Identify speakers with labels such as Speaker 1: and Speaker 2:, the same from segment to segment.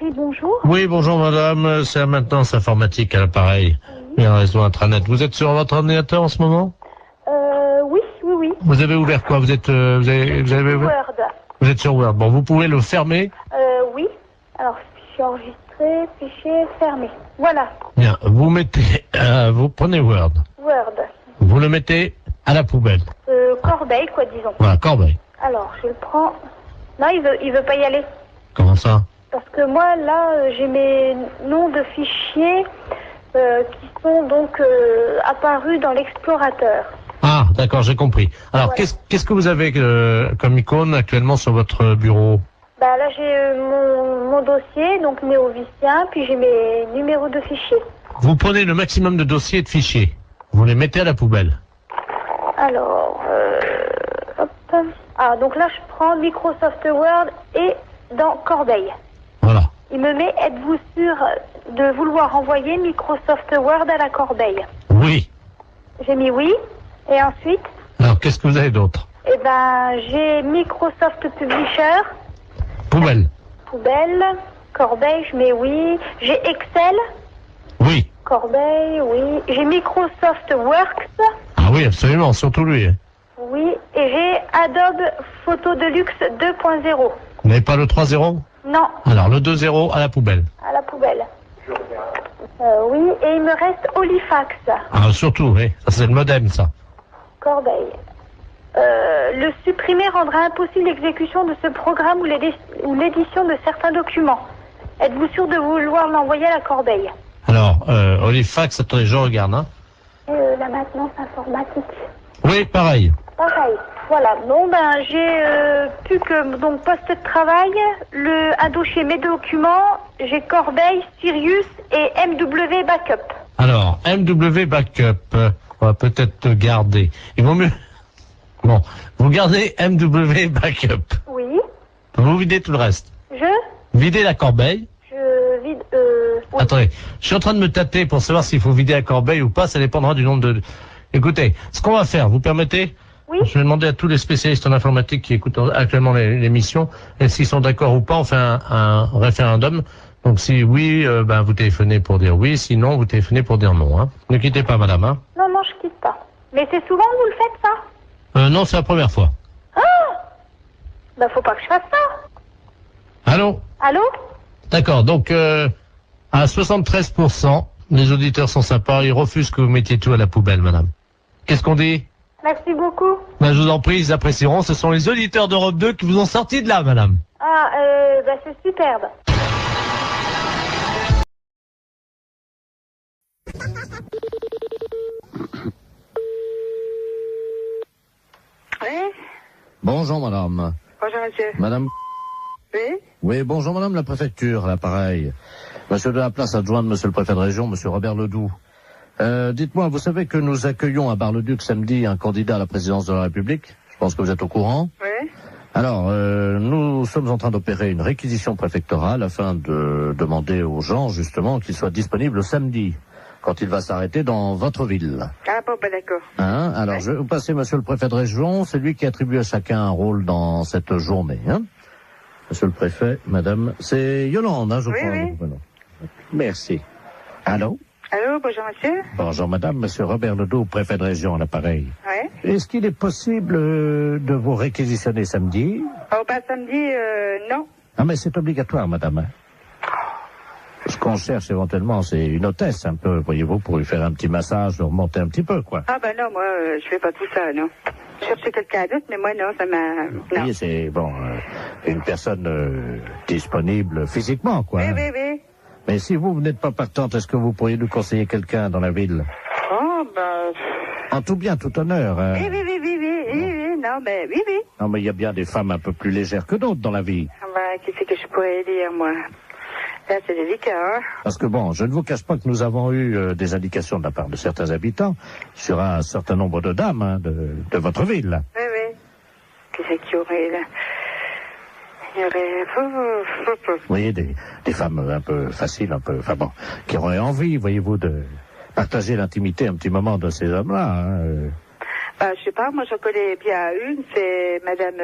Speaker 1: Paris, bonjour.
Speaker 2: Oui, bonjour madame, c'est la maintenance informatique à l'appareil. Et un réseau intranet. Vous êtes sur votre ordinateur en ce moment?
Speaker 1: Oui.
Speaker 2: Vous avez ouvert quoi? Vous êtes vous avez ouvert?
Speaker 1: Word.
Speaker 2: Vous êtes sur Word. Bon, vous pouvez le fermer.
Speaker 1: Oui. Alors, fichier enregistré, fichier fermé. Voilà.
Speaker 2: Bien, vous mettez, vous prenez Word.
Speaker 1: Word.
Speaker 2: Vous le mettez à la poubelle.
Speaker 1: Corbeille, quoi, disons.
Speaker 2: Voilà, corbeille.
Speaker 1: Alors, je le prends. Non, il veut pas y aller.
Speaker 2: Comment ça?
Speaker 1: Parce que moi, là, j'ai mes noms de fichiers qui sont donc apparus dans l'explorateur.
Speaker 2: Ah, d'accord, j'ai compris. Alors,
Speaker 1: Voilà.
Speaker 2: qu'est-ce que vous avez comme icône actuellement sur votre bureau?
Speaker 1: Bah là, j'ai mon dossier, donc néovicien, puis j'ai mes numéros de fichiers.
Speaker 2: Vous prenez le maximum de dossiers et de fichiers. Vous les mettez à la poubelle.
Speaker 1: Alors, hop. Ah, donc là, je prends Microsoft Word et dans Corbeille.
Speaker 2: Voilà.
Speaker 1: Il me met, êtes-vous sûr de vouloir envoyer Microsoft Word à la corbeille?
Speaker 2: Oui.
Speaker 1: J'ai mis oui. Et ensuite,
Speaker 2: Alors, qu'est-ce que vous avez d'autre?
Speaker 1: eh ben, j'ai Microsoft Publisher,
Speaker 2: Poubelle.
Speaker 1: poubelle, corbeille, je mets oui. J'ai Excel,
Speaker 2: Oui.
Speaker 1: corbeille, oui. J'ai Microsoft Works,
Speaker 2: Ah oui, absolument, surtout lui.
Speaker 1: oui. Et j'ai Adobe Photo Deluxe 2.0.
Speaker 2: Vous n'avez pas le 3.0?
Speaker 1: Non,
Speaker 2: Alors, le 2.0 à la poubelle.
Speaker 1: à la poubelle. Oui, et il me reste Olifax,
Speaker 2: Ah, surtout, oui. Ça, c'est le modem, ça.
Speaker 1: corbeille. Le supprimer rendra impossible l'exécution de ce programme ou l'édition de certains documents. Êtes-vous sûr de vouloir l'envoyer à la corbeille?
Speaker 2: Alors, Olifax, attendez, je regarde, hein.
Speaker 1: La maintenance informatique.
Speaker 2: Oui, pareil.
Speaker 1: Pareil. Voilà. Bon, ben, j'ai plus que donc poste de travail, un dossier mes documents, j'ai Corbeille, Sirius et MW Backup.
Speaker 2: Alors, MW Backup, on va peut-être garder. Il vaut mieux... Bon, vous gardez MW Backup.
Speaker 1: Oui.
Speaker 2: Vous videz tout le reste. Videz la corbeille.
Speaker 1: Je vide. Oui.
Speaker 2: Attendez, je suis en train de me tâter pour savoir s'il faut vider la corbeille ou pas, ça dépendra du nombre de... Écoutez, ce qu'on va faire, vous permettez?
Speaker 1: Oui.
Speaker 2: Je vais demander à tous les spécialistes en informatique qui écoutent actuellement l'émission, et s'ils sont d'accord ou pas, on fait un référendum. Donc si oui, ben vous téléphonez pour dire oui, sinon vous téléphonez pour dire non. Hein. Ne quittez pas, madame. Hein.
Speaker 1: Non, je quitte pas. Mais c'est souvent que vous le faites, ça?
Speaker 2: Non, c'est la première fois.
Speaker 1: Ben, faut pas que je fasse ça.
Speaker 2: Allô?
Speaker 1: Allô?
Speaker 2: D'accord, donc à 73%, les auditeurs sont sympas, ils refusent que vous mettiez tout à la poubelle, madame. Qu'est-ce qu'on dit?
Speaker 1: Merci beaucoup.
Speaker 2: Ben, je vous en prie, ils apprécieront. Ce sont les auditeurs d'Europe 2 qui vous ont sorti de là, madame.
Speaker 1: Ah, ben, c'est superbe.
Speaker 3: Oui,
Speaker 2: Bonjour, madame.
Speaker 3: bonjour monsieur.
Speaker 2: Madame?
Speaker 3: Oui,
Speaker 2: Oui, bonjour, madame la préfecture, à l'appareil. Monsieur de la place adjoint de monsieur le préfet de région, monsieur Robert Ledoux. Dites-moi, vous savez que nous accueillons à Bar-le-Duc samedi un candidat à la présidence de la République? Je pense que vous êtes au courant.
Speaker 3: oui.
Speaker 2: Alors, nous sommes en train d'opérer une réquisition préfectorale afin de demander aux gens, justement, qu'ils soient disponibles samedi, quand il va s'arrêter dans votre ville.
Speaker 3: Ah bon, ben d'accord.
Speaker 2: Hein? Alors, je vais vous passer monsieur le préfet de région, c'est lui qui attribue à chacun un rôle dans cette journée. Hein? Monsieur le préfet, madame, c'est Yolande, hein, je
Speaker 3: Oui,
Speaker 2: crois.
Speaker 3: oui.
Speaker 2: Voilà. Merci. Allô?
Speaker 3: Allô, bonjour monsieur.
Speaker 2: Bonjour madame, monsieur Robert Ledoux, préfet de région à l'appareil.
Speaker 3: Oui.
Speaker 2: Est-ce qu'il est possible de vous réquisitionner samedi?
Speaker 3: Oh, ben samedi, non.
Speaker 2: Ah mais c'est obligatoire madame. Hein. Ce qu'on cherche éventuellement, c'est une hôtesse un peu, voyez-vous, pour lui faire un petit massage, remonter un petit peu, quoi.
Speaker 3: Ah ben non, moi, je fais pas tout ça, non. Je cherchais quelqu'un d'autre, mais moi, non, ça m'a...
Speaker 2: Vous
Speaker 3: Non.
Speaker 2: voyez, c'est, bon, une personne disponible physiquement, quoi.
Speaker 3: Oui,
Speaker 2: hein.
Speaker 3: oui, oui.
Speaker 2: Mais si vous n'êtes pas partante, est-ce que vous pourriez nous conseiller quelqu'un dans la ville?
Speaker 3: Oh, ben...
Speaker 2: En tout bien, tout honneur. Hein.
Speaker 3: Oui, non, ben, oui.
Speaker 2: Non, mais il y a bien des femmes un peu plus légères que d'autres dans la vie.
Speaker 3: Ah ben, qu'est-ce que je pourrais dire, moi? Là, c'est délicat, hein.
Speaker 2: Parce que bon, je ne vous cache pas que nous avons eu des indications de la part de certains habitants sur un certain nombre de dames hein, de votre ville.
Speaker 3: Oui. Qu'est-ce qu'il y aurait, là? Il y aurait...
Speaker 2: Vous voyez, des femmes un peu faciles, un peu, enfin bon, qui auraient envie, voyez-vous, de partager l'intimité un petit moment de ces hommes-là. Hein.
Speaker 3: Ben, je sais pas, moi, j'en connais bien une, c'est Madame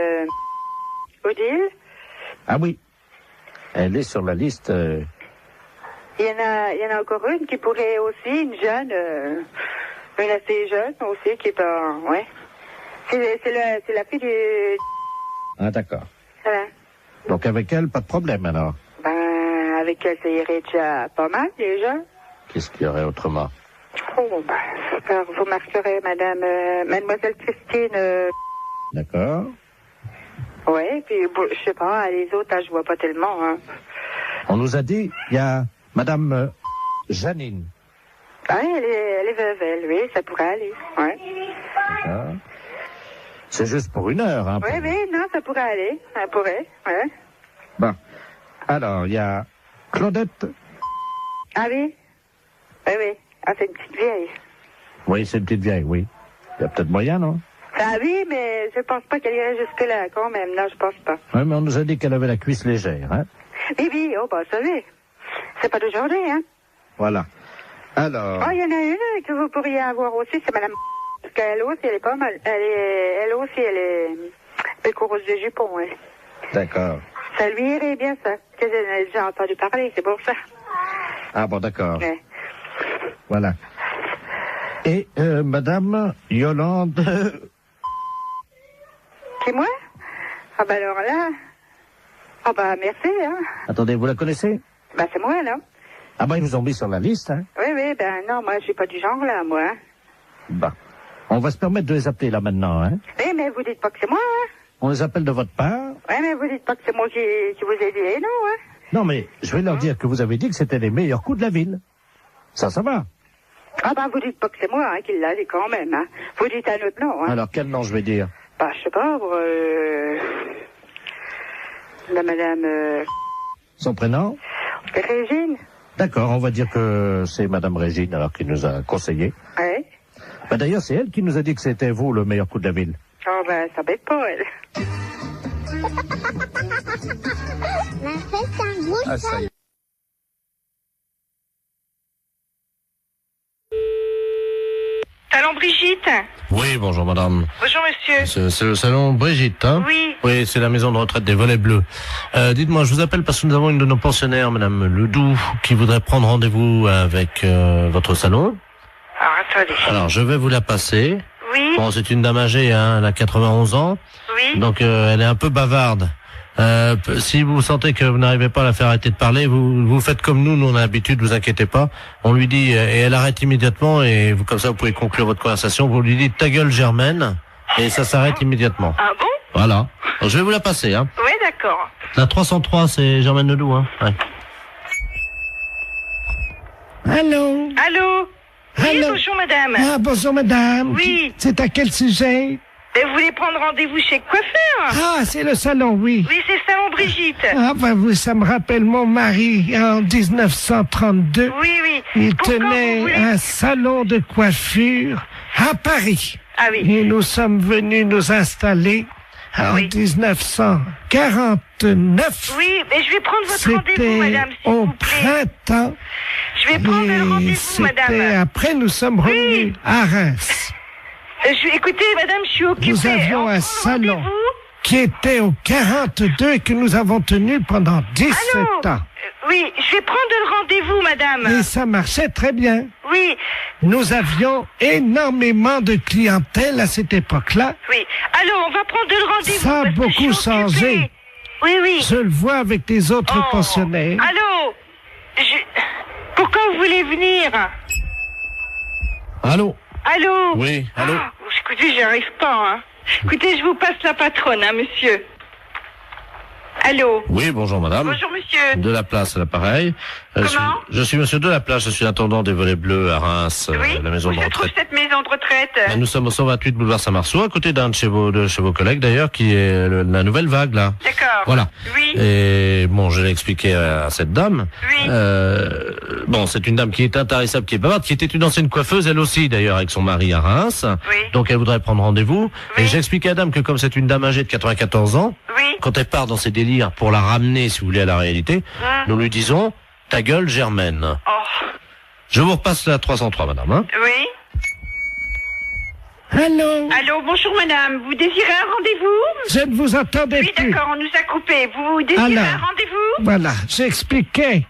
Speaker 3: Odile.
Speaker 2: Ah oui. Elle est sur la liste.
Speaker 3: Il y en a encore une qui pourrait aussi, une jeune, une assez jeune aussi, qui est pas, ouais. C'est la fille du...
Speaker 2: Ah, d'accord.
Speaker 3: Voilà.
Speaker 2: Donc avec elle, pas de problème alors.
Speaker 3: Ben, avec elle, ça irait déjà pas mal, déjà.
Speaker 2: Qu'est-ce qu'il y aurait autrement?
Speaker 3: Oh, ben, alors, vous marquerez Mademoiselle Christine,
Speaker 2: D'accord.
Speaker 3: ouais, puis, bon, je sais pas, les autres, là, je vois pas tellement, hein.
Speaker 2: On nous a dit, il y a Madame Janine.
Speaker 3: Ah, elle est veuve, elle, oui, ça pourrait aller, ouais.
Speaker 2: D'accord. C'est juste pour 1 heure, hein.
Speaker 3: Oui, oui, non, ça pourrait aller, ça pourrait, ouais.
Speaker 2: Bon. Alors, il y a Claudette.
Speaker 3: Ah oui? Oui, oui. Ah, c'est une petite vieille.
Speaker 2: Oui, c'est une petite vieille, oui. Il y a peut-être moyen, non?
Speaker 3: Ah oui, mais je pense pas qu'elle irait jusque-là, quand même. Non, je pense pas.
Speaker 2: Oui, mais on nous a dit qu'elle avait la cuisse légère, hein.
Speaker 3: Oui, oui, oh, bah, ça savez. C'est pas d'aujourd'hui, hein.
Speaker 2: Voilà. Alors...
Speaker 3: Oh, il y en a une que vous pourriez avoir aussi, c'est Madame... Parce qu'elle aussi, elle est pas mal. Elle aussi, elle est coureuse de jupons, ouais.
Speaker 2: D'accord.
Speaker 3: Ça lui irait bien, ça. Parce que j'en ai déjà entendu parler, c'est pour ça.
Speaker 2: Ah bon, d'accord.
Speaker 3: Ouais.
Speaker 2: Voilà. Et Madame Yolande...
Speaker 3: C'est moi? Ah, bah, alors là... Ah, bah, merci, hein.
Speaker 2: Attendez, vous la connaissez?
Speaker 3: Bah, c'est moi, là.
Speaker 2: Ah ben, ils vous ont mis sur la liste, hein.
Speaker 3: Oui, oui, ben non, moi, je suis pas du genre, là, moi. Hein.
Speaker 2: Bah. On va se permettre de les appeler, là, maintenant, hein.
Speaker 3: Oui, mais vous dites pas que c'est moi, hein.
Speaker 2: On les appelle de votre part.
Speaker 3: Oui, mais vous dites pas que c'est moi qui vous ai dit, non, hein.
Speaker 2: Non, mais je vais leur dire que vous avez dit que c'était les meilleurs coups de la ville. Ça va.
Speaker 3: Ah, bah, vous dites pas que c'est moi, hein, qui l'a dit quand même, hein. Vous dites un autre nom, hein.
Speaker 2: Alors, quel nom je vais dire?
Speaker 3: Bah, je sais pas, la madame,
Speaker 2: Son prénom?
Speaker 3: Régine.
Speaker 2: D'accord, on va dire que c'est Madame Régine, alors, qui nous a conseillé.
Speaker 3: Ouais.
Speaker 2: Bah, d'ailleurs, c'est elle qui nous a dit que c'était vous, le meilleur coup de la ville.
Speaker 3: Oh, ben, ça bête pas, elle.
Speaker 2: Ah, ça y est.
Speaker 4: Salon Brigitte.
Speaker 2: Oui, bonjour madame.
Speaker 4: Bonjour monsieur.
Speaker 2: C'est le salon Brigitte, hein?
Speaker 4: Oui.
Speaker 2: Oui, c'est la maison de retraite des Volets Bleus. Dites-moi, je vous appelle parce que nous avons une de nos pensionnaires, Madame Ledoux, qui voudrait prendre rendez-vous avec votre salon.
Speaker 4: Alors attendez.
Speaker 2: Alors, je vais vous la passer.
Speaker 4: Oui.
Speaker 2: Bon, c'est une dame âgée, hein, elle a 91 ans.
Speaker 4: Oui.
Speaker 2: Donc, elle est un peu bavarde. Si vous sentez que vous n'arrivez pas à la faire arrêter de parler, vous faites comme nous on a l'habitude, vous inquiétez pas. On lui dit, et elle arrête immédiatement, et vous, comme ça, vous pouvez conclure votre conversation. Vous lui dites, ta gueule, Germaine, et ça s'arrête immédiatement.
Speaker 4: Ah bon?
Speaker 2: Voilà. Alors, je vais vous la passer, hein.
Speaker 4: Oui, d'accord.
Speaker 2: La 303, c'est Germaine Ledoux, hein. Ouais.
Speaker 5: Allô?
Speaker 4: Allô? Oui,
Speaker 5: Allô?
Speaker 4: bonjour madame.
Speaker 5: Ah, bonjour madame.
Speaker 4: Oui.
Speaker 5: C'est à quel sujet?
Speaker 4: Vous voulez prendre rendez-vous chez le coiffeur?
Speaker 5: Ah, c'est le salon, oui.
Speaker 4: Oui, c'est le salon Brigitte.
Speaker 5: Ah, ben vous, ça me rappelle mon mari en 1932.
Speaker 4: Oui, oui.
Speaker 5: Il
Speaker 4: Pourquoi vous
Speaker 5: tenait
Speaker 4: voulez-
Speaker 5: un salon de coiffure à Paris.
Speaker 4: Ah oui.
Speaker 5: Et nous sommes venus nous installer en
Speaker 4: Oui.
Speaker 5: 1949.
Speaker 4: Oui, mais je vais prendre votre rendez-vous,
Speaker 5: C'était
Speaker 4: madame, s'il
Speaker 5: au
Speaker 4: vous plaît.
Speaker 5: printemps.
Speaker 4: Je vais prendre le
Speaker 5: Et
Speaker 4: rendez-vous,
Speaker 5: c'était
Speaker 4: madame.
Speaker 5: après, nous sommes revenus à Reims.
Speaker 4: Écoutez, madame, je suis occupée.
Speaker 5: Nous avions
Speaker 4: On
Speaker 5: un
Speaker 4: prend
Speaker 5: salon
Speaker 4: rendez-vous
Speaker 5: qui était au 42 et que nous avons tenu pendant 17
Speaker 4: Allô?
Speaker 5: ans.
Speaker 4: Oui, je vais prendre le rendez-vous, madame.
Speaker 5: Et ça marchait très bien.
Speaker 4: Oui,
Speaker 5: Nous avions énormément de clientèle à cette époque-là.
Speaker 4: oui. Allô, on va prendre le rendez-vous.
Speaker 5: Ça a
Speaker 4: parce que je suis
Speaker 5: beaucoup changé.
Speaker 4: occupée. Oui, oui.
Speaker 5: Je le vois avec les autres
Speaker 4: Oh.
Speaker 5: pensionnaires.
Speaker 4: Allô? Pourquoi vous voulez venir?
Speaker 2: Allô?
Speaker 4: Allô?
Speaker 2: Oui, allô?
Speaker 4: Ah, écoutez, j'y arrive pas, hein. Écoutez, je vous passe la patronne, hein, monsieur. Allô?
Speaker 2: Oui, bonjour madame.
Speaker 4: Bonjour, monsieur.
Speaker 2: De la place à l'appareil.
Speaker 4: Comment?
Speaker 2: Je suis monsieur de la place, je suis intendant des Volets Bleus à Reims,
Speaker 4: Oui?
Speaker 2: la maison
Speaker 4: Où
Speaker 2: de
Speaker 4: se trouve
Speaker 2: retraite.
Speaker 4: cette maison de retraite?
Speaker 2: Nous sommes au 128 boulevard Saint-Marceau, à côté d'un de chez vos collègues d'ailleurs, qui est la nouvelle vague là.
Speaker 4: D'accord.
Speaker 2: Voilà.
Speaker 4: Oui.
Speaker 2: Et bon, je l'ai expliqué à cette dame.
Speaker 4: Oui.
Speaker 2: Bon, c'est une dame qui est intarissable, qui est bavarde, qui était une ancienne coiffeuse, elle aussi d'ailleurs, avec son mari à Reims.
Speaker 4: Oui.
Speaker 2: Donc elle voudrait prendre rendez-vous.
Speaker 4: Oui.
Speaker 2: Et j'ai expliqué à la dame que comme c'est une dame âgée de 94 ans,
Speaker 4: Oui.
Speaker 2: quand elle part dans ses délires pour la ramener, si vous voulez, à la réalité, nous lui disons, ta gueule, Germaine.
Speaker 4: Oh.
Speaker 2: Je vous repasse la 303, madame, hein.
Speaker 4: Oui.
Speaker 5: Allô?
Speaker 4: Allô, bonjour madame. Vous désirez un rendez-vous?
Speaker 5: Je ne vous entendais
Speaker 4: Oui,
Speaker 5: plus.
Speaker 4: d'accord, on nous a coupé. Vous désirez un rendez-vous?
Speaker 5: Voilà, j'expliquais.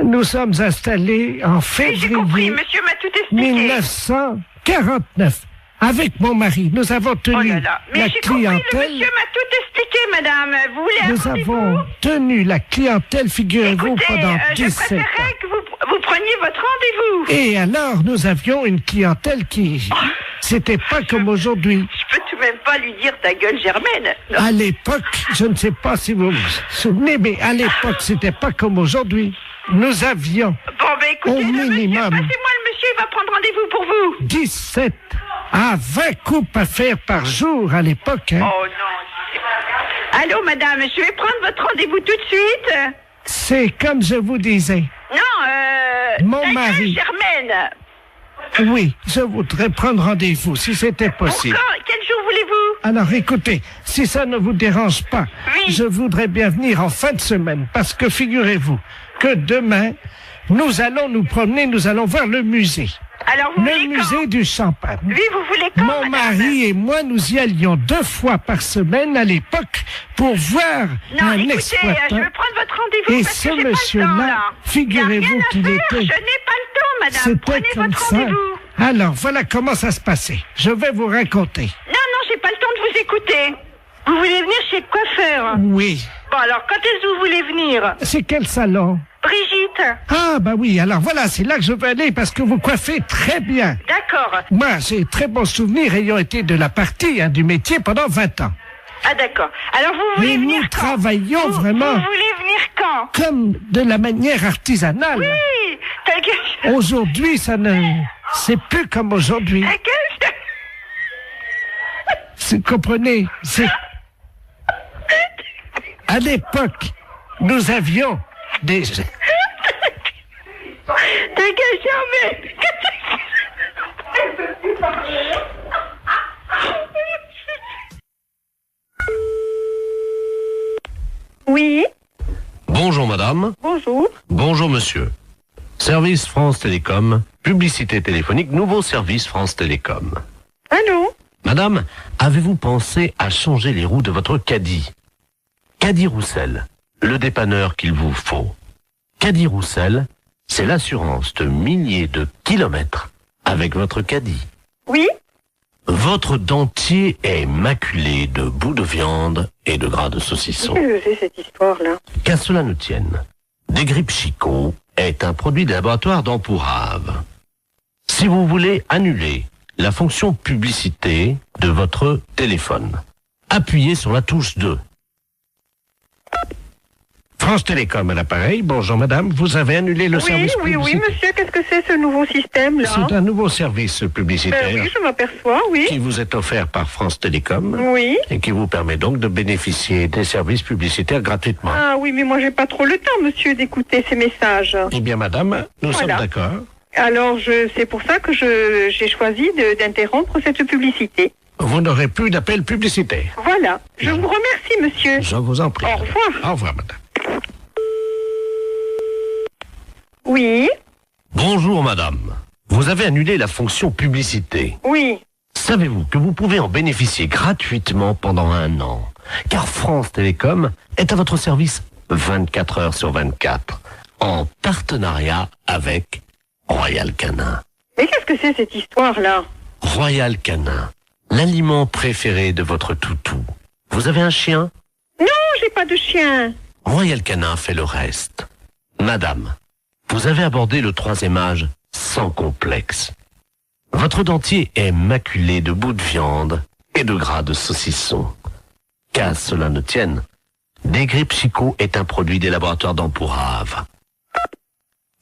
Speaker 5: Nous sommes installés en
Speaker 4: Oui, j'ai compris.
Speaker 5: février
Speaker 4: Monsieur m'a tout expliqué.
Speaker 5: 1949. Avec mon mari, nous avons
Speaker 4: Oh
Speaker 5: tenu
Speaker 4: là là. Mais
Speaker 5: la
Speaker 4: j'ai compris, le
Speaker 5: clientèle.
Speaker 4: monsieur m'a tout expliqué, madame. Vous voulez un
Speaker 5: Nous
Speaker 4: rendez-vous?
Speaker 5: avons tenu la clientèle, figurez-vous,
Speaker 4: Écoutez,
Speaker 5: pendant
Speaker 4: je
Speaker 5: 17 ans.
Speaker 4: préférerais que vous preniez votre rendez-vous.
Speaker 5: Et alors, nous avions une clientèle qui... C'était pas comme aujourd'hui.
Speaker 4: Je peux tout de même pas lui dire ta gueule, Germaine. Non.
Speaker 5: À l'époque, je ne sais pas si vous vous souvenez, mais à l'époque, c'était pas comme aujourd'hui. Nous avions
Speaker 4: Bon, ben écoutez,
Speaker 5: au
Speaker 4: le monsieur,
Speaker 5: minimum
Speaker 4: passez-moi le monsieur, il va prendre rendez-vous pour vous.
Speaker 5: 17 à 20 coupes à faire par jour à l'époque. Hein.
Speaker 4: Oh non. Allô, madame, je vais prendre votre rendez-vous tout de suite.
Speaker 5: C'est comme je vous disais.
Speaker 4: Non,
Speaker 5: Mon
Speaker 4: ta gueule,
Speaker 5: mari.
Speaker 4: Germaine.
Speaker 5: Oui, je voudrais prendre rendez-vous, si c'était possible.
Speaker 4: Pourquoi? Quel jour voulez-vous?
Speaker 5: Alors écoutez, si ça ne vous dérange pas,
Speaker 4: Oui.
Speaker 5: je voudrais bien venir en fin de semaine, parce que figurez-vous que demain, nous allons nous promener, nous allons voir le musée.
Speaker 4: Alors, vous
Speaker 5: Le
Speaker 4: voulez
Speaker 5: musée
Speaker 4: quand?
Speaker 5: du champagne.
Speaker 4: Oui, vous voulez quand,
Speaker 5: Mon
Speaker 4: madame?
Speaker 5: mari et moi, nous y allions 2 fois par semaine à l'époque pour voir
Speaker 4: Non,
Speaker 5: un
Speaker 4: écoutez,
Speaker 5: exploitant.
Speaker 4: je veux prendre votre rendez-vous
Speaker 5: Et
Speaker 4: parce
Speaker 5: ce
Speaker 4: que j'ai pas le
Speaker 5: monsieur-là,
Speaker 4: temps, là.
Speaker 5: figurez-vous
Speaker 4: Y a rien à
Speaker 5: qu'il
Speaker 4: faire,
Speaker 5: était-
Speaker 4: Je n'ai pas le temps, madame.
Speaker 5: C'était
Speaker 4: Prenez
Speaker 5: comme
Speaker 4: votre
Speaker 5: ça.
Speaker 4: rendez-vous.
Speaker 5: Alors, voilà comment ça se passait. Je vais vous raconter.
Speaker 4: Non, j'ai pas le temps de vous écouter. Vous voulez venir chez le coiffeur?
Speaker 5: Oui.
Speaker 4: Bon, alors, quand est-ce que vous voulez venir?
Speaker 5: C'est quel salon?
Speaker 4: Brigitte.
Speaker 5: Ah, bah oui, alors voilà, c'est là que je veux aller parce que vous coiffez très bien.
Speaker 4: D'accord.
Speaker 5: Moi, j'ai très bons souvenirs ayant été de la partie, du métier pendant 20 ans.
Speaker 4: Ah, d'accord. Alors, vous voulez
Speaker 5: Mais
Speaker 4: venir
Speaker 5: nous
Speaker 4: quand?
Speaker 5: travaillons
Speaker 4: Vous
Speaker 5: vraiment
Speaker 4: voulez venir quand?
Speaker 5: comme de la manière artisanale.
Speaker 4: Oui, ta gueule.
Speaker 5: Aujourd'hui, ça ne... C'est plus comme aujourd'hui.
Speaker 4: Ta gueule.
Speaker 5: Vous comprenez? C'est... À l'époque, nous avions des...
Speaker 4: Ta gueule, Germaine. Oui,
Speaker 2: Bonjour madame.
Speaker 4: bonjour.
Speaker 2: Bonjour monsieur. Service France Télécom, publicité téléphonique, nouveau service France Télécom.
Speaker 4: Allô?
Speaker 2: Madame, avez-vous pensé à changer les roues de votre caddie? Caddie Roussel, le dépanneur qu'il vous faut. Caddie Roussel, c'est l'assurance de milliers de kilomètres avec votre caddie.
Speaker 4: Oui?
Speaker 2: Votre dentier est maculé de bouts de viande et de gras de saucisson.
Speaker 4: Qu'est-ce que c'est cette histoire-là?
Speaker 2: Qu'à cela ne tienne, Desgrippes Chicot est un produit de laboratoire d'Empourave. Si vous voulez annuler la fonction publicité de votre téléphone, appuyez sur la touche 2.
Speaker 5: France Télécom à l'appareil. Bonjour madame, vous avez annulé le service publicitaire.
Speaker 4: monsieur, qu'est-ce que c'est ce nouveau système-là?
Speaker 5: C'est un nouveau service publicitaire
Speaker 4: oui, je m'aperçois, oui.
Speaker 5: qui vous est offert par France Télécom
Speaker 4: Oui.
Speaker 5: et qui vous permet donc de bénéficier des services publicitaires gratuitement.
Speaker 4: Ah oui, mais moi j'ai pas trop le temps, monsieur, d'écouter ces messages.
Speaker 5: Eh bien madame, nous
Speaker 4: Voilà.
Speaker 5: sommes d'accord.
Speaker 4: Alors, c'est pour ça que j'ai choisi d'interrompre cette publicité.
Speaker 5: Vous n'aurez plus d'appel publicitaire.
Speaker 4: Voilà. Je vous remercie, monsieur.
Speaker 5: Je vous en prie.
Speaker 4: Au revoir.
Speaker 5: Au revoir madame.
Speaker 4: Oui,
Speaker 2: Bonjour madame. Vous avez annulé la fonction publicité.
Speaker 4: oui.
Speaker 2: Savez-vous que vous pouvez en bénéficier gratuitement pendant 1 an? Car France Télécom est à votre service 24 heures sur 24, en partenariat avec Royal Canin.
Speaker 4: Mais qu'est-ce que c'est cette histoire-là?
Speaker 2: Royal Canin, l'aliment préféré de votre toutou. Vous avez un chien?
Speaker 4: Non, j'ai pas de chien.
Speaker 2: Royal Canin fait le reste. Madame, vous avez abordé le 3e âge sans complexe. Votre dentier est maculé de bouts de viande et de gras de saucisson. Qu'à cela ne tienne, Desgrippes Chicot est un produit des laboratoires d'Empourave.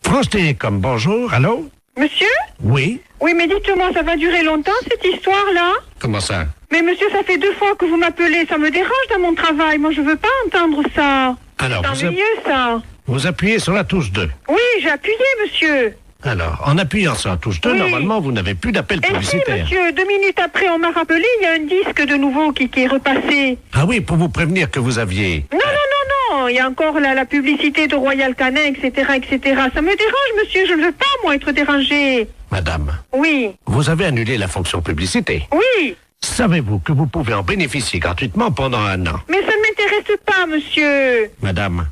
Speaker 5: France Télécom, bonjour, allô?
Speaker 4: Monsieur?
Speaker 5: Oui?
Speaker 4: Oui, mais dites-moi, ça va durer longtemps, cette histoire-là?
Speaker 5: Comment ça?
Speaker 4: Mais monsieur, ça fait 2 fois que vous m'appelez. Ça me dérange dans mon travail. Moi, je veux pas entendre ça.
Speaker 5: Alors,
Speaker 4: C'est ennuyeux, ça.
Speaker 5: vous appuyez sur la touche 2.
Speaker 4: Oui, j'ai appuyé, monsieur.
Speaker 5: Alors, en appuyant sur la touche 2,
Speaker 4: Oui.
Speaker 5: normalement, vous n'avez plus d'appel
Speaker 4: Et si,
Speaker 5: publicitaire.
Speaker 4: monsieur, 2 minutes après, on m'a rappelé, il y a un disque de nouveau qui est repassé.
Speaker 5: Ah oui, pour vous prévenir que vous aviez...
Speaker 4: Non,
Speaker 3: bon, il y a encore la publicité de Royal Canin, etc., etc. Ça me dérange, monsieur. Je ne veux pas, moi, être dérangée.
Speaker 5: Madame,
Speaker 3: Oui,
Speaker 5: vous avez annulé la fonction publicité.
Speaker 3: oui.
Speaker 5: Savez-vous que vous pouvez en bénéficier gratuitement pendant 1 an?
Speaker 3: Mais ça ne m'intéresse pas, monsieur.
Speaker 5: Madame,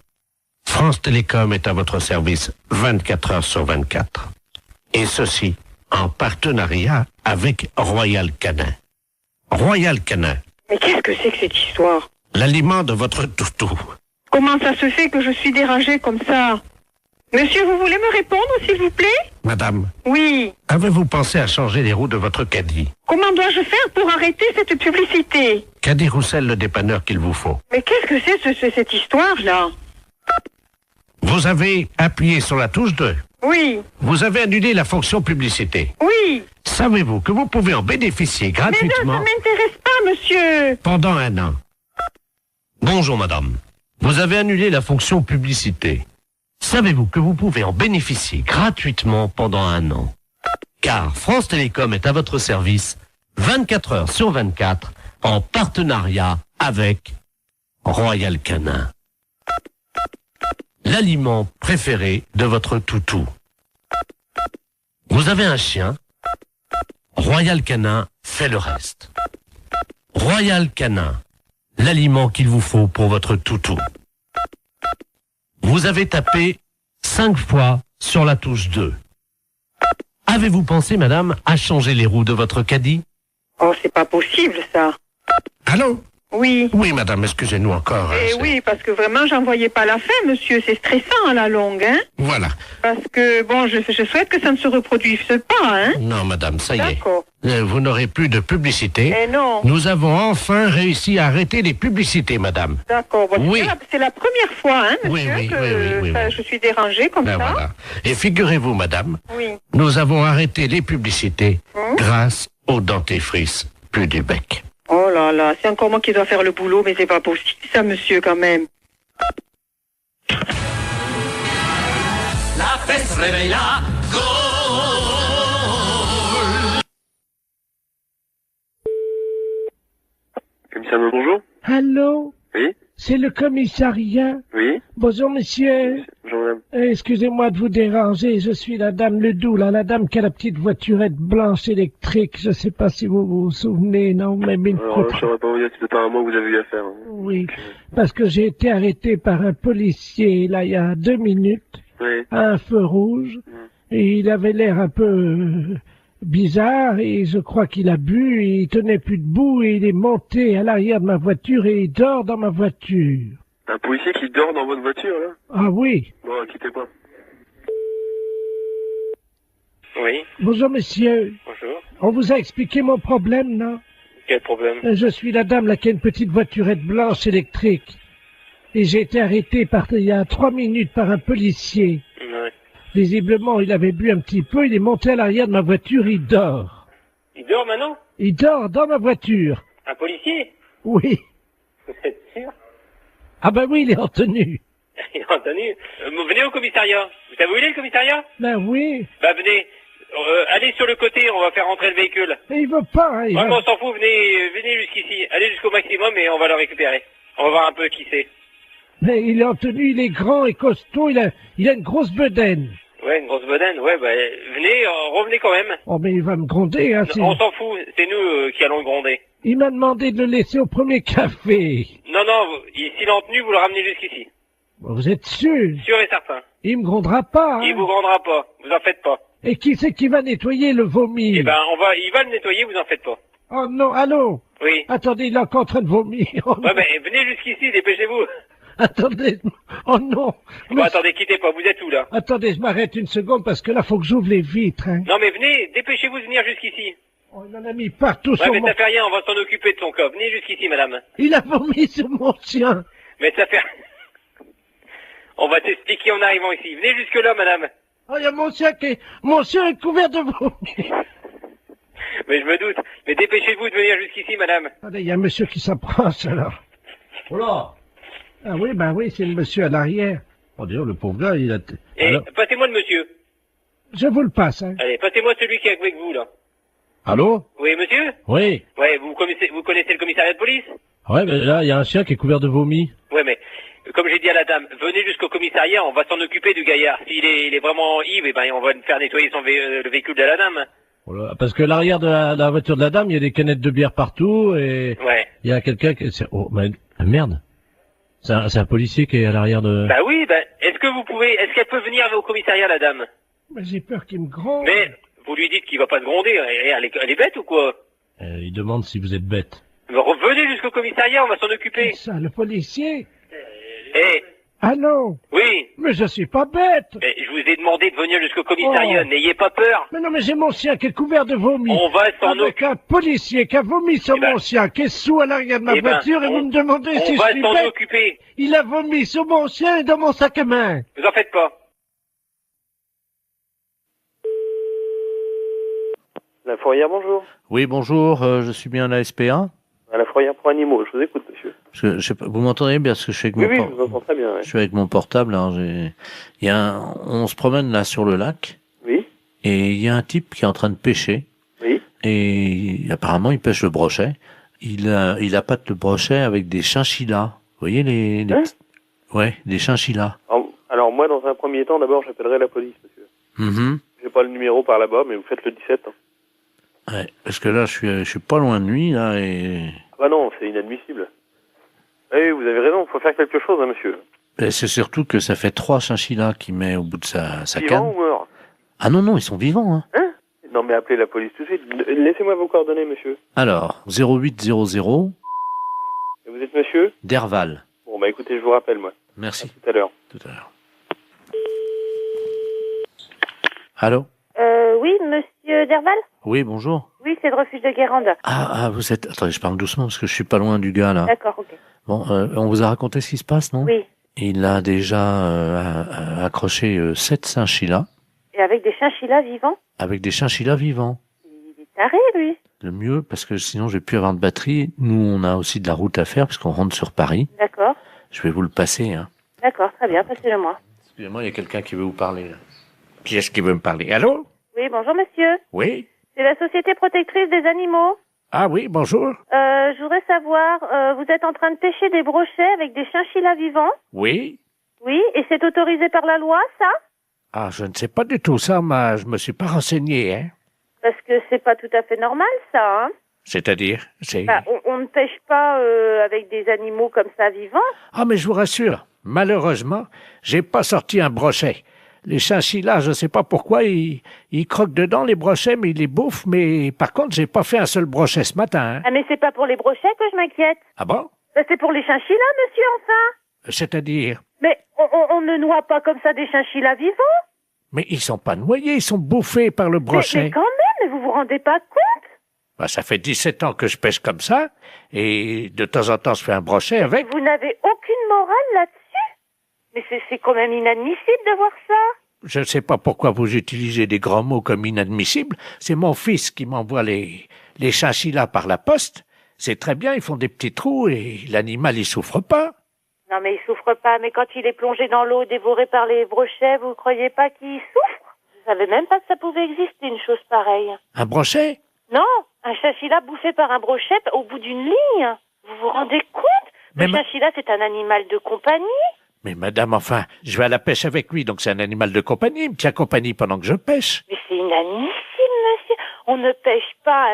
Speaker 5: France Télécom est à votre service 24 heures sur 24. Et ceci en partenariat avec Royal Canin. Royal Canin,
Speaker 3: Mais qu'est-ce que c'est que cette histoire?
Speaker 5: l'aliment de votre toutou.
Speaker 3: Comment ça se fait que je suis dérangée comme ça? Monsieur, vous voulez me répondre, s'il vous plaît?
Speaker 5: Madame,
Speaker 3: Oui.
Speaker 5: avez-vous pensé à changer les roues de votre caddie?
Speaker 3: Comment dois-je faire pour arrêter cette publicité?
Speaker 5: Caddie Roussel, le dépanneur qu'il vous faut.
Speaker 3: Mais qu'est-ce que c'est cette histoire-là?
Speaker 5: Vous avez appuyé sur la touche 2.
Speaker 3: Oui,
Speaker 5: Vous avez annulé la fonction publicité.
Speaker 3: oui.
Speaker 5: Savez-vous que vous pouvez en bénéficier
Speaker 3: Mais non, ça
Speaker 5: gratuitement
Speaker 3: m'intéresse pas, monsieur.
Speaker 5: pendant 1 an? Bonjour madame. Vous avez annulé la fonction publicité. Savez-vous que vous pouvez en bénéficier gratuitement pendant 1 an? Car France Télécom est à votre service 24 heures sur 24 en partenariat avec Royal Canin. L'aliment préféré de votre toutou. Vous avez un chien? Royal Canin fait le reste. Royal Canin, l'aliment qu'il vous faut pour votre toutou. Vous avez tapé 5 fois sur la touche 2. Avez-vous pensé, madame, à changer les roues de votre caddie?
Speaker 3: Oh, c'est pas possible, ça.
Speaker 5: Allô?
Speaker 3: Oui.
Speaker 5: Oui, madame, excusez-nous encore. hein,
Speaker 3: Eh
Speaker 5: c'est-
Speaker 3: oui, parce que vraiment, j'en voyais pas la fin, monsieur. C'est stressant à la longue, hein.
Speaker 5: Voilà.
Speaker 3: Parce que, bon, je souhaite que ça ne se reproduise pas, hein.
Speaker 5: Non, madame, ça y est.
Speaker 3: D'accord.
Speaker 5: Vous n'aurez plus de publicité.
Speaker 3: Eh non.
Speaker 5: Nous avons enfin réussi à arrêter les publicités, madame.
Speaker 3: D'accord. Bon,
Speaker 5: Oui.
Speaker 3: c'est la première fois, hein,
Speaker 5: Oui,
Speaker 3: monsieur,
Speaker 5: oui,
Speaker 3: que
Speaker 5: oui, oui.
Speaker 3: je suis dérangée comme
Speaker 5: Ben
Speaker 3: ça.
Speaker 5: voilà. Et figurez-vous, madame,
Speaker 3: Oui.
Speaker 5: nous avons arrêté les publicités
Speaker 3: Hum.
Speaker 5: grâce au dentifrice plus du bec.
Speaker 3: Oh là là, c'est encore moi qui dois faire le boulot, mais c'est pas possible, ça, monsieur, quand même.
Speaker 6: La fesse réveille la
Speaker 7: Commissaire, bonjour.
Speaker 5: Allô?
Speaker 7: Oui,
Speaker 5: C'est le commissariat.
Speaker 7: oui.
Speaker 5: Bonjour, monsieur.
Speaker 7: Bonjour, madame.
Speaker 5: Excusez-moi de vous déranger, je suis la dame Ledoux, là, la dame qui a la petite voiturette blanche électrique. Je sais pas si vous vous souvenez, non, mais une
Speaker 7: Alors,
Speaker 5: photo.
Speaker 7: je saurais pas vous dire, c'est apparemment que vous avez eu affaire. Hein.
Speaker 5: Oui, parce que j'ai été arrêté par un policier, là, il y a 2 minutes,
Speaker 7: Oui.
Speaker 5: à un feu rouge, et il avait l'air un peu bizarre, et je crois qu'il a bu, et il tenait plus debout, et il est monté à l'arrière de ma voiture, et il dort dans ma voiture.
Speaker 7: Un policier qui dort dans votre voiture, là?
Speaker 5: Ah oui.
Speaker 7: Bon, quittez pas. Oui,
Speaker 5: Bonjour, monsieur.
Speaker 7: bonjour.
Speaker 5: On vous a expliqué mon problème, non?
Speaker 7: Quel problème?
Speaker 5: Je suis la dame là qui a une petite voiturette blanche électrique. Et j'ai été arrêté il y a 3 minutes par un policier.
Speaker 7: Ouais.
Speaker 5: Visiblement, il avait bu un petit peu, il est monté à l'arrière de ma voiture, il dort.
Speaker 7: Il dort maintenant?
Speaker 5: Il dort dans ma voiture.
Speaker 7: Un policier?
Speaker 5: Oui.
Speaker 7: Vous êtes sûr?
Speaker 5: Ah ben oui, il est en tenue.
Speaker 7: Il est en tenue. Venez au commissariat. Vous savez où il est, le commissariat?
Speaker 5: Ben oui.
Speaker 7: Bah, venez. Allez sur le côté, on va faire rentrer le véhicule.
Speaker 5: Mais il veut pas, hein, il
Speaker 7: Ouais,
Speaker 5: va-
Speaker 7: mais on s'en fout, venez jusqu'ici. Allez jusqu'au maximum et on va le récupérer. On va voir un peu qui c'est.
Speaker 5: Mais il est en tenue, il est grand et costaud, il a une grosse bedaine.
Speaker 7: Ouais, une grosse bedaine. Ouais, bah, venez, revenez quand même.
Speaker 5: Oh mais il va me gronder, hein.
Speaker 7: On s'en fout, c'est nous qui allons le gronder.
Speaker 5: Il m'a demandé de le laisser au premier café.
Speaker 7: Non, s'il est en tenue, vous le ramenez jusqu'ici.
Speaker 5: Bon, vous êtes sûr?
Speaker 7: Sûr et certain.
Speaker 5: Il me grondera pas, hein.
Speaker 7: Il vous grandera pas, vous en faites pas.
Speaker 5: Et qui c'est qui va nettoyer le vomi?
Speaker 7: Eh ben, il va le nettoyer, vous en faites pas.
Speaker 5: Oh non, allô?
Speaker 7: Oui.
Speaker 5: Attendez, il est encore en train de vomir. Oh, non.
Speaker 7: Ouais, mais venez jusqu'ici, dépêchez-vous.
Speaker 5: Attendez, oh non.
Speaker 7: Bon,
Speaker 5: Mais-
Speaker 7: attendez, quittez pas, vous êtes où, là?
Speaker 5: Attendez, je m'arrête une seconde parce que là, faut que j'ouvre les vitres, hein.
Speaker 7: Non, mais venez, dépêchez-vous de venir jusqu'ici.
Speaker 5: Oh, il en a mis partout
Speaker 7: Ouais,
Speaker 5: sur
Speaker 7: mais
Speaker 5: mon...
Speaker 7: ça fait rien, on va s'en occuper de son cas. Venez jusqu'ici, madame.
Speaker 5: Il a vomi sur mon chien.
Speaker 7: Mais ça fait... On va t'expliquer en arrivant ici. Venez jusque-là, madame.
Speaker 5: Oh, il y a mon chien est couvert de vomi.
Speaker 7: Mais je me doute. Mais dépêchez-vous de venir jusqu'ici, madame.
Speaker 5: Attendez, il y a un monsieur qui s'approche, alors.
Speaker 8: Oh là!
Speaker 5: Ah oui, ben oui, c'est le monsieur à l'arrière.
Speaker 8: Oh, d'ailleurs, le pauvre gars, il a...
Speaker 7: Et
Speaker 8: Alors-
Speaker 7: passez-moi le monsieur.
Speaker 5: Je vous le passe, hein.
Speaker 7: Allez, passez-moi celui qui est avec vous, là.
Speaker 8: Allô?
Speaker 7: Oui, monsieur?
Speaker 8: Oui.
Speaker 7: Ouais, vous connaissez le commissariat de police?
Speaker 8: Ouais, mais là, il y a un chien qui est couvert de vomi.
Speaker 7: Ouais, mais comme j'ai dit à la dame, venez jusqu'au commissariat, on va s'en occuper du gaillard. S'il est, il est vraiment ivre, eh ben, on va faire nettoyer le véhicule de la dame.
Speaker 8: Voilà. Parce que l'arrière de la voiture de la dame, il y a des canettes de bière partout et
Speaker 7: Ouais.
Speaker 8: il y a quelqu'un qui... Oh, merde. C'est un policier qui est à l'arrière de...
Speaker 7: Bah oui, bah, est-ce qu'elle peut venir au commissariat, la dame?
Speaker 8: Mais j'ai peur qu'il me gronde.
Speaker 7: Mais, vous lui dites qu'il va pas se gronder, elle est bête ou quoi?
Speaker 8: Il demande si vous êtes bête.
Speaker 7: Revenez jusqu'au commissariat, on va s'en occuper.
Speaker 8: Ça, le policier?
Speaker 7: Eh,
Speaker 8: Allô?
Speaker 7: oui,
Speaker 8: Mais je suis pas bête.
Speaker 7: mais je vous ai demandé de venir jusqu'au commissariat,
Speaker 8: Oh.
Speaker 7: n'ayez pas peur.
Speaker 8: Mais non, mais j'ai mon chien qui est couvert de vomi.
Speaker 7: On va s'en
Speaker 8: Avec
Speaker 7: occuper.
Speaker 8: un policier qui a vomi sur
Speaker 7: Eh ben,
Speaker 8: mon chien, qui est sous à l'arrière de ma
Speaker 7: eh ben,
Speaker 8: voiture, et vous me demandez si
Speaker 7: On
Speaker 8: je
Speaker 7: va
Speaker 8: suis
Speaker 7: s'en
Speaker 8: bête.
Speaker 7: occuper.
Speaker 8: Il a vomi sur mon chien et dans mon sac à main.
Speaker 7: Vous en faites pas.
Speaker 6: La fourrière, bonjour.
Speaker 2: Oui, bonjour, je suis bien à la SPA.
Speaker 6: À la fourrière pour animaux, je vous écoute, monsieur.
Speaker 2: Parce que, je sais pas, vous m'entendez bien parce que je suis avec
Speaker 6: Oui,
Speaker 2: mon
Speaker 6: oui,
Speaker 2: por-
Speaker 6: je vous entends très bien. Ouais.
Speaker 2: je suis avec mon portable. Alors on se promène là sur le lac
Speaker 6: Oui,
Speaker 2: et il y a un type qui est en train de pêcher
Speaker 6: oui.
Speaker 2: et apparemment il pêche le brochet. Il appâte le brochet avec des chinchillas. Vous voyez les
Speaker 6: Hein
Speaker 2: petits- ouais, des chinchillas.
Speaker 6: Alors, moi, dans un premier temps, d'abord, j'appellerai la police, monsieur.
Speaker 2: Mhm.
Speaker 6: J'ai pas le numéro par là-bas, mais vous faites le 17. Hein.
Speaker 2: Ouais, parce que là je suis pas loin de lui là et
Speaker 6: Ah bah non, c'est inadmissible. Oui, vous avez raison, il faut faire quelque chose, hein, monsieur.
Speaker 2: c'est surtout que ça fait 3 chinchillas qu'il met au bout de sa
Speaker 6: Vivant
Speaker 2: canne.
Speaker 6: ou mort?
Speaker 2: Ah non, ils sont vivants. Hein.
Speaker 6: Hein? Non, mais appelez la police tout de suite. Laissez-moi vos coordonnées, monsieur.
Speaker 2: Alors, 0800
Speaker 6: Et vous êtes monsieur?
Speaker 2: Derval.
Speaker 6: Bon, bah écoutez, je vous rappelle, moi.
Speaker 2: Merci.
Speaker 6: Tout à l'heure.
Speaker 2: Tout à l'heure. Allô?
Speaker 1: Oui, monsieur Derval?
Speaker 2: Oui, bonjour.
Speaker 1: Oui, c'est le refuge de Guérande.
Speaker 2: Vous êtes... Attendez, je parle doucement parce que je suis pas loin du gars, là.
Speaker 1: D'accord, ok.
Speaker 2: Bon, on vous a raconté ce qui se passe, non?
Speaker 1: Oui.
Speaker 2: Il a déjà accroché 7 chinchillas
Speaker 1: Et avec des chinchillas vivants?
Speaker 2: avec des chinchillas vivants.
Speaker 1: Il est taré, lui.
Speaker 2: Le mieux, parce que sinon je vais plus avoir de batterie. Nous, on a aussi de la route à faire parce qu'on rentre sur Paris.
Speaker 1: D'accord.
Speaker 2: Je vais vous le passer, hein.
Speaker 1: D'accord, très bien, passez-le-moi.
Speaker 2: Excusez-moi, il y a quelqu'un qui veut vous parler, là. Qui est-ce qui veut me parler? Allô?
Speaker 1: Oui, bonjour, monsieur.
Speaker 2: Oui?
Speaker 1: C'est la Société protectrice des animaux.
Speaker 2: Ah oui, bonjour?
Speaker 1: Je voudrais savoir, vous êtes en train de pêcher des brochets avec des chinchillas vivants?
Speaker 2: Oui?
Speaker 1: Oui, et c'est autorisé par la loi, ça?
Speaker 2: Ah, je ne sais pas du tout ça, mais je me suis pas renseigné, hein.
Speaker 1: Parce que c'est pas tout à fait normal, ça, hein?
Speaker 2: C'est-à-dire, c'est...
Speaker 1: Bah, on ne pêche pas avec des animaux comme ça vivants.
Speaker 2: Ah, mais je vous rassure, malheureusement, j'ai pas sorti un brochet. Les chinchillas, je sais pas pourquoi, ils croquent dedans les brochets, mais ils les bouffent, mais par contre, j'ai pas fait un seul brochet ce matin, hein.
Speaker 1: Ah, mais c'est pas pour les brochets que je m'inquiète.
Speaker 2: Ah bon?
Speaker 1: Bah, c'est pour les chinchillas, monsieur, enfin.
Speaker 2: C'est-à-dire...
Speaker 1: Mais on ne noie pas comme ça des chinchillas vivants.
Speaker 2: Mais ils sont pas noyés, ils sont bouffés par le brochet.
Speaker 1: Mais quand même, vous vous rendez pas compte?
Speaker 2: Bah, ça fait 17 ans que je pêche comme ça, et de temps en temps, je fais un brochet avec.
Speaker 1: Vous n'avez aucune morale là-dessus? Mais c'est quand même inadmissible de voir ça.
Speaker 2: Je ne sais pas pourquoi vous utilisez des grands mots comme inadmissibles. C'est mon fils qui m'envoie les chinchillas par la poste. C'est très bien, ils font des petits trous et l'animal, il souffre pas.
Speaker 1: Non, mais il souffre pas. Mais quand il est plongé dans l'eau, dévoré par les brochets, vous croyez pas qu'il souffre? Je savais même pas que ça pouvait exister, une chose pareille.
Speaker 2: Un brochet?
Speaker 1: Non, un chinchilla bouffé par un brochet au bout d'une ligne. Vous vous rendez compte?
Speaker 2: Mais
Speaker 1: Le chinchilla, c'est un animal de compagnie.
Speaker 2: Mais madame, enfin, je vais à la pêche avec lui, donc c'est un animal de compagnie. Il me tient compagnie pendant que je pêche.
Speaker 1: Mais c'est inadmissible, monsieur. On ne pêche pas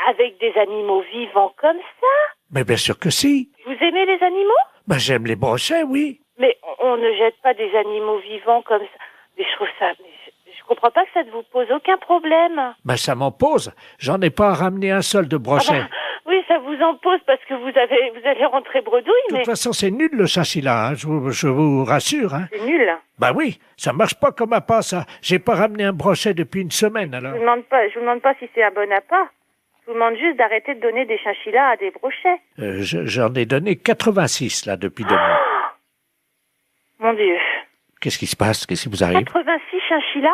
Speaker 1: avec des animaux vivants comme ça.
Speaker 2: Mais bien sûr que si.
Speaker 1: Vous aimez les animaux?
Speaker 2: Ben, j'aime les brochets, oui.
Speaker 1: Mais on ne jette pas des animaux vivants comme ça. Mais je trouve ça... Mais je comprends pas que ça ne vous pose aucun problème.
Speaker 2: Ben, ça m'en pose. J'en ai pas ramené un seul de brochet.
Speaker 1: Ah bah, oui, ça vous en pose parce que vous allez rentrer bredouille,
Speaker 2: De
Speaker 1: mais...
Speaker 2: toute façon, c'est nul le chinchilla, hein, je vous rassure. Hein.
Speaker 1: C'est nul.
Speaker 2: Bah oui, ça marche pas comme appât, ça. J'ai pas ramené un brochet depuis une semaine, alors.
Speaker 1: Je vous demande pas si c'est un bon appât. Je vous demande juste d'arrêter de donner des chinchillas à des brochets.
Speaker 2: J'en ai donné 86, là, depuis 2 mois.
Speaker 1: Mon Dieu.
Speaker 2: Qu'est-ce qui se passe? Qu'est-ce qui vous arrive?
Speaker 1: 86 chinchillas?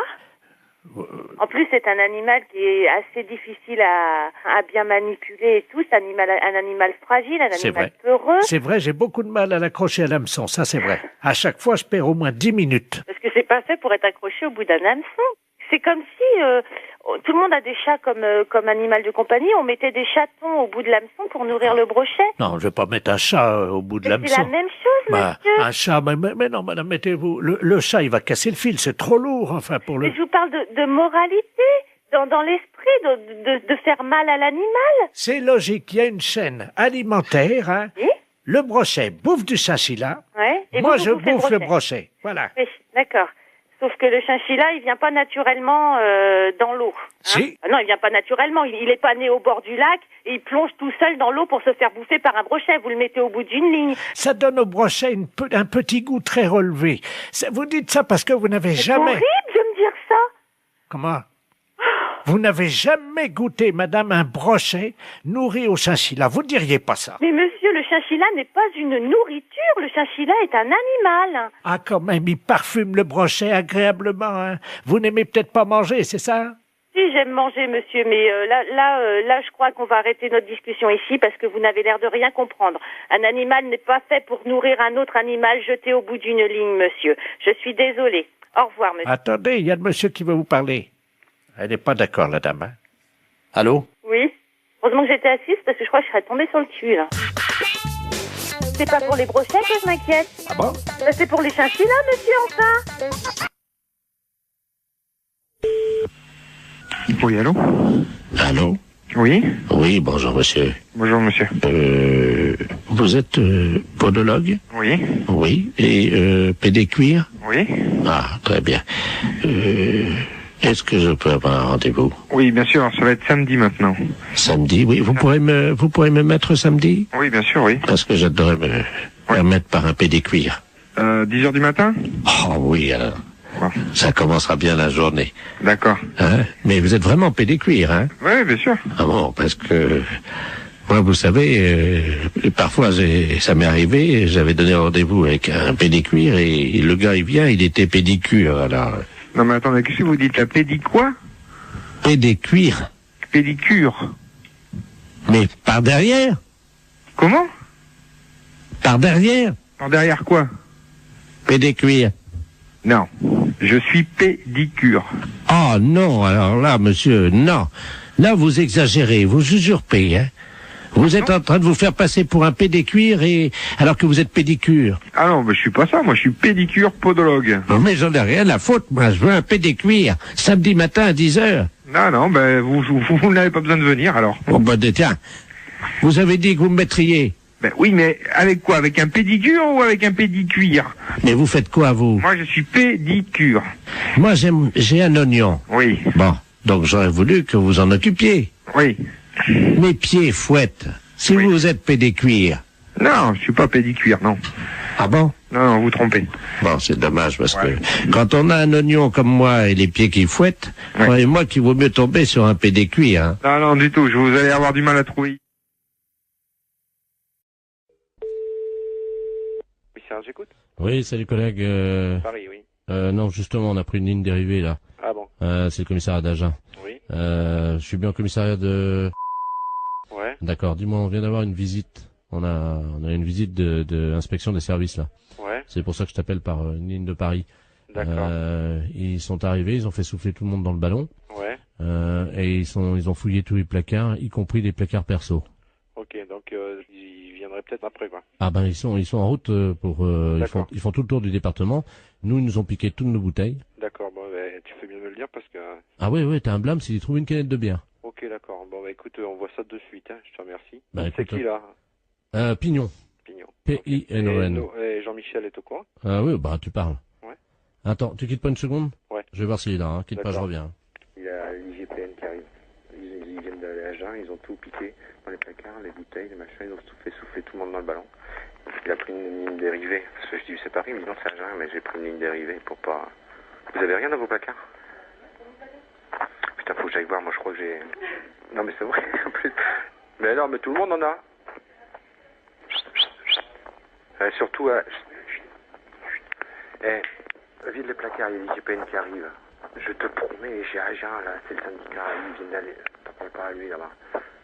Speaker 1: En plus, c'est un animal qui est assez difficile à bien manipuler et tout. C'est un animal fragile, un
Speaker 2: C'est
Speaker 1: animal
Speaker 2: vrai.
Speaker 1: peureux.
Speaker 2: C'est vrai, j'ai beaucoup de mal à l'accrocher à l'hameçon, ça c'est vrai. À chaque fois, je perds au moins 10 minutes.
Speaker 1: Parce que c'est pas fait pour être accroché au bout d'un hameçon. C'est comme si
Speaker 9: tout le monde a des chats comme animal de compagnie. On mettait des chatons au bout de l'hameçon pour nourrir le brochet.
Speaker 10: Non, je vais pas mettre un chat au bout de
Speaker 9: Mais
Speaker 10: l'hameçon.
Speaker 9: c'est la même chose, monsieur.
Speaker 10: Un chat, mais non, madame, mettez-vous... Le chat, il va casser le fil, c'est trop lourd, enfin, pour le...
Speaker 9: Mais je vous parle de moralité, dans l'esprit, de faire mal à l'animal.
Speaker 10: C'est logique, il y a une chaîne alimentaire, hein.
Speaker 9: Oui.
Speaker 10: Le brochet bouffe du chinchilla.
Speaker 9: Ouais. Et
Speaker 10: Moi,
Speaker 9: vous
Speaker 10: je
Speaker 9: bouffez
Speaker 10: bouffe le brochet. Voilà.
Speaker 9: Oui, d'accord. Sauf que le chinchilla, il vient pas naturellement dans l'eau. Hein.
Speaker 10: Si.
Speaker 9: Ah non, il vient pas naturellement. Il est pas né au bord du lac et il plonge tout seul dans l'eau pour se faire bouffer par un brochet. Vous le mettez au bout d'une ligne.
Speaker 10: Ça donne au brochet un petit goût très relevé. Vous dites ça parce que vous n'avez jamais...
Speaker 9: C'est horrible de me dire ça.
Speaker 10: Comment? Vous n'avez jamais goûté, madame, un brochet nourri au chinchilla. Vous diriez pas ça.
Speaker 9: Mais monsieur, le chinchilla n'est pas une nourriture. Le chinchilla est un animal.
Speaker 10: Ah, quand même, il parfume le brochet agréablement, hein. Vous n'aimez peut-être pas manger, c'est ça?
Speaker 9: Si, j'aime manger, monsieur, mais là, je crois qu'on va arrêter notre discussion ici parce que vous n'avez l'air de rien comprendre. Un animal n'est pas fait pour nourrir un autre animal jeté au bout d'une ligne, monsieur. Je suis désolée. Au revoir, monsieur.
Speaker 10: Attendez, il y a le monsieur qui veut vous parler. Elle n'est pas d'accord, la dame, hein. Allô?
Speaker 9: Oui. Heureusement que j'étais assise parce que je crois que je serais tombée sur le cul, là. C'est pas pour les brochettes que je m'inquiète.
Speaker 10: Ah bon?
Speaker 9: C'est pour les chinchillas, monsieur, enfin.
Speaker 11: Oui, allô?
Speaker 2: Allô?
Speaker 11: Oui?
Speaker 2: Oui, bonjour, monsieur.
Speaker 11: Bonjour, monsieur.
Speaker 2: Vous êtes podologue?
Speaker 11: Oui.
Speaker 2: Oui. Et pédécuir?
Speaker 11: Oui.
Speaker 2: Ah, très bien. Est-ce que je peux avoir un rendez-vous?
Speaker 11: Oui, bien sûr, ça va être samedi maintenant.
Speaker 2: Samedi, oui. Vous pourrez me mettre samedi?
Speaker 11: Oui, bien sûr, oui.
Speaker 2: Parce que j'adorerais me faire mettre par un pédécuir.
Speaker 11: 10h du matin?
Speaker 2: Oh oui, alors.
Speaker 11: Quoi?
Speaker 2: Ça commencera bien la journée.
Speaker 11: D'accord.
Speaker 2: Hein? Mais vous êtes vraiment pédécuir, hein?
Speaker 11: Oui, bien sûr.
Speaker 2: Ah bon, parce que... Moi, vous savez, parfois, ça m'est arrivé, j'avais donné rendez-vous avec un pédécuir et le gars, il vient, il était pédicure, alors...
Speaker 11: Non, mais attendez, qu'est-ce que vous dites, la quoi?
Speaker 2: Pédécuir.
Speaker 11: Pédicure.
Speaker 2: Mais par derrière?
Speaker 11: Comment?
Speaker 2: Par derrière?
Speaker 11: Par derrière quoi?
Speaker 2: Pédécuir.
Speaker 11: Non, je suis pédicure.
Speaker 2: Oh non, alors là, monsieur, non. Là, vous exagérez, vous usurpez, hein. Vous êtes en train de vous faire passer pour un pédécuir alors que vous êtes pédicure.
Speaker 11: Ah non, mais je suis pas ça, moi je suis pédicure podologue.
Speaker 2: Non, mais j'en ai rien à foutre, moi je veux un pédécuir, samedi matin à 10h.
Speaker 11: Non, ben vous n'avez pas besoin de venir alors.
Speaker 2: Bon ben tiens, vous avez dit que vous me mettriez.
Speaker 11: Ben oui, mais avec quoi? Avec un pédicure ou avec un pédicuir?
Speaker 2: Mais vous faites quoi, vous?
Speaker 11: Moi je suis pédicure.
Speaker 2: Moi j'ai un oignon.
Speaker 11: Oui.
Speaker 2: Bon, donc j'aurais voulu que vous en occupiez.
Speaker 11: Oui.
Speaker 2: Mes pieds fouettent. Si
Speaker 11: oui.
Speaker 2: Vous êtes pédécuir.
Speaker 11: Non, je suis pas pédicuir, non.
Speaker 2: Ah bon?
Speaker 11: Non, vous trompez.
Speaker 2: Bon, c'est dommage parce que quand on a un oignon comme moi et les pieds qui fouettent, croyez-moi qu'il vaut mieux tomber sur un pédécuir. Hein.
Speaker 11: Non, non, du tout. Vous allez avoir du mal à trouver.
Speaker 6: Oui, Serge, j'écoute.
Speaker 8: Oui, salut collègue.
Speaker 6: Paris, oui.
Speaker 8: Non, justement, on a pris une ligne dérivée là.
Speaker 6: Ah bon?
Speaker 8: C'est le commissariat d'Agen.
Speaker 6: Oui.
Speaker 8: Je suis bien au commissariat de...
Speaker 6: Ouais.
Speaker 8: D'accord, dis-moi, on vient d'avoir une visite. On a une visite de inspection des services là.
Speaker 6: Ouais.
Speaker 8: C'est pour ça que je t'appelle par une ligne de Paris.
Speaker 6: D'accord.
Speaker 8: Ils sont arrivés, ils ont fait souffler tout le monde dans le ballon.
Speaker 6: Ouais.
Speaker 8: Et ils ont fouillé tous les placards, y compris des placards perso.
Speaker 6: Ok, donc ils viendraient peut-être après quoi.
Speaker 8: Ah ben ils sont en route pour ils font tout le tour du département. Nous ils nous ont piqué toutes nos bouteilles.
Speaker 6: D'accord, bon tu fais bien de me le dire parce que...
Speaker 8: Ah ouais t'as un blâme s'ils trouvent une canette de bière.
Speaker 6: Ok, d'accord. Bon écoute, on voit ça de suite, hein. Je te remercie.
Speaker 8: Bah,
Speaker 6: c'est qui là?
Speaker 8: Pignon.
Speaker 6: Pignon.
Speaker 8: P-I-N-O-N.
Speaker 6: Et Jean-Michel est au courant?
Speaker 8: Ah oui, bah tu parles.
Speaker 6: Ouais.
Speaker 8: Attends, tu quittes pas une seconde?
Speaker 6: Ouais.
Speaker 8: Je vais voir s'il est là, hein. Quitte pas, je reviens.
Speaker 6: Il y a l'IGPN qui arrive. Ils viennent d'aller à Jeun, ils ont tout piqué dans les placards, les bouteilles, les machins, ils ont tout fait souffler tout le monde dans le ballon. Il a pris une ligne dérivée. Parce que je dis c'est Paris, mais non c'est à Jeun, mais j'ai pris une ligne dérivée pour pas... Vous avez rien dans vos placards? Putain, faut que j'aille voir, moi je crois que j'ai... Non mais c'est vrai, en plus. Mais alors, mais tout le monde en a. Surtout, vide les placards, il y a l'IGPN qui arrive. Je te promets, j'ai agent là, c'est le syndicat, ils viennent d'aller, t'en parles pas à lui là-bas.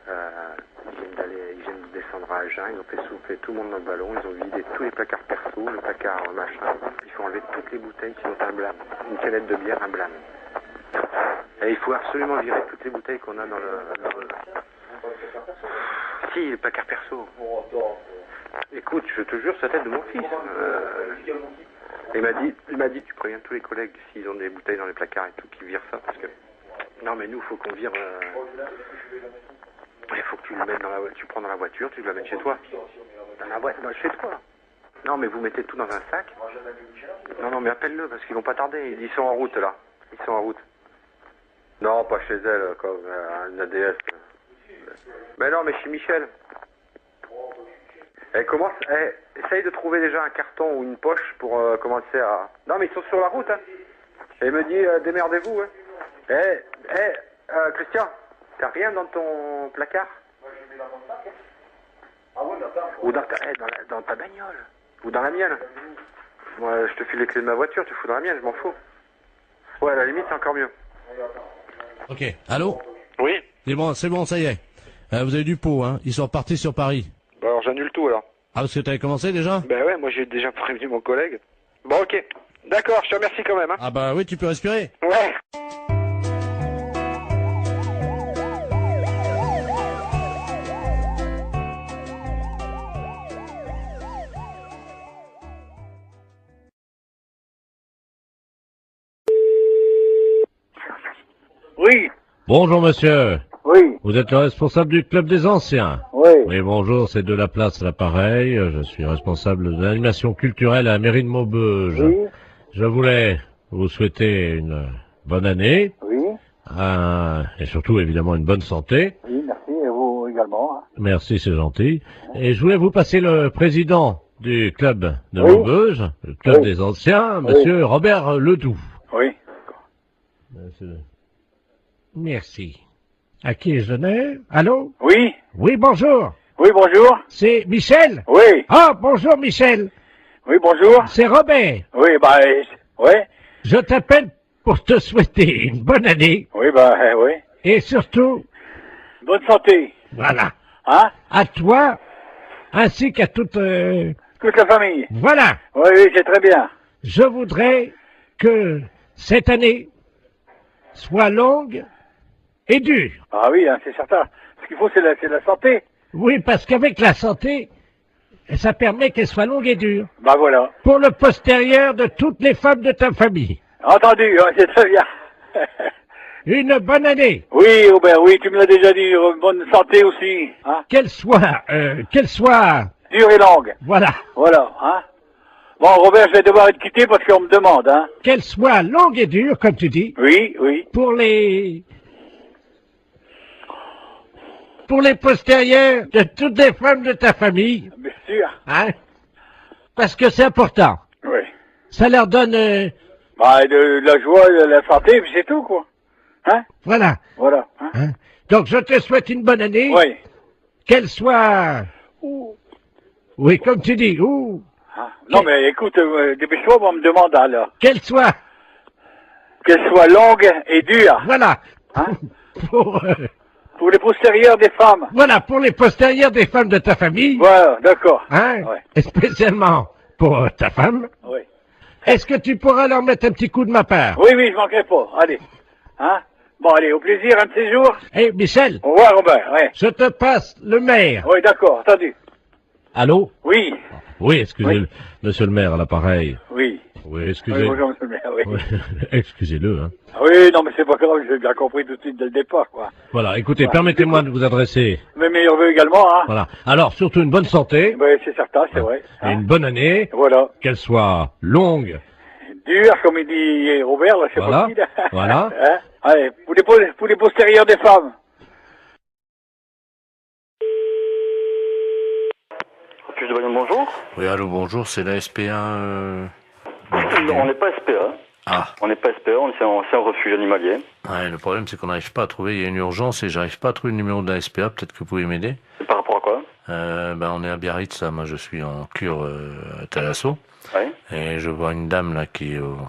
Speaker 6: Ils viennent de descendre à Agen, ils ont fait souffler tout le monde dans le ballon, ils ont vidé tous les placards perso, le placard machin, ils font enlever toutes les bouteilles qui ont un blâme. Une canette de bière, un blâme. Et il faut absolument virer toutes les bouteilles qu'on a dans le... Si, le placard perso. Écoute, je te jure, c'est la tête de mon fils. Il m'a dit, tu préviens tous les collègues s'ils ont des bouteilles dans les placards et tout, qu'ils virent ça, parce que... Non, mais nous, il faut qu'on vire... Il faut que tu le mettes dans la voiture, tu prends dans la voiture, tu la mets chez toi. Dans la voiture, chez toi. Non, mais vous mettez tout dans un sac. Non, mais appelle-le, parce qu'ils vont pas tarder. Ils sont en route, là. Ils sont en route. Non, pas chez elle, comme un ADS. Mais non, mais chez Michel. Essaye de trouver déjà un carton ou une poche pour commencer à... Non, mais ils sont sur la route, hein. Et il me dit, démerdez-vous, hein. Christian, t'as rien dans ton placard? Ou dans ta bagnole. Ou dans la mienne. Moi, je te file les clés de ma voiture, tu fous dans la mienne, je m'en fous. Ouais, à la limite, c'est encore mieux.
Speaker 8: Ok, allô?
Speaker 6: Oui.
Speaker 8: C'est bon, ça y est. Vous avez du pot, hein. Ils sont repartis sur Paris.
Speaker 6: Bah alors j'annule tout, alors.
Speaker 8: Ah, parce que t'avais commencé déjà?
Speaker 6: Ben ouais, moi j'ai déjà prévenu mon collègue. Bon, ok. D'accord, je te remercie quand même, hein.
Speaker 8: Ah bah oui, tu peux respirer.
Speaker 6: Ouais.
Speaker 12: Oui.
Speaker 8: Bonjour monsieur.
Speaker 12: Oui.
Speaker 8: Vous êtes le responsable du club des anciens?
Speaker 12: Oui.
Speaker 8: Oui, bonjour, c'est de la place à l'appareil. Je suis responsable de l'animation culturelle à la mairie de Maubeuge.
Speaker 12: Oui.
Speaker 8: Je voulais vous souhaiter une bonne année.
Speaker 12: Oui.
Speaker 8: Et surtout, évidemment, une bonne santé.
Speaker 12: Oui, merci, et vous également.
Speaker 8: Merci, c'est gentil. Et je voulais vous passer le président du club de
Speaker 12: Oui.
Speaker 8: Maubeuge, le club
Speaker 12: Oui.
Speaker 8: des anciens,
Speaker 12: Oui.
Speaker 8: monsieur Robert Ledoux.
Speaker 12: Oui.
Speaker 8: Merci. À qui je n'ai? Allô?
Speaker 12: Oui.
Speaker 8: Oui, bonjour.
Speaker 12: Oui, bonjour.
Speaker 8: C'est Michel?
Speaker 12: Oui.
Speaker 8: Ah, bonjour Michel.
Speaker 12: Oui, bonjour.
Speaker 8: C'est Robert.
Speaker 12: Oui, bah, ouais.
Speaker 8: Je t'appelle pour te souhaiter une bonne année.
Speaker 12: Oui, bah, oui.
Speaker 8: Et surtout,
Speaker 12: Bonne santé.
Speaker 8: voilà,
Speaker 12: Hein?
Speaker 8: à toi, ainsi qu'à toute...
Speaker 12: Toute la famille.
Speaker 8: Voilà,
Speaker 12: Oui, oui, c'est très bien.
Speaker 8: je voudrais que cette année soit longue et dure.
Speaker 12: Ah oui, hein, c'est certain. Ce qu'il faut, c'est la santé.
Speaker 8: Oui, parce qu'avec la santé, ça permet qu'elle soit longue et dure.
Speaker 12: Bah voilà.
Speaker 8: Pour le postérieur de toutes les femmes de ta famille.
Speaker 12: Entendu, hein, c'est très bien.
Speaker 8: Une bonne année.
Speaker 12: Oui, Robert, oui, tu me l'as déjà dit. Bonne santé aussi. Hein?
Speaker 8: Qu'elle soit...
Speaker 12: Dure et longue.
Speaker 8: Voilà.
Speaker 12: Voilà, hein. Bon, Robert, je vais devoir te quitter parce qu'on me demande, hein.
Speaker 8: Qu'elle soit longue et dure, comme tu dis.
Speaker 12: Oui, oui.
Speaker 8: Pour les postérieurs de toutes les femmes de ta famille.
Speaker 12: Bien sûr.
Speaker 8: Hein? Parce que c'est important.
Speaker 12: Oui.
Speaker 8: Ça leur donne...
Speaker 12: Bah, de la joie, de la santé, puis c'est tout, quoi. Hein?
Speaker 8: Voilà.
Speaker 12: Voilà. Hein?
Speaker 8: Hein? Donc, je te souhaite une bonne année.
Speaker 12: Oui.
Speaker 8: Qu'elle soit... Oui, comme tu dis.
Speaker 12: Hein? Non, mais écoute, dépêche-toi, on me demande alors.
Speaker 8: Qu'elle soit...
Speaker 12: Qu'elle soit longue et dure.
Speaker 8: Voilà.
Speaker 12: Hein?
Speaker 8: Pour
Speaker 12: les postérieurs des femmes.
Speaker 8: Voilà, pour les postérieurs des femmes de ta famille.
Speaker 12: Voilà, d'accord.
Speaker 8: Hein?
Speaker 12: Ouais.
Speaker 8: Et spécialement pour ta femme.
Speaker 12: Oui.
Speaker 8: Est-ce que tu pourras leur mettre un petit coup de ma part?
Speaker 12: Oui, oui, je manquerai pas. Allez. Hein? Bon, allez, au plaisir, un de ces jours.
Speaker 8: Eh, Michel.
Speaker 12: Au revoir, Robert, ouais.
Speaker 8: Je te passe le maire.
Speaker 12: Oui, d'accord, entendu.
Speaker 8: Allô?
Speaker 12: Oui.
Speaker 8: Oui, excusez-le, monsieur le maire, à l'appareil.
Speaker 12: Oui.
Speaker 8: Oui, excusez.
Speaker 12: Oui, bonjour, monsieur le maire, oui.
Speaker 8: Oui, excusez-le, hein.
Speaker 12: Oui, non, mais c'est pas grave, j'ai bien compris tout de suite dès le départ, quoi.
Speaker 8: Voilà, écoutez,
Speaker 12: Ouais.
Speaker 8: permettez-moi de vous adresser.
Speaker 12: Mes meilleurs vœux également, hein.
Speaker 8: Voilà. Alors, surtout une bonne santé.
Speaker 12: Oui, c'est certain, c'est vrai.
Speaker 8: Et une bonne année.
Speaker 12: Voilà.
Speaker 8: Qu'elle soit longue.
Speaker 12: Dur, comme il dit Robert, là, c'est
Speaker 8: Voilà.
Speaker 12: pas qui, là.
Speaker 8: Voilà.
Speaker 12: Hein? Allez, pour les postérieurs des femmes.
Speaker 13: Plus de Bayonne, bonjour.
Speaker 2: Oui, allô, bonjour, c'est la SPA.
Speaker 13: On n'est pas SPA.
Speaker 2: Ah.
Speaker 13: On n'est pas SPA, c'est un refuge animalier.
Speaker 2: Ouais, le problème, c'est qu'on n'arrive pas à trouver. Il y a une urgence et j'arrive pas à trouver le numéro de la SPA. Peut-être que vous pouvez m'aider.
Speaker 13: Par rapport à quoi?
Speaker 2: On est à Biarritz, là. Moi, je suis en cure à Thalasso.
Speaker 13: Oui.
Speaker 2: Et je vois une dame, là,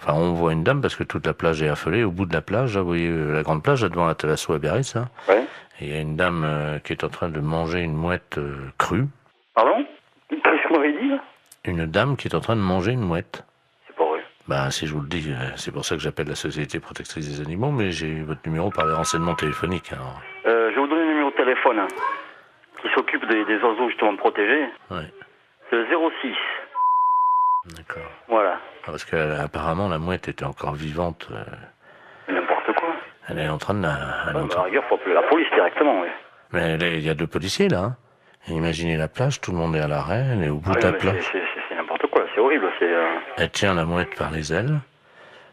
Speaker 2: on voit une dame parce que toute la plage est affolée. Au bout de la plage, là, vous voyez la grande plage, là, devant la Thalasso à Biarritz, là.
Speaker 13: Oui.
Speaker 2: Et il y a une dame qui est en train de manger une mouette crue.
Speaker 13: Pardon? Qu'est-ce que vous m'avez dit, là?
Speaker 2: Une dame qui est en train de manger une mouette.
Speaker 13: C'est pas vrai.
Speaker 2: Ben, si je vous le dis, c'est pour ça que j'appelle la Société protectrice des animaux, mais j'ai eu votre numéro par les renseignements téléphoniques. Alors.
Speaker 13: Je vais vous donner le numéro de téléphone qui s'occupe des oiseaux justement protégés.
Speaker 2: Ouais.
Speaker 13: C'est le 06.
Speaker 2: D'accord.
Speaker 13: Voilà.
Speaker 2: Parce qu'apparemment, la mouette était encore vivante.
Speaker 13: N'importe quoi.
Speaker 2: Elle est en train de la...
Speaker 13: À la rigueur, faut appeler la police directement, oui.
Speaker 2: Mais il y a 2 policiers, là. Hein. Et imaginez la plage, tout le monde est à l'arrêt, elle est au bout de la plage.
Speaker 13: C'est n'importe quoi, c'est horrible.
Speaker 2: Elle tient la mouette par les ailes.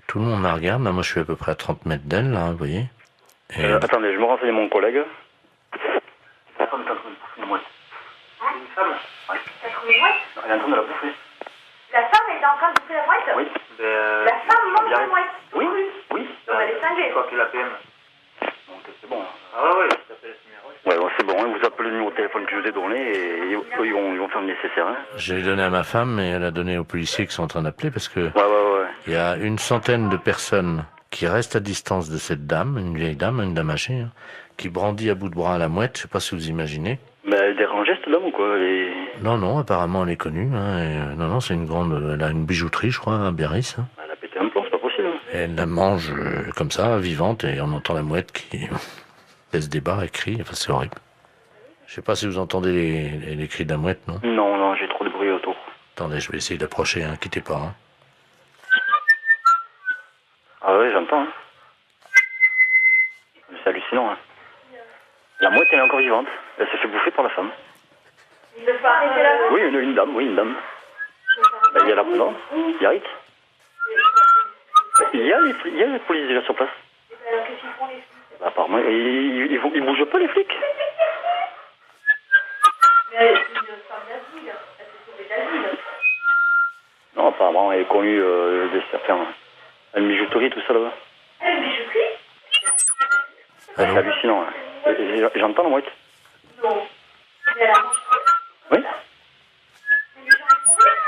Speaker 2: Tout le monde la regarde. Là, moi, je suis à peu près à 30 mètres d'elle, là, vous voyez. Et...
Speaker 13: attendez, je me renseigne mon collègue.
Speaker 14: Une femme elle est en train de la bouffer.
Speaker 1: La femme est en train de bouffer la mouette?
Speaker 14: Oui.
Speaker 1: La femme mange la mouette?
Speaker 14: Oui, oui.
Speaker 1: Elle est cinglée.
Speaker 14: Je crois que la PM. Donc c'est bon. Ah ouais, je t'appelle ce numéro.
Speaker 13: Ouais, bon, c'est bon, hein, vous appelez le numéro de téléphone que je vous ai donné et eux, ils vont faire le nécessaire. Hein.
Speaker 2: J'ai donné à ma femme et elle a donné aux policiers qui sont en train d'appeler parce que
Speaker 13: ouais.
Speaker 2: Il y a une centaine de personnes qui restent à distance de cette dame, une vieille dame, une dame âgée, hein, qui brandit à bout de bras la mouette, je sais pas si vous imaginez.
Speaker 13: Mais elle dérange cette dame ou quoi?
Speaker 2: Non, apparemment elle est connue. Hein, et, non, c'est une grande... Elle a une bijouterie, je crois, à Biarritz. Hein.
Speaker 13: Elle a pété un plomb, c'est pas possible.
Speaker 2: Et elle la mange comme ça, vivante, et on entend la mouette qui laisse des barres et crie. Enfin, c'est horrible. Je sais pas si vous entendez les cris de la mouette, non?
Speaker 13: Non, j'ai trop de bruit autour.
Speaker 2: Attendez, je vais essayer d'approcher, hein, quittez pas. Hein.
Speaker 13: Ah ouais, j'entends. Hein. C'est hallucinant. Hein. La mouette, elle est encore vivante. Elle se fait bouffer par la femme.
Speaker 1: Il faut arrêter la mouette?
Speaker 13: Oui, une dame. Ben, il y a la non, il y a Rick. Il y a les policiers là sur place.
Speaker 1: Qu'est-ce qu'ils font les flics?
Speaker 13: Ben, apparemment, ils bougent pas les flics.
Speaker 1: Mais elle est une femme d'asile. Elle s'est sauvée d'asile.
Speaker 13: Non, apparemment, elle est connue certains. Une bijouterie, tout ça là-bas.
Speaker 1: Elle, une bijouterie?
Speaker 13: C'est hallucinant. Hein. J'entends la mouette.
Speaker 1: Non. Mais elle a mangé.
Speaker 13: Oui.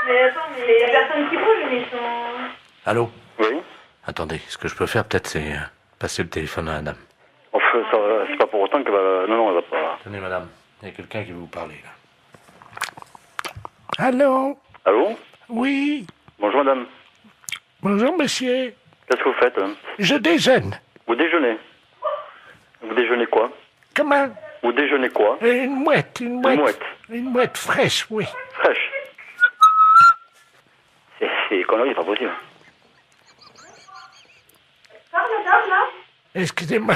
Speaker 1: Mais attends, mais il y a personne qui bouge, mais ils sont...
Speaker 2: Allô?
Speaker 13: Oui.
Speaker 2: Attendez, ce que je peux faire peut-être c'est passer le téléphone à la dame.
Speaker 13: Enfin, c'est pas pour autant qu'elle va... Non, elle va pas...
Speaker 2: Tenez madame, il y a quelqu'un qui veut vous parler là.
Speaker 10: Allô?
Speaker 13: Allô?
Speaker 10: Oui.
Speaker 13: Bonjour madame.
Speaker 10: Bonjour monsieur.
Speaker 13: Qu'est-ce que vous faites? Hein?
Speaker 10: Je déjeune.
Speaker 13: Vous déjeunez? Vous déjeunez quoi?
Speaker 10: Comment?
Speaker 13: Vous déjeunez quoi?
Speaker 10: Une mouette.
Speaker 13: Une mouette?
Speaker 10: Une mouette fraîche, oui.
Speaker 13: Fraîche? C'est connerie, c'est pas possible.
Speaker 10: Excusez-moi,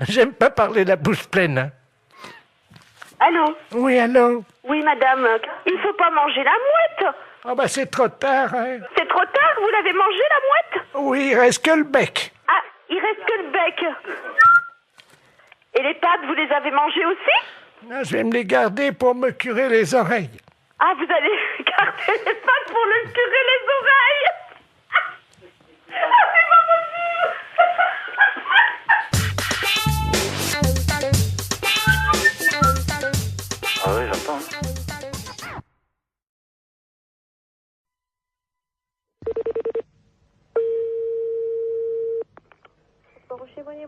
Speaker 10: j'aime pas parler la bouche pleine. Hein.
Speaker 9: Allô?
Speaker 10: Oui, allô?
Speaker 9: Oui, madame. Il faut pas manger la mouette.
Speaker 10: Ah bah c'est trop tard, hein.
Speaker 9: C'est trop tard, vous l'avez mangé la mouette?
Speaker 10: Oui, il reste que le bec.
Speaker 9: Ah, il reste que le bec. Et les pattes, vous les avez mangées aussi?
Speaker 10: Non, je vais me les garder pour me curer les oreilles.
Speaker 9: Ah, vous allez garder les pattes pour le curer les oreilles? Ah, c'est pas possible.
Speaker 13: Ah oui, j'entends.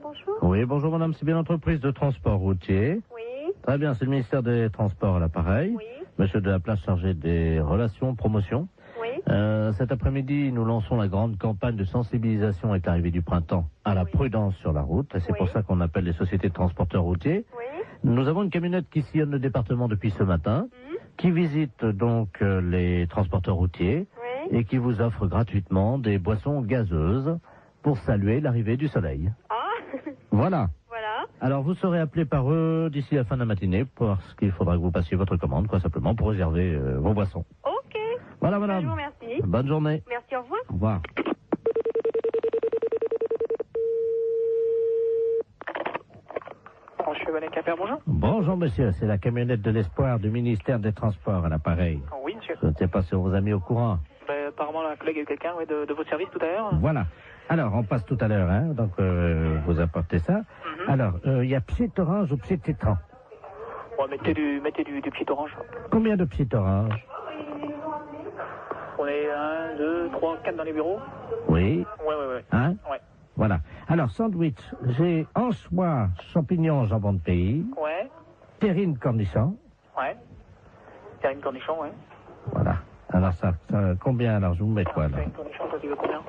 Speaker 1: Bonjour.
Speaker 2: Oui, bonjour madame, c'est bien l'entreprise de transport routier.
Speaker 1: Oui.
Speaker 2: Très bien, c'est le ministère des Transports à l'appareil.
Speaker 1: Oui.
Speaker 2: Monsieur de la Place chargé des relations, promotion.
Speaker 1: Oui.
Speaker 2: Cet après-midi, nous lançons la grande campagne de sensibilisation avec l'arrivée du printemps à la prudence sur la route. Et c'est pour ça qu'on appelle les sociétés de transporteurs routiers.
Speaker 1: Oui.
Speaker 2: Nous avons une camionnette qui sillonne le département depuis ce matin, qui visite donc les transporteurs routiers et qui vous offre gratuitement des boissons gazeuses pour saluer l'arrivée du soleil.
Speaker 1: Ah.
Speaker 2: Voilà.
Speaker 1: Voilà.
Speaker 2: Alors, vous serez appelé par eux d'ici la fin de la matinée parce qu'il faudra que vous passiez votre commande, quoi, simplement, pour réserver vos boissons.
Speaker 1: Ok.
Speaker 2: Voilà, madame.
Speaker 1: Je vous remercie.
Speaker 2: Bonne journée.
Speaker 1: Merci, au revoir.
Speaker 2: Au revoir.
Speaker 15: Bonjour.
Speaker 2: Bonjour, monsieur. C'est la camionnette de l'espoir du ministère des Transports à l'appareil.
Speaker 15: Oui, monsieur.
Speaker 2: Je ne sais pas si on vous a mis au courant.
Speaker 15: Apparemment, la collègue a eu quelqu'un de votre service tout à l'heure.
Speaker 2: Voilà. Alors, on passe tout à l'heure, hein, donc vous apportez ça. Alors, il y a Petit Orange ou Petit Citron?
Speaker 15: Bon, mettez du petit orange.
Speaker 2: Combien de Petit Orange?
Speaker 15: On est 1, 2, 3, 4 dans les bureaux.
Speaker 2: Oui.
Speaker 15: Ouais.
Speaker 2: Hein?
Speaker 15: Ouais.
Speaker 2: Voilà. Alors, sandwich, j'ai anchois, champignons, jambon de pays.
Speaker 15: Ouais.
Speaker 2: Terrine, cornichon.
Speaker 15: Ouais. Terrine, cornichon, ouais.
Speaker 2: Voilà. Alors, ça combien? Alors, je vous mets quoi, là?
Speaker 15: Terrine, cornichon, ça, tu veux combien?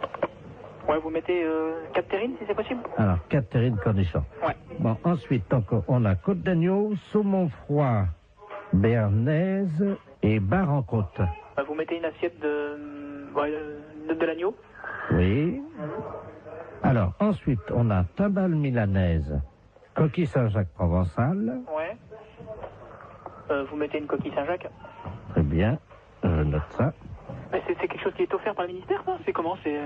Speaker 15: Ouais, vous mettez 4 terrines si c'est possible.
Speaker 2: Alors, 4 terrines cornichons.
Speaker 15: Ouais.
Speaker 2: Bon, ensuite, donc, on a côte d'agneau, saumon froid, béarnaise et bar en côte.
Speaker 15: Vous mettez une assiette de l'agneau.
Speaker 2: Oui. Alors, ensuite, on a timbale milanaise, coquille Saint-Jacques provençale.
Speaker 15: Ouais. Vous mettez une coquille Saint-Jacques.
Speaker 2: Très bien, je note ça.
Speaker 15: Mais c'est quelque chose qui est offert par le ministère, ça? C'est comment? C'est...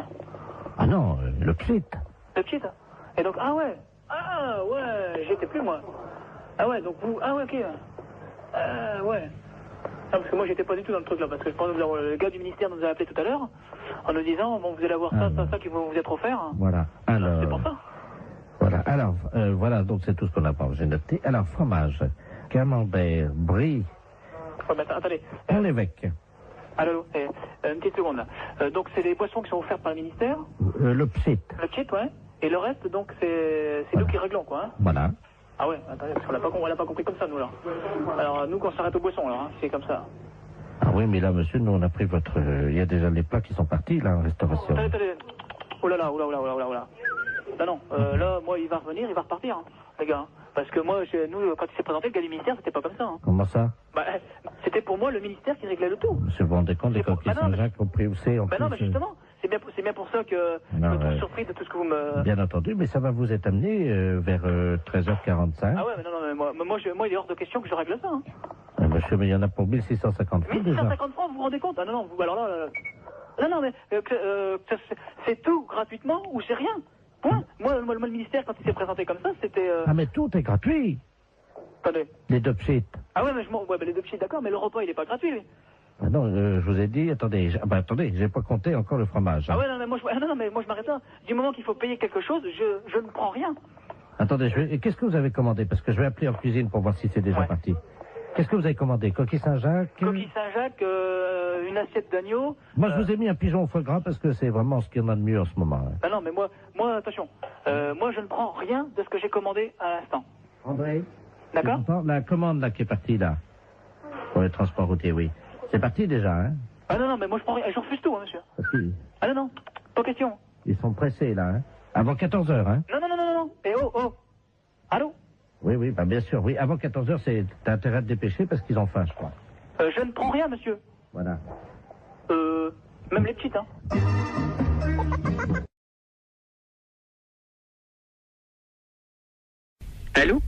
Speaker 2: Ah non, le pchit.
Speaker 15: Le pchit. Et donc, ah ouais, j'étais plus moi. Ah ouais, donc vous, ah ouais, ok. Ouais. Non, parce que moi j'étais pas du tout dans le truc là, parce que je pense que le gars du ministère nous a appelé tout à l'heure en nous disant, bon, vous allez avoir ça qui va vous être offert.
Speaker 2: Voilà, alors...
Speaker 15: C'est pour ça.
Speaker 2: Voilà, alors, voilà, donc c'est tout ce qu'on a pas, j'ai noté. Alors, fromage, camembert, brie.
Speaker 15: Ouais, mais attendez.
Speaker 2: On évêque.
Speaker 15: Allô, une petite seconde là. Donc c'est les boissons qui sont offertes par le ministère.
Speaker 2: Le pchit.
Speaker 15: Le pchit, ouais. Et le reste, donc c'est nous qui réglons, quoi. Hein.
Speaker 2: Voilà.
Speaker 15: Ah ouais, attendez, parce qu'on l'a pas compris comme ça, nous, là. Alors, nous, qu'on s'arrête aux boissons, là, hein, c'est comme ça.
Speaker 2: Ah oui, mais là, monsieur, nous, on a pris votre... Il y a déjà les plats qui sont partis, là, en restauration.
Speaker 15: Attendez. Oh là là. Non, là, moi, il va revenir, il va repartir, hein, les gars. Hein. Parce que moi, nous, quand il s'est présenté, le gars du ministère, c'était pas comme ça. Hein.
Speaker 2: Comment ça?
Speaker 15: Bah, c'était pour moi le ministère qui réglait le tout.
Speaker 2: Monsieur, vous vous rendez compte des coquilles Saint-Jacques au prix où c'est en plus,
Speaker 15: non, mais justement, c'est bien pour ça que je me trouve surpris de tout ce que vous me...
Speaker 2: Bien entendu, mais ça va vous être amené vers 13h45.
Speaker 15: Ah ouais, mais non, moi, il est hors de question que je règle ça. Hein.
Speaker 2: Monsieur, mais il y en a pour 1650 francs déjà.
Speaker 15: 1650 francs, vous vous rendez compte? Ah non, vous, alors là... Non, mais c'est tout gratuitement ou c'est rien? Point. Moi, le ministère, quand il s'est présenté comme ça, c'était...
Speaker 2: Ah, mais tout est gratuit.
Speaker 15: Attendez.
Speaker 2: Les deux pchits.
Speaker 15: Ah ouais, mais les deux pchits, d'accord, mais le repas, il est pas gratuit, lui.
Speaker 2: Ah non, je vous ai dit, attendez, j'ai pas compté encore le fromage. Hein.
Speaker 15: Ah ouais, non, mais moi, je m'arrête là. Du moment qu'il faut payer quelque chose, je ne prends rien.
Speaker 2: Attendez, qu'est-ce que vous avez commandé? Parce que je vais appeler en cuisine pour voir si c'est déjà parti. Qu'est-ce que vous avez commandé? Coquille Saint-Jacques?
Speaker 15: Coquille Saint-Jacques, une assiette d'agneau.
Speaker 2: Moi, je vous ai mis un pigeon au foie gras parce que c'est vraiment ce qu'il y en a de mieux en ce moment. Hein.
Speaker 15: Ah non, mais moi, attention. Moi, je ne prends rien de ce que j'ai commandé à l'instant.
Speaker 2: André?
Speaker 15: D'accord?
Speaker 2: La commande, là, qui est partie, là. Pour les transports routiers, oui. C'est parti déjà, hein?
Speaker 15: Ah non, mais moi, je prends rien. Je refuse tout, hein, monsieur. Ah non, pas question.
Speaker 2: Ils sont pressés, là, hein? Avant 14h, hein?
Speaker 15: Non. Eh oh. Allô?
Speaker 2: Oui, bah bien sûr, oui. Avant 14h, t'as intérêt à te dépêcher parce qu'ils ont faim, je crois.
Speaker 15: Je ne prends rien, monsieur.
Speaker 2: Voilà.
Speaker 15: Même les petites, hein.
Speaker 7: Allô?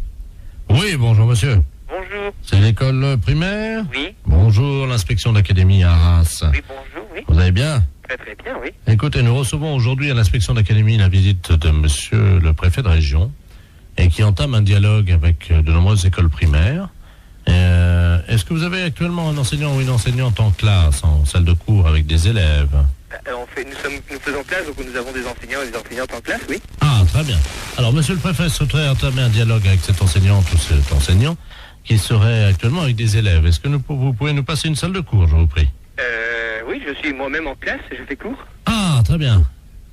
Speaker 8: Oui, bonjour, monsieur.
Speaker 7: Bonjour.
Speaker 8: C'est l'école primaire?
Speaker 7: Oui.
Speaker 8: Bonjour, l'inspection d'académie à Arras.
Speaker 7: Oui, bonjour, oui.
Speaker 8: Vous allez bien?
Speaker 7: Très très bien, oui.
Speaker 8: Écoutez, nous recevons aujourd'hui à l'inspection d'académie la visite de monsieur le préfet de région et qui entame un dialogue avec de nombreuses écoles primaires. Est-ce que vous avez actuellement un enseignant ou une enseignante en classe, en salle de cours avec des élèves?
Speaker 7: Nous faisons classe, donc nous avons des enseignants et des enseignantes en classe, oui.
Speaker 8: Ah, très bien. Alors, monsieur le préfet souhaiterait entamer un dialogue avec cette enseignante ou cet enseignant qui serait actuellement avec des élèves. Est-ce que vous pouvez nous passer une salle de cours, je vous prie?
Speaker 7: Oui, je suis moi-même en classe, je fais cours.
Speaker 8: Ah, très bien.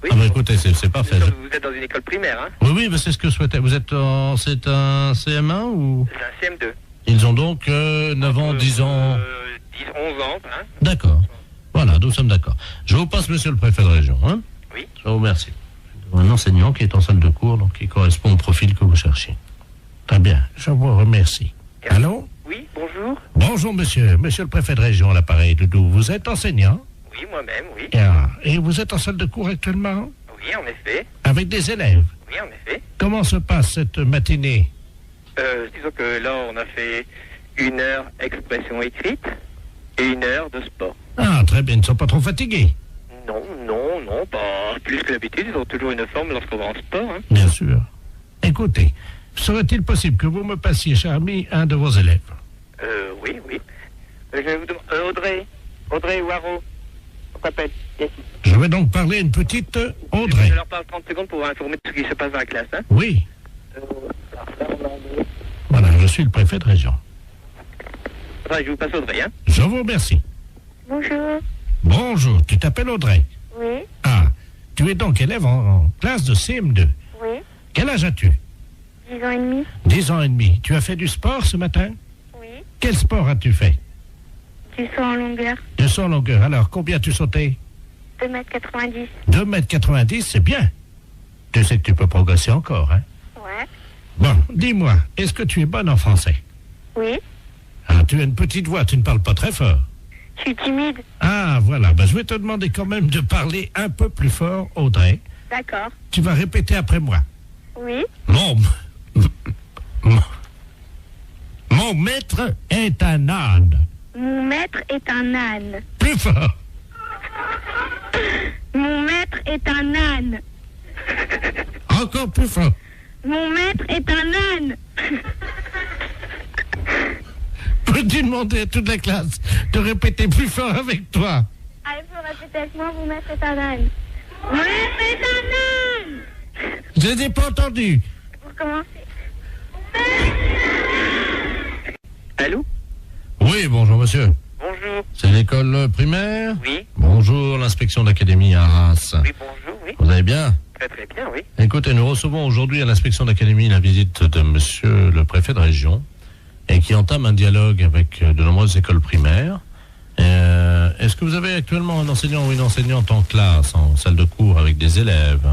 Speaker 7: Oui,
Speaker 8: ah bah écoutez, c'est parfait.
Speaker 7: Vous êtes dans une école primaire, hein?
Speaker 8: Oui, mais c'est ce que je souhaitais. Vous êtes c'est un CM1 ou?
Speaker 7: C'est un CM2.
Speaker 8: Ils ont donc 9 ans, 10 ans...
Speaker 7: 10, 11 ans, hein?
Speaker 8: D'accord. Voilà, nous sommes d'accord. Je vous passe monsieur le préfet de région, hein?
Speaker 7: Oui.
Speaker 8: Je vous remercie. Un enseignant qui est en salle de cours, donc qui correspond au profil que vous cherchez. Très bien, je vous remercie. Allô?
Speaker 7: Oui, bonjour.
Speaker 8: Bonjour monsieur le préfet de région à l'appareil, Doudou. Vous êtes enseignant?
Speaker 7: Oui, moi-même, oui.
Speaker 8: Et vous êtes en salle de cours actuellement?
Speaker 7: Oui, en effet.
Speaker 8: Avec des élèves?
Speaker 7: Oui, en effet.
Speaker 8: Comment se passe cette matinée?
Speaker 7: Disons que là, on a fait 1 heure expression écrite et 1 heure de sport.
Speaker 8: Ah, très bien, ils ne sont pas trop fatigués?
Speaker 7: Non, pas plus que d'habitude. Ils ont toujours une forme lorsqu'on va en sport. Hein.
Speaker 8: Bien sûr. Écoutez, serait-il possible que vous me passiez, cher ami, un de vos élèves?
Speaker 7: Oui. Je vais vous demander... Audrey Waro, on t'appelle. Yes.
Speaker 8: Je vais donc parler à une petite Audrey.
Speaker 7: Je leur parle 30 secondes pour vous informer de ce qui se passe dans la classe. Hein.
Speaker 8: Oui. Voilà, je suis le préfet de région.
Speaker 7: Enfin, je vous passe Audrey, hein.
Speaker 8: Je vous remercie.
Speaker 1: Bonjour.
Speaker 8: Bonjour, tu t'appelles Audrey?
Speaker 1: Oui.
Speaker 8: Ah, tu es donc élève en classe de CM2.
Speaker 1: Oui.
Speaker 8: Quel âge as-tu?
Speaker 1: 10 ans et demi.
Speaker 8: 10 ans et demi. Tu as fait du sport ce matin?
Speaker 1: Oui.
Speaker 8: Quel sport as-tu fait?
Speaker 1: Du saut en longueur.
Speaker 8: Du saut en longueur. Alors, combien as-tu sauté?
Speaker 1: 2,90 m.
Speaker 10: 2,90 m, c'est bien. Tu sais que tu peux progresser encore, hein?
Speaker 1: Ouais.
Speaker 10: Bon, dis-moi, est-ce que tu es bonne en français?
Speaker 1: Oui.
Speaker 10: Ah, tu as une petite voix, tu ne parles pas très fort.
Speaker 1: Je suis timide.
Speaker 10: Ah, voilà, je vais te demander quand même de parler un peu plus fort, Audrey.
Speaker 1: D'accord.
Speaker 10: Tu vas répéter après moi.
Speaker 1: Oui.
Speaker 10: Mon maître est un âne.
Speaker 1: Mon maître est un âne.
Speaker 10: Plus fort.
Speaker 1: Mon maître est un âne.
Speaker 10: Encore plus fort.
Speaker 1: Mon maître est un âne.
Speaker 10: Peux-tu demander à toute la classe de répéter plus fort avec toi?
Speaker 1: Ah, il faut répéter avec moi, mon maître est un âne. Mon maître est un âne.
Speaker 10: Je n'ai pas entendu.
Speaker 1: Pour commencer.
Speaker 6: Allô?
Speaker 8: Oui, bonjour monsieur.
Speaker 6: Bonjour.
Speaker 8: C'est l'école primaire?
Speaker 6: Oui.
Speaker 8: Bonjour, l'inspection d'académie à Arras.
Speaker 6: Oui, bonjour, oui.
Speaker 8: Vous allez bien?
Speaker 6: Très très bien, oui.
Speaker 8: Écoutez, nous recevons aujourd'hui à l'inspection d'académie la visite de monsieur le préfet de région et qui entame un dialogue avec de nombreuses écoles primaires. Est-ce que vous avez actuellement un enseignant ou une enseignante en classe, en salle de cours avec des élèves?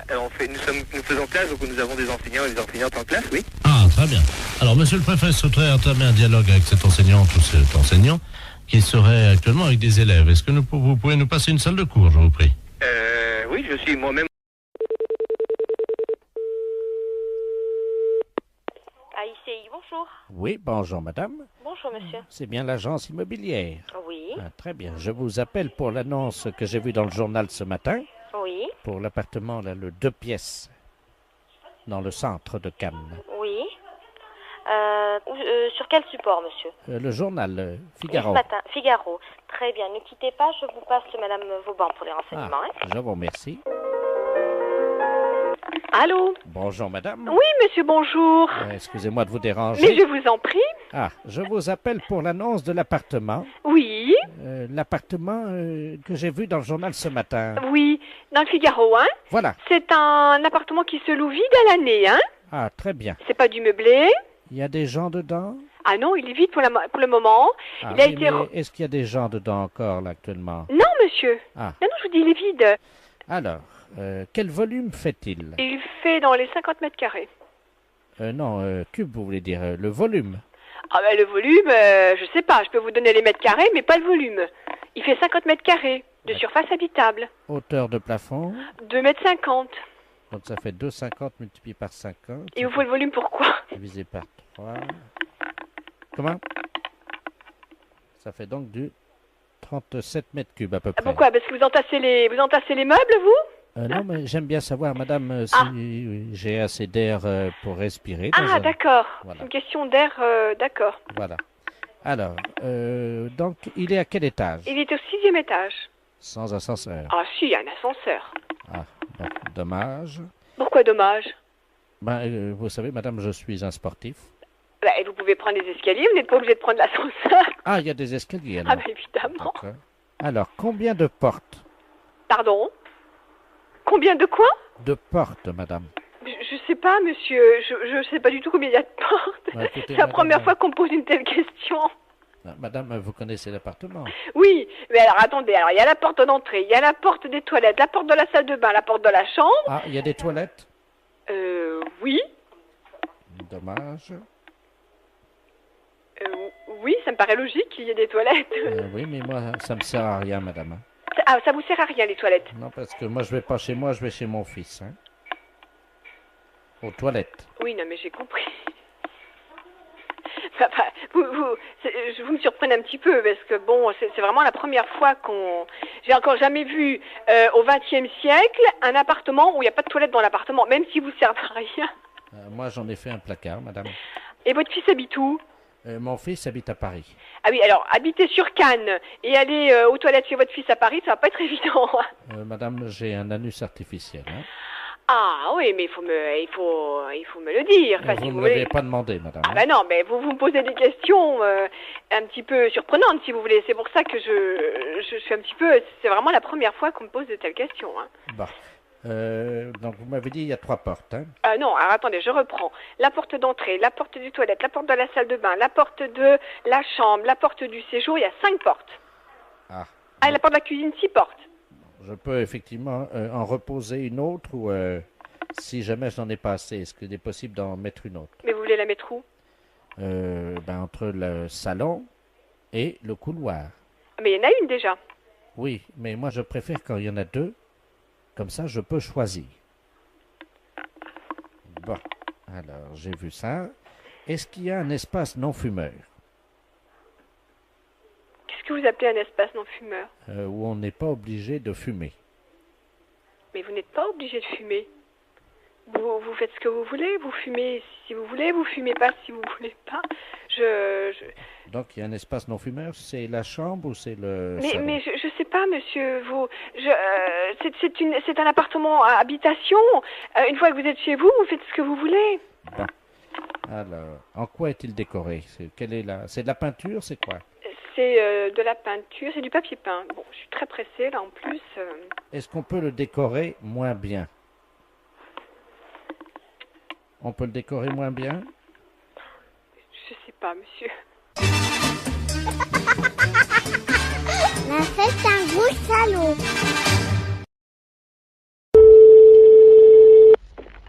Speaker 6: Nous faisons classe, donc nous avons des enseignants et des enseignantes en classe, oui.
Speaker 8: Ah, très bien. Alors, monsieur le préfet souhaiterait entamer un dialogue avec cette enseignante ou cet enseignant qui serait actuellement avec des élèves. Est-ce que vous pouvez nous passer une salle de cours, je vous prie?
Speaker 6: Oui, je suis moi-même.
Speaker 9: AICI, bonjour.
Speaker 10: Oui, bonjour madame.
Speaker 9: Bonjour, monsieur.
Speaker 10: C'est bien l'agence immobilière.
Speaker 9: Oui.
Speaker 10: Ah, très bien. Je vous appelle pour l'annonce que j'ai vue dans le journal ce matin.
Speaker 9: Oui.
Speaker 10: Pour l'appartement, là, le 2 pièces, dans le centre de Cannes.
Speaker 9: Oui. Sur quel support, monsieur?
Speaker 10: Le journal Figaro.
Speaker 9: Ce matin, Figaro. Très bien. Ne quittez pas, je vous passe madame Vauban pour les renseignements.
Speaker 10: Je vous remercie.
Speaker 4: Allô?
Speaker 10: Bonjour madame.
Speaker 4: Oui, monsieur, bonjour.
Speaker 10: Excusez-moi de vous déranger.
Speaker 4: Mais je vous en prie.
Speaker 10: Ah, je vous appelle pour l'annonce de l'appartement.
Speaker 4: Oui.
Speaker 10: L'appartement que j'ai vu dans le journal ce matin.
Speaker 4: Oui, dans le Figaro, hein?
Speaker 10: Voilà.
Speaker 4: C'est un appartement qui se loue vide à l'année, hein?
Speaker 10: Ah, très bien.
Speaker 4: C'est pas du meublé.
Speaker 10: Il y a des gens dedans?
Speaker 4: Ah non, il est vide pour le moment.
Speaker 10: Ah,
Speaker 4: il a
Speaker 10: oui,
Speaker 4: été...
Speaker 10: mais est-ce qu'il y a des gens dedans encore, là, actuellement?
Speaker 4: Non, monsieur.
Speaker 10: Ah.
Speaker 4: Non, je vous dis, il est vide.
Speaker 10: Alors, quel volume fait-il?
Speaker 4: Il fait dans les 50 mètres carrés.
Speaker 10: Non, cube, vous voulez dire, le volume.
Speaker 4: Ah ben, le volume, je sais pas. Je peux vous donner les mètres carrés, mais pas le volume. Il fait 50 mètres carrés de surface habitable.
Speaker 10: Hauteur de plafond?
Speaker 4: 2,50 mètres.
Speaker 10: Donc ça fait 2,50 multiplié par 50.
Speaker 4: Et vous faut le volume pourquoi?
Speaker 10: Divisé par 3. Comment? Ça fait donc du 37 mètres cubes à peu près.
Speaker 4: Pourquoi? Parce que vous entassez les meubles, vous?
Speaker 10: Non, mais j'aime bien savoir, madame, si j'ai assez d'air pour respirer.
Speaker 4: Ah, d'accord.
Speaker 10: Voilà.
Speaker 4: C'est une question d'air, d'accord.
Speaker 10: Voilà. Alors, donc, il est à quel étage?
Speaker 4: Il est au 6e étage.
Speaker 10: Sans ascenseur.
Speaker 4: Ah si, il y a un ascenseur.
Speaker 10: Ah, bon, dommage.
Speaker 4: Pourquoi dommage?
Speaker 10: Ben, vous savez, madame, je suis un sportif.
Speaker 4: Ben, vous pouvez prendre les escaliers, vous n'êtes pas obligé de prendre l'ascenseur.
Speaker 10: Ah, il y a des escaliers, alors.
Speaker 4: Ah ben évidemment.
Speaker 10: D'accord. Alors, combien de portes?
Speaker 4: Combien de quoi?
Speaker 10: De portes, madame.
Speaker 4: Je sais pas, monsieur. Je sais pas du tout combien il y a de portes.
Speaker 10: Bah, écoutez,
Speaker 4: c'est la
Speaker 10: madame,
Speaker 4: première fois qu'on me pose une telle question.
Speaker 10: Madame, vous connaissez l'appartement?
Speaker 4: Oui, mais alors attendez, alors il y a la porte d'entrée, il y a la porte des toilettes, la porte de la salle de bain, la porte de la chambre.
Speaker 10: Ah, il y a des toilettes?
Speaker 4: Oui.
Speaker 10: Dommage.
Speaker 4: Oui, ça me paraît logique qu'il y ait des toilettes.
Speaker 10: Oui, mais moi, ça me sert à rien, madame.
Speaker 4: Ah, ça vous sert à rien, les toilettes?
Speaker 10: Non, parce que moi, je vais pas chez moi, je vais chez mon fils. Hein. Aux toilettes.
Speaker 4: Oui, non, mais j'ai compris. Vous me surprenez un petit peu, parce que bon, c'est vraiment la première fois qu'on... J'ai encore jamais vu, au XXe siècle, un appartement où il n'y a pas de toilette dans l'appartement, même si vous ne servez à rien.
Speaker 10: Moi, j'en ai fait un placard, madame.
Speaker 4: Et votre fils habite où?
Speaker 10: Mon fils habite à Paris.
Speaker 4: Ah oui, alors, habiter sur Cannes et aller aux toilettes chez votre fils à Paris, ça va pas être évident.
Speaker 10: Madame, j'ai un anus artificiel. Hein.
Speaker 4: Ah oui, mais il faut me le dire. Enfin,
Speaker 10: vous
Speaker 4: si
Speaker 10: ne
Speaker 4: vous
Speaker 10: l'avez
Speaker 4: voulez.
Speaker 10: pas demandé, madame.
Speaker 4: Ah ben non, mais vous me posez des questions un petit peu surprenantes, si vous voulez. C'est pour ça que je suis un petit peu... C'est vraiment la première fois qu'on me pose de telles questions. Hein.
Speaker 10: Bah. Donc vous m'avez dit il y a 3 portes. Hein.
Speaker 4: Non, alors attendez, je reprends. La porte d'entrée, la porte des toilettes, la porte de la salle de bain, la porte de la chambre, la porte du séjour, il y a 5 portes.
Speaker 10: Ah.
Speaker 4: Ah, et la porte de la cuisine, 6 portes.
Speaker 10: je peux effectivement en reposer une autre ou si jamais je n'en ai pas assez, est-ce qu'il est possible d'en mettre une autre?
Speaker 4: Mais vous voulez la mettre où?
Speaker 10: Entre le salon et le couloir.
Speaker 4: Mais il y en a une déjà.
Speaker 10: Oui, mais moi je préfère quand il y en a deux. Comme ça, je peux choisir. Bon, alors j'ai vu ça. Est-ce qu'il y a un espace non-fumeur?
Speaker 4: Qu'est-ce que vous appelez un espace non-fumeur?
Speaker 10: Où on n'est pas obligé de fumer.
Speaker 4: Mais vous n'êtes pas obligé de fumer. Vous faites ce que vous voulez, vous fumez si vous voulez, vous fumez pas si vous voulez pas.
Speaker 10: Donc il y a un espace non-fumeur, c'est la chambre ou c'est le salon?
Speaker 4: Mais je sais pas, monsieur. C'est un appartement à habitation. Une fois que vous êtes chez vous, vous faites ce que vous voulez.
Speaker 10: Bon. Alors, en quoi est-il décoré? C'est de la peinture, c'est quoi?
Speaker 4: C'est de la peinture, c'est du papier peint. Bon, je suis très pressée là en plus.
Speaker 10: Est-ce qu'on peut le décorer moins bien? On peut le décorer moins bien?
Speaker 4: Je sais pas, monsieur.
Speaker 16: La fête un gros salaud.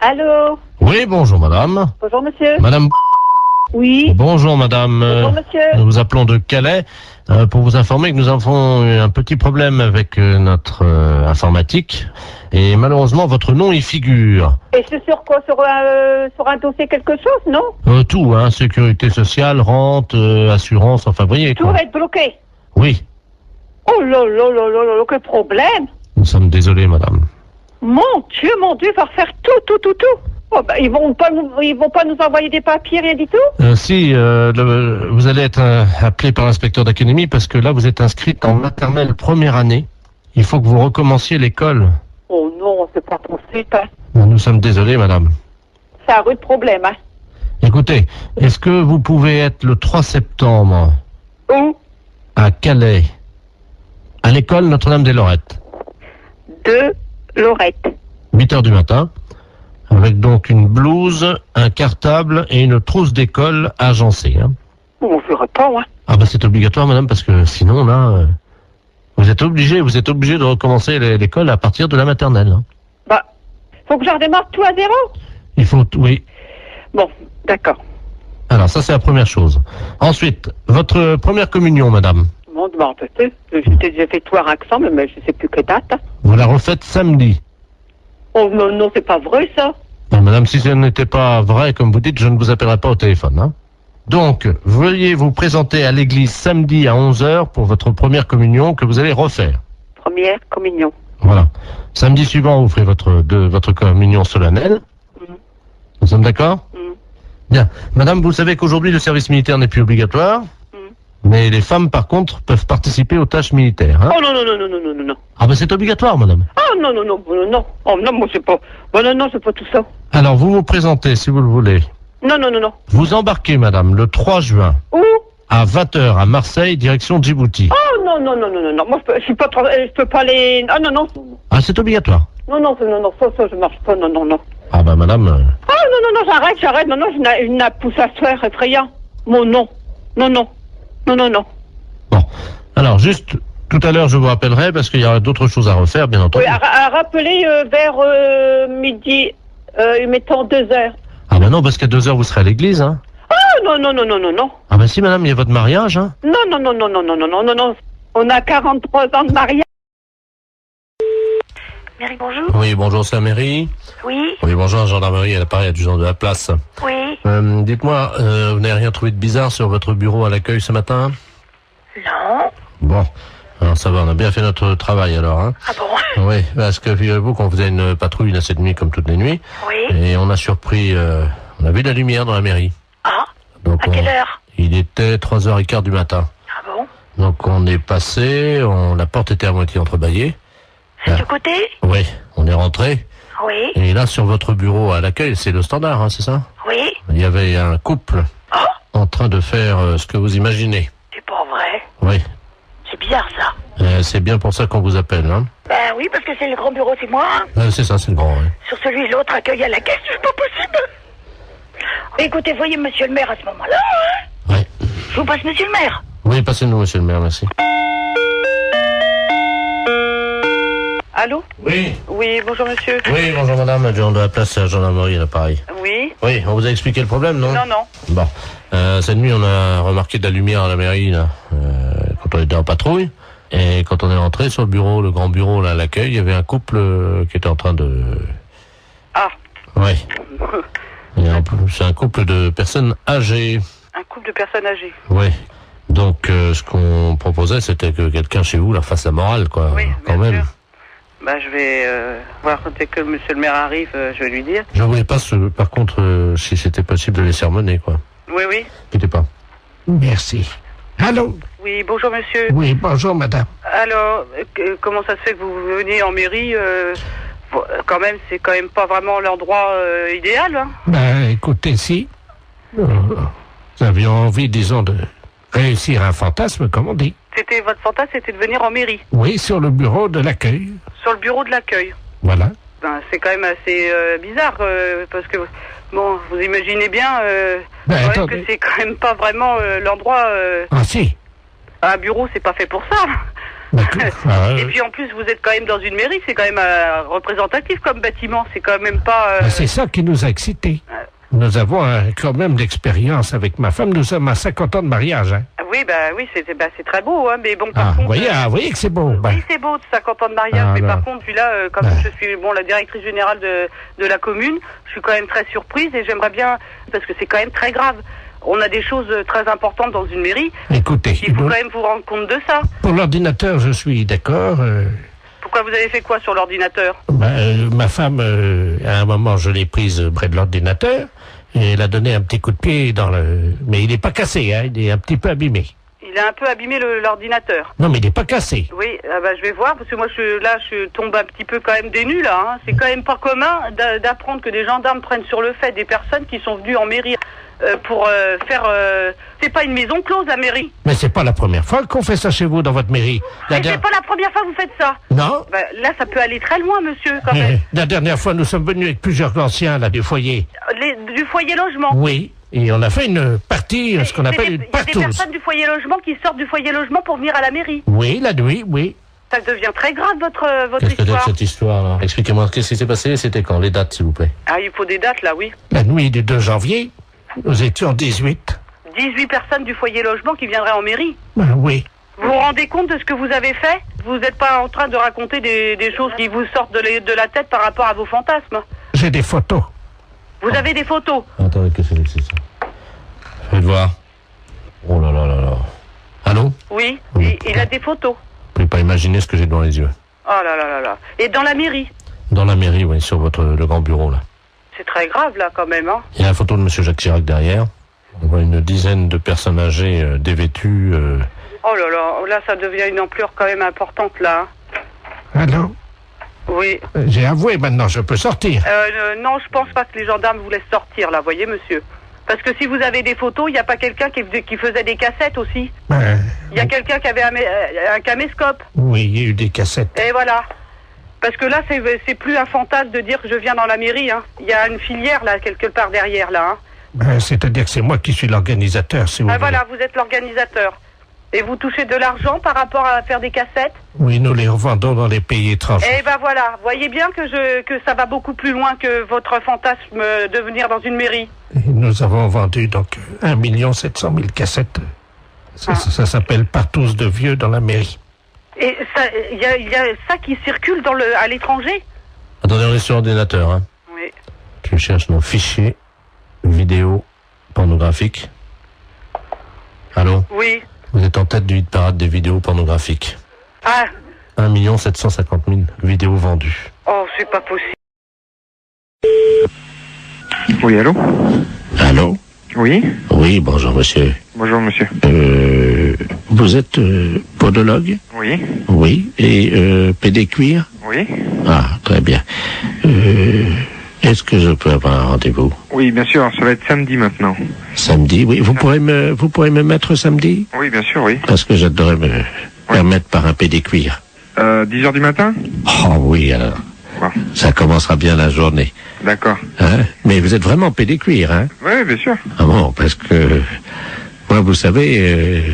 Speaker 3: Allô?
Speaker 5: Oui, bonjour madame.
Speaker 3: Bonjour monsieur.
Speaker 5: Madame.
Speaker 3: Oui.
Speaker 5: Bonjour madame.
Speaker 3: Bonjour monsieur.
Speaker 5: Nous vous appelons de Calais pour vous informer que nous avons eu un petit problème avec notre informatique et malheureusement votre nom y figure.
Speaker 3: Et c'est sur quoi? Sur un dossier quelque chose, non?
Speaker 5: Tout, hein, sécurité sociale, rente, assurance, enfin vous voyez
Speaker 3: Tout
Speaker 5: quoi.
Speaker 3: va être bloqué.
Speaker 5: Oui,
Speaker 3: Oh là là là là là, quel problème!
Speaker 5: nous sommes désolés madame.
Speaker 3: Mon Dieu, il va refaire tout. Oh, bah, ils vont pas nous envoyer des papiers, rien du tout?
Speaker 5: Si, vous allez être appelé par l'inspecteur d'académie parce que là vous êtes inscrite en maternelle première année. Il faut que vous recommenciez l'école.
Speaker 3: Oh non, c'est pas possible, hein.
Speaker 5: Nous sommes désolés madame.
Speaker 3: C'est un rude problème, hein.
Speaker 5: Écoutez, est-ce que vous pouvez être le 3 septembre
Speaker 3: Où?
Speaker 5: à Calais, à l'école Notre-Dame-des-Lorettes,
Speaker 3: De Lorette.
Speaker 5: 8h du matin, avec donc une blouse, un cartable et une trousse d'école agencée. Hein.
Speaker 3: On verra pas, hein.
Speaker 5: Ah bah c'est obligatoire madame, parce que sinon là, vous êtes obligé de recommencer l'école à partir de la maternelle. Hein.
Speaker 3: Bah, faut que je redémarre tout à zéro?
Speaker 5: Il faut, oui.
Speaker 3: Bon, d'accord.
Speaker 5: Alors ça c'est la première chose. Ensuite, votre première communion madame,
Speaker 3: Bon, bah, peut-être. J'ai fait tout à ensemble, mais je sais plus quelle date. Hein.
Speaker 5: vous la refaites samedi.
Speaker 3: Oh non, non, c'est pas vrai, ça.
Speaker 5: Non, madame, si ce n'était pas vrai, comme vous dites, je ne vous appellerai pas au téléphone. Hein. Donc, veuillez vous présenter à l'église samedi à 11h pour votre première communion que vous allez refaire.
Speaker 3: Première communion.
Speaker 5: Voilà. Samedi suivant, vous ferez votre communion solennelle. Nous sommes d'accord? Bien. Madame, vous savez qu'aujourd'hui, le service militaire n'est plus obligatoire. Mais les femmes, par contre, peuvent participer aux tâches militaires. Hein.
Speaker 3: Oh non, non, non, non, non, non, non, non.
Speaker 5: Ah ben c'est obligatoire, madame.
Speaker 3: Oh non, non, non, non, non. Oh non, moi c'est pas... Oh non, non, c'est pas tout ça.
Speaker 5: Alors, vous vous présentez, si vous le voulez.
Speaker 3: Non, non, non, non.
Speaker 5: Vous embarquez, madame, le 3 juin.
Speaker 3: Où?
Speaker 5: À 20h à Marseille, direction Djibouti.
Speaker 3: Oh non, non, non, non, non, non. Moi je peux pas aller... Ah non, non.
Speaker 5: Ah, c'est obligatoire.
Speaker 3: Non, non, non, non, ça, je marche pas, non, non, non.
Speaker 5: Ah ben madame...
Speaker 3: Ah non, non, non, j'arrête, non, non, je n'ai poussé à se faire effrayant. Mon non. Non, non. Non, non, non.
Speaker 5: Alors, juste, tout à l'heure, je vous rappellerai, parce qu'il y aura d'autres choses à refaire, bien entendu.
Speaker 3: Oui, à rappeler vers midi, mettons 2h.
Speaker 5: Ah ben non, parce qu'à 2h, vous serez à l'église, hein.
Speaker 3: Oh non, non, non, non, non, non.
Speaker 5: Ah ben si, madame, il y a votre mariage, hein.
Speaker 3: Non, non, non, non, non, non, non, non, non, non. On a 43 ans de mariage.
Speaker 17: Mairie, bonjour.
Speaker 5: Oui, bonjour, c'est la mairie.
Speaker 17: Oui.
Speaker 5: Oui, bonjour, la gendarmerie, à l'appareil adjudant de la place.
Speaker 17: Oui.
Speaker 5: Dites-moi, vous n'avez rien trouvé de bizarre sur votre bureau à l'accueil ce matin?
Speaker 17: Non.
Speaker 5: Bon, alors ça va, on a bien fait notre travail alors, hein.
Speaker 17: Ah bon?
Speaker 5: Oui, parce que figurez-vous qu'on faisait une patrouille cette nuit comme toutes les nuits.
Speaker 17: Oui.
Speaker 5: Et on a surpris, on a vu de la lumière dans la mairie.
Speaker 17: Ah.
Speaker 5: Donc
Speaker 17: à quelle heure?
Speaker 5: Il était 3h15 du matin.
Speaker 17: Ah bon?
Speaker 5: Donc on est passé, la porte était à moitié entrebâillée.
Speaker 17: C'est du côté?
Speaker 5: Oui, on est rentré.
Speaker 17: Oui.
Speaker 5: Et là, sur votre bureau à l'accueil, c'est le standard, hein, c'est ça?
Speaker 17: Oui.
Speaker 5: Il y avait un couple en train de faire ce que vous imaginez.
Speaker 17: C'est pas vrai.
Speaker 5: Oui.
Speaker 17: C'est bizarre ça.
Speaker 5: C'est bien pour ça qu'on vous appelle, hein.
Speaker 17: Ben oui, parce que c'est le grand bureau, c'est moi.
Speaker 5: C'est ça, c'est le grand, oui.
Speaker 17: Sur celui l'autre accueille à la caisse, c'est pas possible. Écoutez, voyez monsieur le maire à ce moment-là, hein.
Speaker 5: Oui.
Speaker 17: Je vous passe monsieur le maire.
Speaker 5: Oui, passez-nous, monsieur le maire, merci.
Speaker 3: Allô?
Speaker 2: Oui.
Speaker 3: Oui, bonjour monsieur.
Speaker 2: Oui, bonjour madame, adjoint de la place à gendarmerie à l'appareil.
Speaker 3: Oui.
Speaker 2: Oui, on vous a expliqué le problème, non?
Speaker 3: Non, non.
Speaker 2: Bon. Cette nuit, on a remarqué de la lumière à la mairie, là, quand on était en patrouille. Et quand on est rentré sur le bureau, le grand bureau, là, à l'accueil, il y avait un couple qui était en train de...
Speaker 3: Ah.
Speaker 2: Oui. C'est un couple de personnes âgées.
Speaker 3: Un couple de personnes âgées.
Speaker 2: Oui. Donc, ce qu'on proposait, c'était que quelqu'un chez vous leur fasse la morale, quoi.
Speaker 3: Oui,
Speaker 2: quand même.
Speaker 3: sûr. Bah, je vais voir dès que monsieur le maire arrive, je vais lui dire.
Speaker 2: Je voulais pas, par contre, si c'était possible de les sermonner, quoi.
Speaker 3: Oui, oui.
Speaker 2: Quittez pas.
Speaker 10: Merci. Allô?
Speaker 3: Oui, bonjour monsieur.
Speaker 10: Oui, bonjour madame.
Speaker 3: Alors, comment ça se fait que vous venez en mairie quand même, c'est quand même pas vraiment l'endroit idéal, hein?
Speaker 10: Ben, écoutez, si nous avions envie, disons, de réussir un fantasme, comme on dit.
Speaker 3: C'était votre fantasme, c'était de venir en mairie?
Speaker 10: Oui, sur le bureau de l'accueil.
Speaker 3: Sur le bureau de l'accueil?
Speaker 10: Voilà.
Speaker 3: Ben, c'est quand même assez bizarre, parce que, bon, vous imaginez bien que c'est quand même pas vraiment l'endroit...
Speaker 10: Ah si.
Speaker 3: Un bureau, c'est pas fait pour ça. Et puis en plus, vous êtes quand même dans une mairie, c'est quand même représentatif comme bâtiment, c'est quand même pas...
Speaker 10: C'est ça qui nous a excités. Nous avons quand même l'expérience avec ma femme, nous sommes à 50 ans de mariage. Hein.
Speaker 3: Oui, c'est très beau, hein, mais bon, par contre...
Speaker 10: Vous voyez que c'est beau.
Speaker 3: Oui, c'est beau, 50 ans de mariage, mais par contre, puis là, comme je suis la directrice générale de la commune, je suis quand même très surprise et j'aimerais bien, parce que c'est quand même très grave. On a des choses très importantes dans une mairie.
Speaker 10: Écoutez,
Speaker 3: il faut quand même vous rendre compte de ça.
Speaker 10: Pour l'ordinateur, je suis d'accord.
Speaker 3: Pourquoi vous avez fait quoi sur l'ordinateur?
Speaker 10: Ma femme, à un moment, je l'ai prise près de l'ordinateur et elle a donné un petit coup de pied dans le... Mais il n'est pas cassé, hein, il est un petit peu abîmé.
Speaker 3: Il a un peu abîmé l'ordinateur.
Speaker 10: Non, mais il n'est pas cassé.
Speaker 3: Oui, je vais voir, parce que moi, je tombe un petit peu quand même des nues, là. Hein. C'est quand même pas commun d'apprendre que des gendarmes prennent sur le fait des personnes qui sont venues en mairie pour faire... C'est pas une maison close, la mairie.
Speaker 10: Mais c'est pas la première fois qu'on fait ça chez vous, dans votre mairie.
Speaker 3: Mais c'est pas la première fois que vous faites ça.
Speaker 10: Non.
Speaker 3: Là, ça peut aller très loin, monsieur, quand même.
Speaker 10: La dernière fois, nous sommes venus avec plusieurs anciens, là, du foyer.
Speaker 3: Du foyer logement.
Speaker 10: Oui. Et on a fait une partie, ce qu'on appelle une partouze.
Speaker 3: Il y a des personnes du foyer logement qui sortent du foyer logement pour venir à la mairie.
Speaker 10: Oui, la nuit, oui.
Speaker 3: Ça devient très grave, votre
Speaker 2: Qu'est-ce que c'est
Speaker 3: histoire.
Speaker 2: que cette histoire, là? Expliquez-moi, qu'est-ce qui s'est passé? C'était quand? Les dates, s'il vous plaît.
Speaker 3: Ah, il faut des dates, là, oui.
Speaker 10: La nuit du 2 janvier, nous étions 18.
Speaker 3: 18 personnes du foyer logement qui viendraient en mairie?
Speaker 10: Oui.
Speaker 3: Vous vous rendez compte de ce que vous avez fait? Vous n'êtes pas en train de raconter des choses qui vous sortent de la tête par rapport à vos fantasmes?
Speaker 10: J'ai des photos.
Speaker 3: Vous avez des photos?
Speaker 2: Attendez, qu'est-ce que c'est ça? Faites voir. Oh là là là là. Allô?
Speaker 3: Oui, il a des photos.
Speaker 2: Vous pouvez pas imaginer ce que j'ai devant les yeux.
Speaker 3: Oh là là là là. Et dans la mairie?
Speaker 2: Dans la mairie, oui, sur le grand bureau, là.
Speaker 3: C'est très grave, là, quand même, hein?
Speaker 2: Il y a la photo de M. Jacques Chirac derrière. On voit une dizaine de personnes âgées dévêtues.
Speaker 3: Oh là là, là, ça devient une ampleur quand même importante, là.
Speaker 10: Allô?
Speaker 3: Oui.
Speaker 10: J'ai avoué, maintenant, je peux sortir.
Speaker 3: Non, je pense pas que les gendarmes vous laissent sortir, là, voyez, monsieur. Parce que si vous avez des photos, il n'y a pas quelqu'un qui faisait des cassettes aussi? Il y a quelqu'un qui avait un caméscope.
Speaker 10: Oui, il y a eu des cassettes.
Speaker 3: Et voilà. Parce que là, c'est plus un fantasme de dire que je viens dans la mairie, hein. Il y a une filière, là, quelque part derrière, là, hein.
Speaker 10: C'est-à-dire que c'est moi qui suis l'organisateur, si vous voulez.
Speaker 3: Voilà, vous êtes l'organisateur. Et vous touchez de l'argent par rapport à faire des cassettes?
Speaker 10: Oui, nous les revendons dans les pays étrangers.
Speaker 3: Eh ben voilà, voyez bien que ça va beaucoup plus loin que votre fantasme de venir dans une mairie.
Speaker 10: Et nous avons vendu donc 1 700 000 cassettes. Ça s'appelle partouze de vieux dans la mairie.
Speaker 3: Et il y a ça qui circule à l'étranger?
Speaker 2: Attendez, on est sur l'ordinateur, hein.
Speaker 3: Oui.
Speaker 2: Je cherche nos fichiers vidéo pornographiques. Allô?
Speaker 3: Oui.
Speaker 2: Vous êtes en tête du hit parade des vidéos pornographiques.
Speaker 3: Ah.
Speaker 2: 1 750 000 vidéos vendues.
Speaker 3: Oh, c'est pas possible.
Speaker 11: Oui, allô?
Speaker 2: Allô?
Speaker 11: Oui?
Speaker 2: Oui, bonjour monsieur.
Speaker 11: Bonjour monsieur.
Speaker 2: Vous êtes podologue?
Speaker 11: Oui.
Speaker 2: Oui. Et pédécuir?
Speaker 11: Oui.
Speaker 2: Ah, très bien. Est-ce que je peux avoir un rendez-vous?
Speaker 11: Oui, bien sûr, ça va être samedi maintenant.
Speaker 2: Samedi, oui. Vous pourrez me mettre samedi?
Speaker 11: Oui, bien sûr, oui.
Speaker 2: Parce que j'adorerais me permettre par un pédécuir.
Speaker 11: 10h du matin?
Speaker 2: Oh oui, alors.
Speaker 11: Bon.
Speaker 2: Ça commencera bien la journée.
Speaker 11: D'accord.
Speaker 2: Hein? Mais vous êtes vraiment pédécuir, hein?
Speaker 11: Oui, bien sûr.
Speaker 2: Ah bon, parce que
Speaker 10: Moi, vous savez,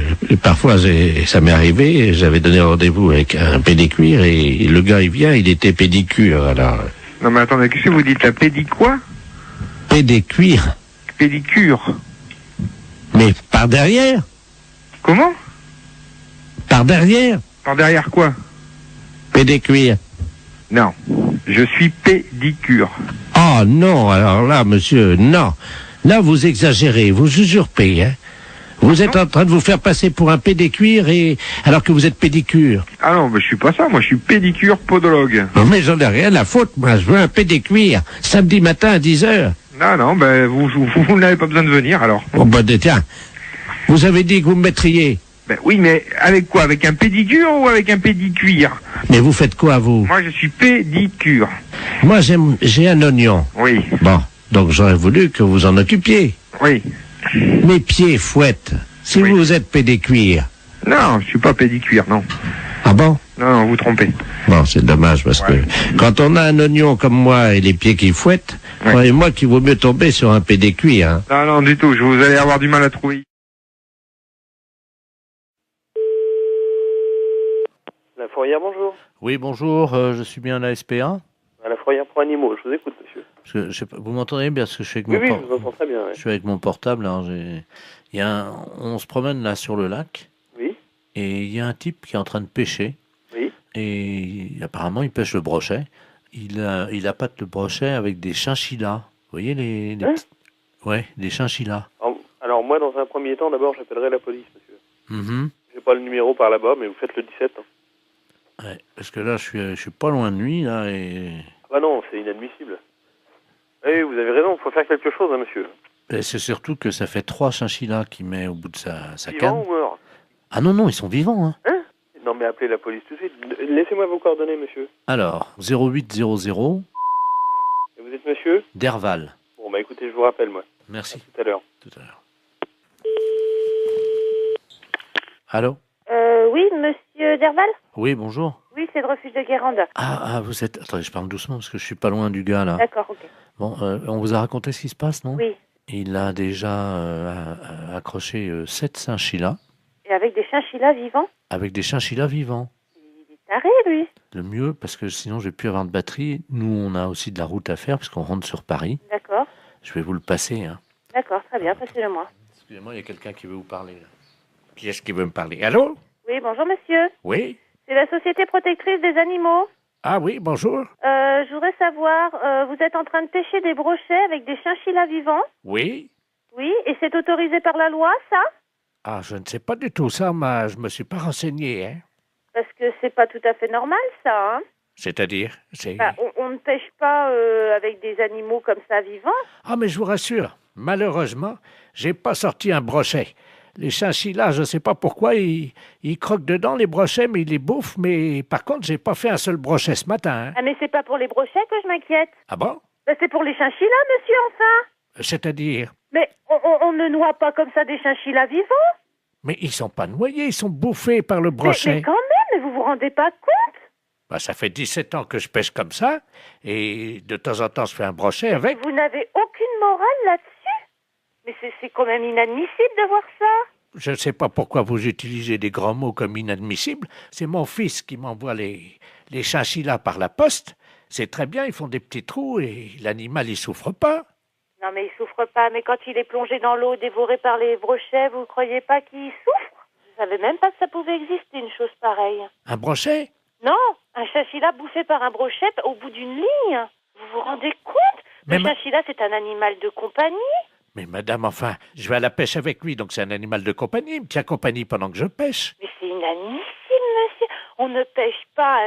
Speaker 10: parfois, ça m'est arrivé, j'avais donné rendez-vous avec un pédicuir et le gars, il vient, il était pédicure, alors...
Speaker 11: Non mais attendez, qu'est-ce que vous dites là? Pédi quoi?
Speaker 10: Pédicuir.
Speaker 11: Pédicure.
Speaker 10: Mais par derrière?
Speaker 11: Comment?
Speaker 10: Par derrière?
Speaker 11: Par derrière quoi?
Speaker 10: Pédicuir.
Speaker 11: Non, je suis pédicure.
Speaker 10: Oh non, alors là, monsieur, non. Là, vous exagérez, vous usurpez, hein. Vous êtes en train de vous faire passer pour un pédicuir alors que vous êtes pédicure.
Speaker 11: Ah non, mais je suis pas ça, moi je suis pédicure podologue.
Speaker 10: Non mais j'en ai rien à foutre, moi je veux un pédicuir, samedi matin à 10h.
Speaker 11: Non, ben vous n'avez pas besoin de venir alors.
Speaker 10: Bon bah tiens, vous avez dit que vous me mettriez.
Speaker 11: Ben oui, mais avec quoi? Avec un pédicure ou avec un pédicuir?
Speaker 10: Mais vous faites quoi vous?
Speaker 11: Moi je suis pédicure.
Speaker 10: Moi j'ai un oignon.
Speaker 11: Oui.
Speaker 10: Bon, donc j'aurais voulu que vous en occupiez.
Speaker 11: Oui.
Speaker 10: Mes pieds fouettent, si vous êtes pédicuir.
Speaker 11: Non, je suis pas pédicuire, non.
Speaker 10: Ah bon?
Speaker 11: Non, vous trompez.
Speaker 10: Bon, c'est dommage parce que quand on a un oignon comme moi et les pieds qui fouettent, croyez-moi qu'il vaut mieux tomber sur un pédicuir. Hein.
Speaker 11: Non, du tout, vous allez avoir du mal à trouver.
Speaker 18: La fourrière, bonjour.
Speaker 2: Oui, bonjour, je suis bien à la SPA.
Speaker 18: À la fourrière pour animaux, je vous écoute, monsieur.
Speaker 2: Parce que, je sais pas, vous m'entendez bien parce que je suis avec
Speaker 18: Oui,
Speaker 2: mon
Speaker 18: je vous entends très bien.
Speaker 2: Je suis avec mon portable. Alors on se promène là sur le lac.
Speaker 18: Oui.
Speaker 2: Et il y a un type qui est en train de pêcher.
Speaker 18: Oui.
Speaker 2: Et apparemment, il pêche le brochet. Il appâte le brochet avec des chinchillas. Vous voyez les petits... Ouais, des chinchillas.
Speaker 18: Alors moi, dans un premier temps, d'abord, j'appellerai la police, monsieur.
Speaker 2: Mm-hmm.
Speaker 18: J'ai pas le numéro par là-bas, mais vous faites le 17. Hein.
Speaker 2: Ouais, parce que là, je suis pas loin de lui là et.
Speaker 18: Ah bah non, c'est inadmissible. Oui, vous avez raison, il faut faire quelque chose, hein, monsieur.
Speaker 2: Et c'est surtout que ça fait 3 chinchillas qu'il met au bout de sa canne.
Speaker 18: Vivants ou morts?
Speaker 2: Ah non, ils sont vivants. Hein.
Speaker 18: Non, mais appelez la police tout de suite. Laissez-moi vos coordonnées, monsieur.
Speaker 2: Alors, 0800.
Speaker 18: Et vous êtes monsieur?
Speaker 2: Derval.
Speaker 18: Bon, bah écoutez, je vous rappelle, moi.
Speaker 2: Merci.
Speaker 18: À tout à l'heure.
Speaker 2: Tout à l'heure. Allô?
Speaker 9: Oui, monsieur Derval?
Speaker 2: Oui, bonjour.
Speaker 9: Oui, c'est le refuge de Guérande.
Speaker 2: Ah, vous êtes... Attendez, je parle doucement parce que je suis pas loin du gars, là.
Speaker 9: D'accord, ok.
Speaker 2: Bon, on vous a raconté ce qui se passe, non?
Speaker 9: Oui.
Speaker 2: Il a déjà accroché 7 chinchillas.
Speaker 9: Et avec des chinchillas vivants?
Speaker 2: Avec des chinchillas vivants.
Speaker 9: Il est taré, lui.
Speaker 2: Le mieux, parce que sinon je vais plus avoir de batterie. Nous, on a aussi de la route à faire parce qu'on rentre sur Paris.
Speaker 9: D'accord.
Speaker 2: Je vais vous le passer. Hein.
Speaker 9: D'accord, très bien, passez-le-moi.
Speaker 2: Excusez-moi, il y a quelqu'un qui veut vous parler. Là. Qui est-ce qui veut me parler? Allô?
Speaker 9: Oui, bonjour, monsieur.
Speaker 2: Oui?
Speaker 9: C'est la Société Protectrice des Animaux.
Speaker 2: Ah oui, bonjour.
Speaker 9: Je voudrais savoir, vous êtes en train de pêcher des brochets avec des chinchillas vivants?
Speaker 2: Oui?
Speaker 9: Oui, et c'est autorisé par la loi, ça?
Speaker 2: Ah, je ne sais pas du tout ça, mais je me suis pas renseigné, hein.
Speaker 9: Parce que c'est pas tout à fait normal, ça, hein?
Speaker 2: C'est-à-dire?
Speaker 9: Enfin, on ne pêche pas avec des animaux comme ça vivants.
Speaker 2: Ah, mais je vous rassure, malheureusement, j'ai pas sorti un brochet. Les chinchillas, je ne sais pas pourquoi, ils croquent dedans les brochets, mais ils les bouffent. Mais par contre, j'ai pas fait un seul brochet ce matin. Hein.
Speaker 9: Ah, mais c'est pas pour les brochets que je m'inquiète.
Speaker 2: Ah bon?
Speaker 9: Ben, c'est pour les chinchillas, monsieur, enfin.
Speaker 2: C'est-à-dire?
Speaker 9: Mais on ne noie pas comme ça des chinchillas vivants.
Speaker 2: Mais ils sont pas noyés, ils sont bouffés par le brochet.
Speaker 9: Mais quand même, mais vous vous rendez pas compte?
Speaker 2: Ben, ça fait 17 ans que je pêche comme ça, et de temps en temps, je fais un brochet avec.
Speaker 9: Vous n'avez aucune morale là-dessus? Mais c'est quand même inadmissible de voir ça.
Speaker 2: Je ne sais pas pourquoi vous utilisez des grands mots comme inadmissible. C'est mon fils qui m'envoie les chinchillas par la poste. C'est très bien, ils font des petits trous et l'animal, il souffre pas.
Speaker 9: Non, mais il souffre pas. Mais quand il est plongé dans l'eau, dévoré par les brochets, vous croyez pas qu'il souffre? Je savais même pas que ça pouvait exister, une chose pareille.
Speaker 2: Un brochet?
Speaker 9: Non, un chinchilla bouffé par un brochet au bout d'une ligne. Vous vous rendez compte? Le chinchilla, c'est un animal de compagnie.
Speaker 2: Mais madame, enfin, je vais à la pêche avec lui, donc c'est un animal de compagnie. Il me tient compagnie pendant que je pêche.
Speaker 9: Mais c'est inadmissible, monsieur. On ne pêche pas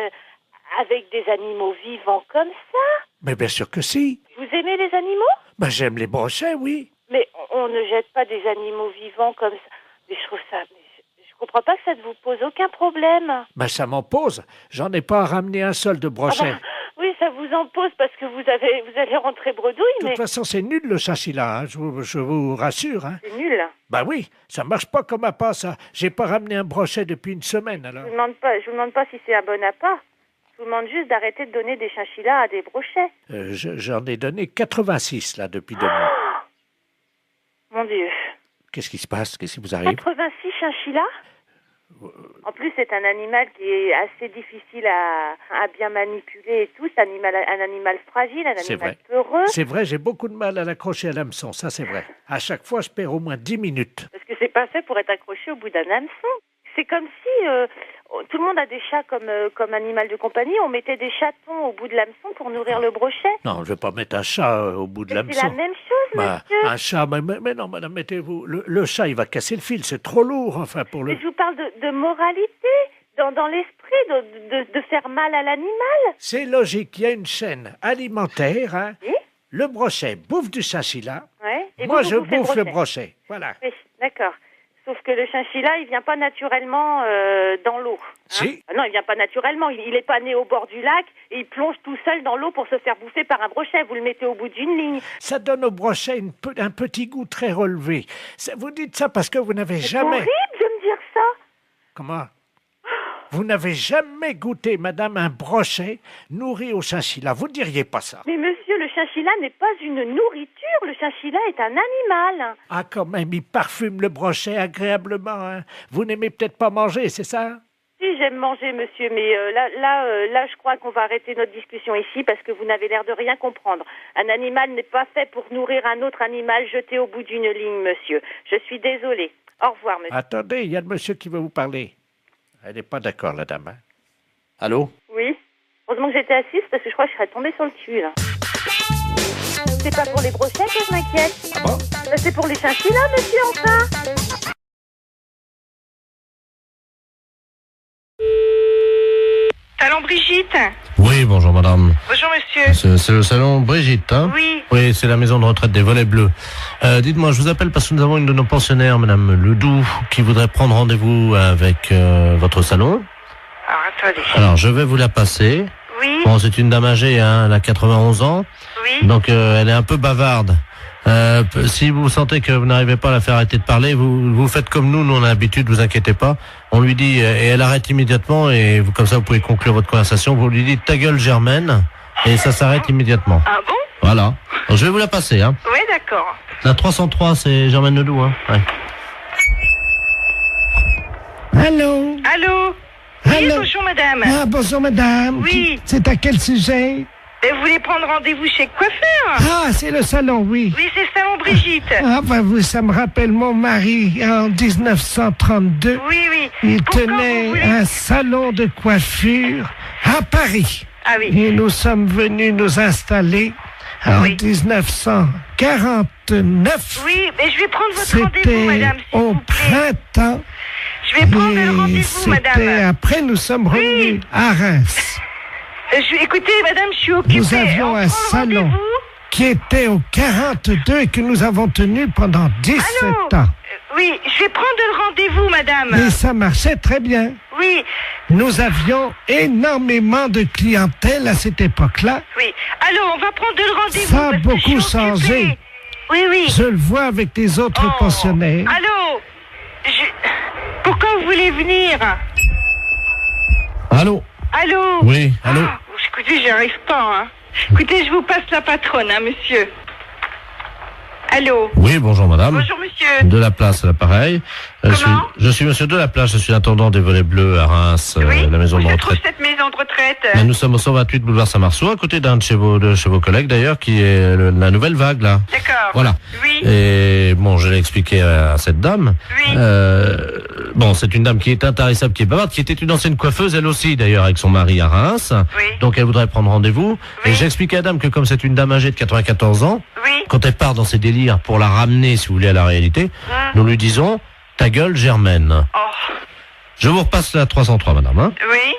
Speaker 9: avec des animaux vivants comme ça.
Speaker 2: Mais bien sûr que si.
Speaker 9: Vous aimez les animaux?
Speaker 2: Ben, j'aime les brochets, oui.
Speaker 9: Mais on ne jette pas des animaux vivants comme ça. Mais je trouve ça... Je comprends pas que ça ne vous pose aucun problème.
Speaker 2: Ben, ça m'en pose. J'en ai pas ramené un seul de brochet.
Speaker 9: Ah bah, oui, ça vous en pose parce que vous allez rentrer bredouille, mais...
Speaker 2: De toute façon, c'est nul le chinchilla, hein, je vous rassure. Hein.
Speaker 9: C'est nul.
Speaker 2: Ben oui, ça marche pas comme appât, ça. J'ai pas ramené un brochet depuis une semaine, alors.
Speaker 9: Je vous demande pas si c'est un bon appât. Je vous demande juste d'arrêter de donner des chinchillas à des brochets.
Speaker 2: J'en ai donné 86, là, depuis 2 mois.
Speaker 9: Mon Dieu.
Speaker 10: Qu'est-ce qui se passe? Qu'est-ce qui vous arrive?
Speaker 9: 86 chinchillas. En plus, c'est un animal qui est assez difficile à bien manipuler et tout. C'est un animal fragile, un animal peureux.
Speaker 10: C'est vrai, j'ai beaucoup de mal à l'accrocher à l'hameçon, ça c'est vrai. À chaque fois, je perds au moins 10 minutes.
Speaker 9: Parce que c'est pas fait pour être accroché au bout d'un hameçon. C'est comme si tout le monde a des chats comme animal de compagnie. On mettait des chatons au bout de l'hameçon pour nourrir le brochet.
Speaker 10: Non, je ne vais pas mettre un chat au bout de l'hameçon.
Speaker 9: C'est la même chose, monsieur.
Speaker 10: Un chat, mais non, madame, mettez-vous... Le chat, il va casser le fil, c'est trop lourd, enfin, pour le...
Speaker 9: Mais je vous parle de moralité, dans l'esprit, de faire mal à l'animal.
Speaker 10: C'est logique, il y a une chaîne alimentaire, hein.
Speaker 9: Oui.
Speaker 10: Le brochet bouffe du chinchilla.
Speaker 9: Ouais. Et
Speaker 10: moi,
Speaker 9: vous
Speaker 10: je
Speaker 9: bouffez
Speaker 10: bouffe le brochet. Voilà.
Speaker 9: Oui, d'accord. Sauf que le chinchilla, il vient pas naturellement dans l'eau. Hein.
Speaker 10: Si.
Speaker 9: Non, il vient pas naturellement. Il est pas né au bord du lac et il plonge tout seul dans l'eau pour se faire bouffer par un brochet. Vous le mettez au bout d'une ligne.
Speaker 10: Ça donne au brochet un petit goût très relevé. Vous dites ça parce que vous n'avez jamais...
Speaker 9: C'est horrible de me dire ça.
Speaker 10: Comment? Vous n'avez jamais goûté, madame, un brochet nourri au chinchilla. Vous ne diriez pas ça.
Speaker 9: Mais monsieur, le chinchilla n'est pas une nourriture. Le chinchilla est un animal.
Speaker 10: Ah, quand même, il parfume le brochet agréablement. Hein. Vous n'aimez peut-être pas manger, c'est ça?
Speaker 9: Si, j'aime manger, monsieur, mais là, je crois qu'on va arrêter notre discussion ici parce que vous n'avez l'air de rien comprendre. Un animal n'est pas fait pour nourrir un autre animal jeté au bout d'une ligne, monsieur. Je suis désolée. Au revoir, monsieur.
Speaker 10: Attendez, il y a le monsieur qui veut vous parler. Elle n'est pas d'accord, la dame. Hein? Allô?
Speaker 9: Oui. Heureusement que j'étais assise parce que je crois que je serais tombée sur le cul, là. C'est pas pour les brochettes que je m'inquiète.
Speaker 10: Ah bon?
Speaker 9: C'est pour les chinchillas, monsieur, enfin.
Speaker 17: Salon Brigitte?
Speaker 8: Oui, bonjour madame.
Speaker 17: Bonjour monsieur.
Speaker 8: C'est le salon Brigitte, hein?
Speaker 17: Oui.
Speaker 8: Oui, c'est la maison de retraite des Volets Bleus. Dites-moi, je vous appelle parce que nous avons une de nos pensionnaires, madame Ledoux, qui voudrait prendre rendez-vous avec votre salon.
Speaker 17: Alors, attendez.
Speaker 8: Alors, je vais vous la passer.
Speaker 17: Oui.
Speaker 8: Bon, c'est une dame âgée, hein, elle a 91 ans.
Speaker 17: Oui.
Speaker 8: Donc, elle est un peu bavarde. Si vous sentez que vous n'arrivez pas à la faire arrêter de parler, vous faites comme nous on a l'habitude, vous inquiétez pas. On lui dit, et elle arrête immédiatement, et vous, comme ça vous pouvez conclure votre conversation, vous lui dites ta gueule Germaine, et ça s'arrête immédiatement.
Speaker 17: Ah bon?
Speaker 8: Voilà. Donc, je vais vous la passer, hein.
Speaker 17: Oui, d'accord.
Speaker 8: La 303, c'est Germaine Ledoux, hein. Ouais.
Speaker 10: Allô?
Speaker 17: Allô? Oui,
Speaker 10: Allô?
Speaker 17: bonjour madame.
Speaker 10: Ah, bonjour madame.
Speaker 17: Oui.
Speaker 10: C'est à quel sujet?
Speaker 17: Vous voulez prendre rendez-vous chez le coiffeur?
Speaker 10: Ah, c'est le salon, oui.
Speaker 17: Oui, c'est le salon Brigitte.
Speaker 10: Ah, bah vous, ça me rappelle mon mari en 1932.
Speaker 17: Oui, oui.
Speaker 10: Il
Speaker 17: Pourquoi
Speaker 10: tenait
Speaker 17: vous voulez...
Speaker 10: un salon de coiffure à Paris.
Speaker 17: Ah oui.
Speaker 10: Et nous sommes venus nous installer en 1949.
Speaker 17: Oui, mais je vais prendre votre rendez-vous, madame, s'il
Speaker 10: au
Speaker 17: vous plaît.
Speaker 10: printemps.
Speaker 17: Je vais prendre le rendez-vous,
Speaker 10: C'était
Speaker 17: madame.
Speaker 10: après, nous sommes revenus à Reims.
Speaker 17: Écoutez, madame, je suis occupée.
Speaker 10: Nous avions un salon qui était au 42 et que nous avons tenu pendant 17 ans.
Speaker 17: Oui, je vais prendre le rendez-vous, madame.
Speaker 10: Et ça marchait très bien.
Speaker 17: Oui.
Speaker 10: Nous avions énormément de clientèle à cette époque-là.
Speaker 17: Oui. Alors, on va prendre le rendez-vous.
Speaker 10: Ça a
Speaker 17: parce que je
Speaker 10: beaucoup
Speaker 17: suis
Speaker 10: changé.
Speaker 17: occupée. Oui, oui.
Speaker 10: Je le vois avec des autres pensionnaires.
Speaker 17: Allô? Pourquoi vous voulez venir?
Speaker 8: Allô?
Speaker 17: Allô?
Speaker 8: Oui, allô?
Speaker 17: Écoutez, j'y arrive pas, hein. Écoutez, je vous passe la patronne, hein, monsieur. Allô?
Speaker 8: Oui, bonjour madame.
Speaker 17: Bonjour monsieur.
Speaker 8: De la place à l'appareil. Je suis monsieur de la place, je suis intendant des Volets Bleus à Reims, la maison de
Speaker 17: Je
Speaker 8: retraite.
Speaker 17: trouve cette maison de retraite.
Speaker 8: Mais nous sommes au 128 boulevard Saint-Marceau, à côté d'un de chez vos collègues d'ailleurs, qui est la nouvelle vague là.
Speaker 17: D'accord.
Speaker 8: Voilà.
Speaker 17: Oui.
Speaker 8: Et bon, je l'ai expliqué à cette dame.
Speaker 17: Oui.
Speaker 8: Bon, c'est une dame qui est intarissable, qui est bavarde, qui était une ancienne coiffeuse, elle aussi d'ailleurs, avec son mari à Reims.
Speaker 17: Oui.
Speaker 8: Donc elle voudrait prendre rendez-vous. Oui. Et j'ai expliqué à la dame que comme c'est une dame âgée de 94 ans, quand elle part dans ses délires pour la ramener, si vous voulez, à la réalité, nous lui disons ta gueule Germaine. Je vous repasse la 303, madame. Hein.
Speaker 17: Oui.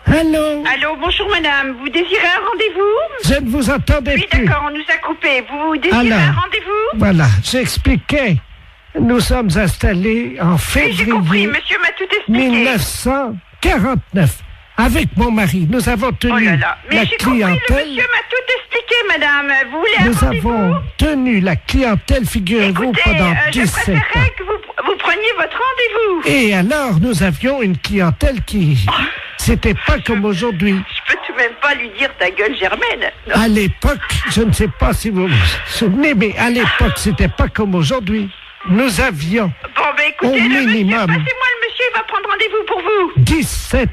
Speaker 10: Allô?
Speaker 17: Allô, bonjour madame. Vous désirez un rendez-vous?
Speaker 10: Je ne vous entendais plus.
Speaker 17: Oui, d'accord, on nous a coupé. Vous désirez un rendez-vous?
Speaker 10: Voilà, j'expliquais. Nous sommes installés en février
Speaker 17: j'ai compris, monsieur m'a tout expliqué.
Speaker 10: 1949. Avec mon mari, nous avons tenu la
Speaker 17: j'ai compris,
Speaker 10: clientèle.
Speaker 17: le monsieur m'a tout expliqué, madame. Vous voulez un
Speaker 10: Nous
Speaker 17: rendez-vous?
Speaker 10: avons tenu la clientèle, figurez-vous, pendant 17
Speaker 17: je préférerais que vous preniez votre rendez-vous.
Speaker 10: Et alors, nous avions une clientèle qui... C'était pas comme aujourd'hui.
Speaker 17: Je peux tout même pas lui dire ta gueule, Germaine. Non.
Speaker 10: À l'époque, je ne sais pas si vous vous souvenez, mais à l'époque, c'était pas comme aujourd'hui. Nous avions
Speaker 17: Bon, ben écoutez,
Speaker 10: au
Speaker 17: le monsieur,
Speaker 10: minimum
Speaker 17: passez-moi le monsieur, il va prendre rendez-vous pour vous.
Speaker 10: 17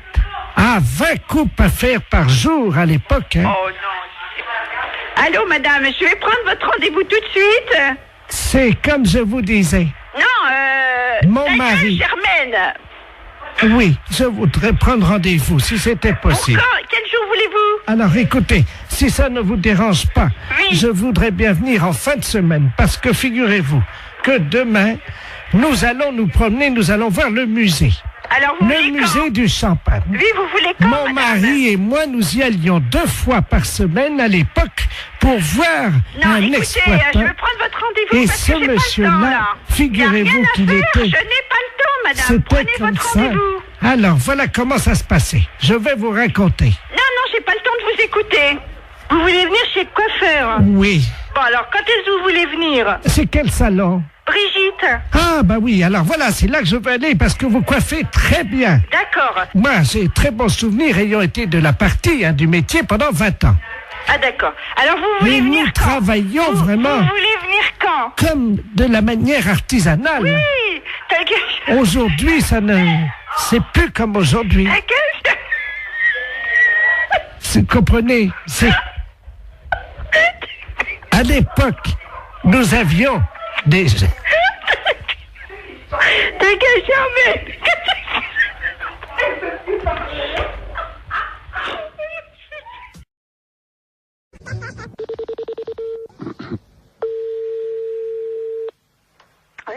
Speaker 10: à 20 coupes à faire par jour à l'époque. Hein.
Speaker 17: Oh non. Allô, madame, je vais prendre votre rendez-vous tout de suite.
Speaker 10: C'est comme je vous disais.
Speaker 17: Non,
Speaker 10: Mon
Speaker 17: ta gueule,
Speaker 10: mari.
Speaker 17: Germaine.
Speaker 10: Oui, je voudrais prendre rendez-vous, si c'était possible.
Speaker 17: Quand, quel jour voulez-vous?
Speaker 10: Alors écoutez, si ça ne vous dérange pas,
Speaker 17: Oui.
Speaker 10: je voudrais bien venir en fin de semaine, parce que figurez-vous que demain, nous allons nous promener, nous allons voir le musée.
Speaker 17: Alors vous
Speaker 10: Le
Speaker 17: voulez
Speaker 10: musée
Speaker 17: quand?
Speaker 10: du champagne.
Speaker 17: Oui, vous voulez quand,
Speaker 10: Mon
Speaker 17: madame?
Speaker 10: mari et moi, nous y allions 2 fois par semaine à l'époque pour voir
Speaker 17: Non,
Speaker 10: un
Speaker 17: écoutez,
Speaker 10: exploitant.
Speaker 17: je vais prendre votre rendez-vous
Speaker 10: Et
Speaker 17: parce
Speaker 10: ce
Speaker 17: que j'ai pas le temps,
Speaker 10: monsieur-là,
Speaker 17: là.
Speaker 10: figurez-vous
Speaker 17: Y a rien à
Speaker 10: qu'il
Speaker 17: faire,
Speaker 10: était...
Speaker 17: Je n'ai pas le temps, madame.
Speaker 10: C'était
Speaker 17: Prenez
Speaker 10: comme
Speaker 17: votre
Speaker 10: ça.
Speaker 17: rendez-vous.
Speaker 10: Alors, voilà comment ça se passait. Je vais vous raconter.
Speaker 17: Non, j'ai pas le temps de vous écouter. Vous voulez venir chez le coiffeur?
Speaker 10: Oui.
Speaker 17: Bon, alors, quand est-ce que vous voulez venir?
Speaker 10: C'est quel salon?
Speaker 17: Brigitte.
Speaker 10: Ah, bah oui, alors voilà, c'est là que je veux aller parce que vous coiffez très bien.
Speaker 17: D'accord.
Speaker 10: Moi, j'ai très bons souvenirs ayant été de la partie, du métier pendant 20 ans.
Speaker 17: Ah, d'accord. Alors, vous voulez
Speaker 10: Mais
Speaker 17: venir
Speaker 10: nous
Speaker 17: quand?
Speaker 10: travaillons vraiment
Speaker 17: Vous voulez venir quand?
Speaker 10: comme de la manière artisanale.
Speaker 17: Oui, ta gueule.
Speaker 10: Aujourd'hui, ça ne... C'est plus comme aujourd'hui.
Speaker 17: Ta gueule.
Speaker 10: Vous comprenez? C'est... À l'époque, nous avions des...
Speaker 17: Ta gueule, Germaine.
Speaker 1: Oui,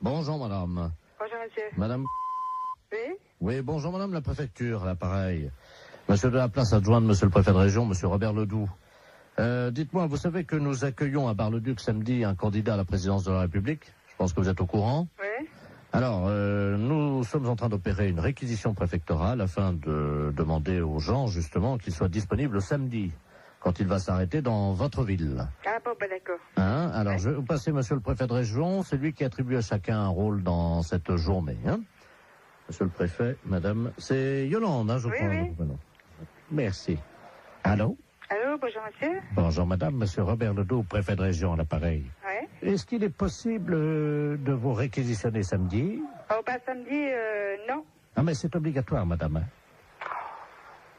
Speaker 2: Bonjour, madame.
Speaker 1: bonjour monsieur.
Speaker 2: Madame.
Speaker 1: Oui,
Speaker 2: Oui, bonjour, madame la préfecture, à l'appareil. Monsieur de la place adjoint de monsieur le préfet de région, monsieur Robert Ledoux. Dites-moi, vous savez que nous accueillons à Bar-le-Duc samedi un candidat à la présidence de la République? Je pense que vous êtes au courant.
Speaker 1: oui.
Speaker 2: Alors, nous sommes en train d'opérer une réquisition préfectorale afin de demander aux gens, justement, qu'ils soient disponibles samedi, quand il va s'arrêter dans votre ville.
Speaker 1: Ah bon, bah d'accord.
Speaker 2: Hein? Alors, je vais vous passer monsieur le préfet de région, c'est lui qui attribue à chacun un rôle dans cette journée. Hein? Monsieur le préfet, madame, c'est Yolande, hein, je
Speaker 1: Oui,
Speaker 2: crois.
Speaker 1: oui.
Speaker 2: votre prénom. Merci. Allô?
Speaker 1: Allô, bonjour monsieur.
Speaker 2: Bonjour madame, monsieur Robert Ledoux, préfet de région à l'appareil.
Speaker 1: Oui.
Speaker 2: Est-ce qu'il est possible de vous réquisitionner samedi?
Speaker 1: Oh, bah samedi, non.
Speaker 2: Ah mais c'est obligatoire madame. Hein.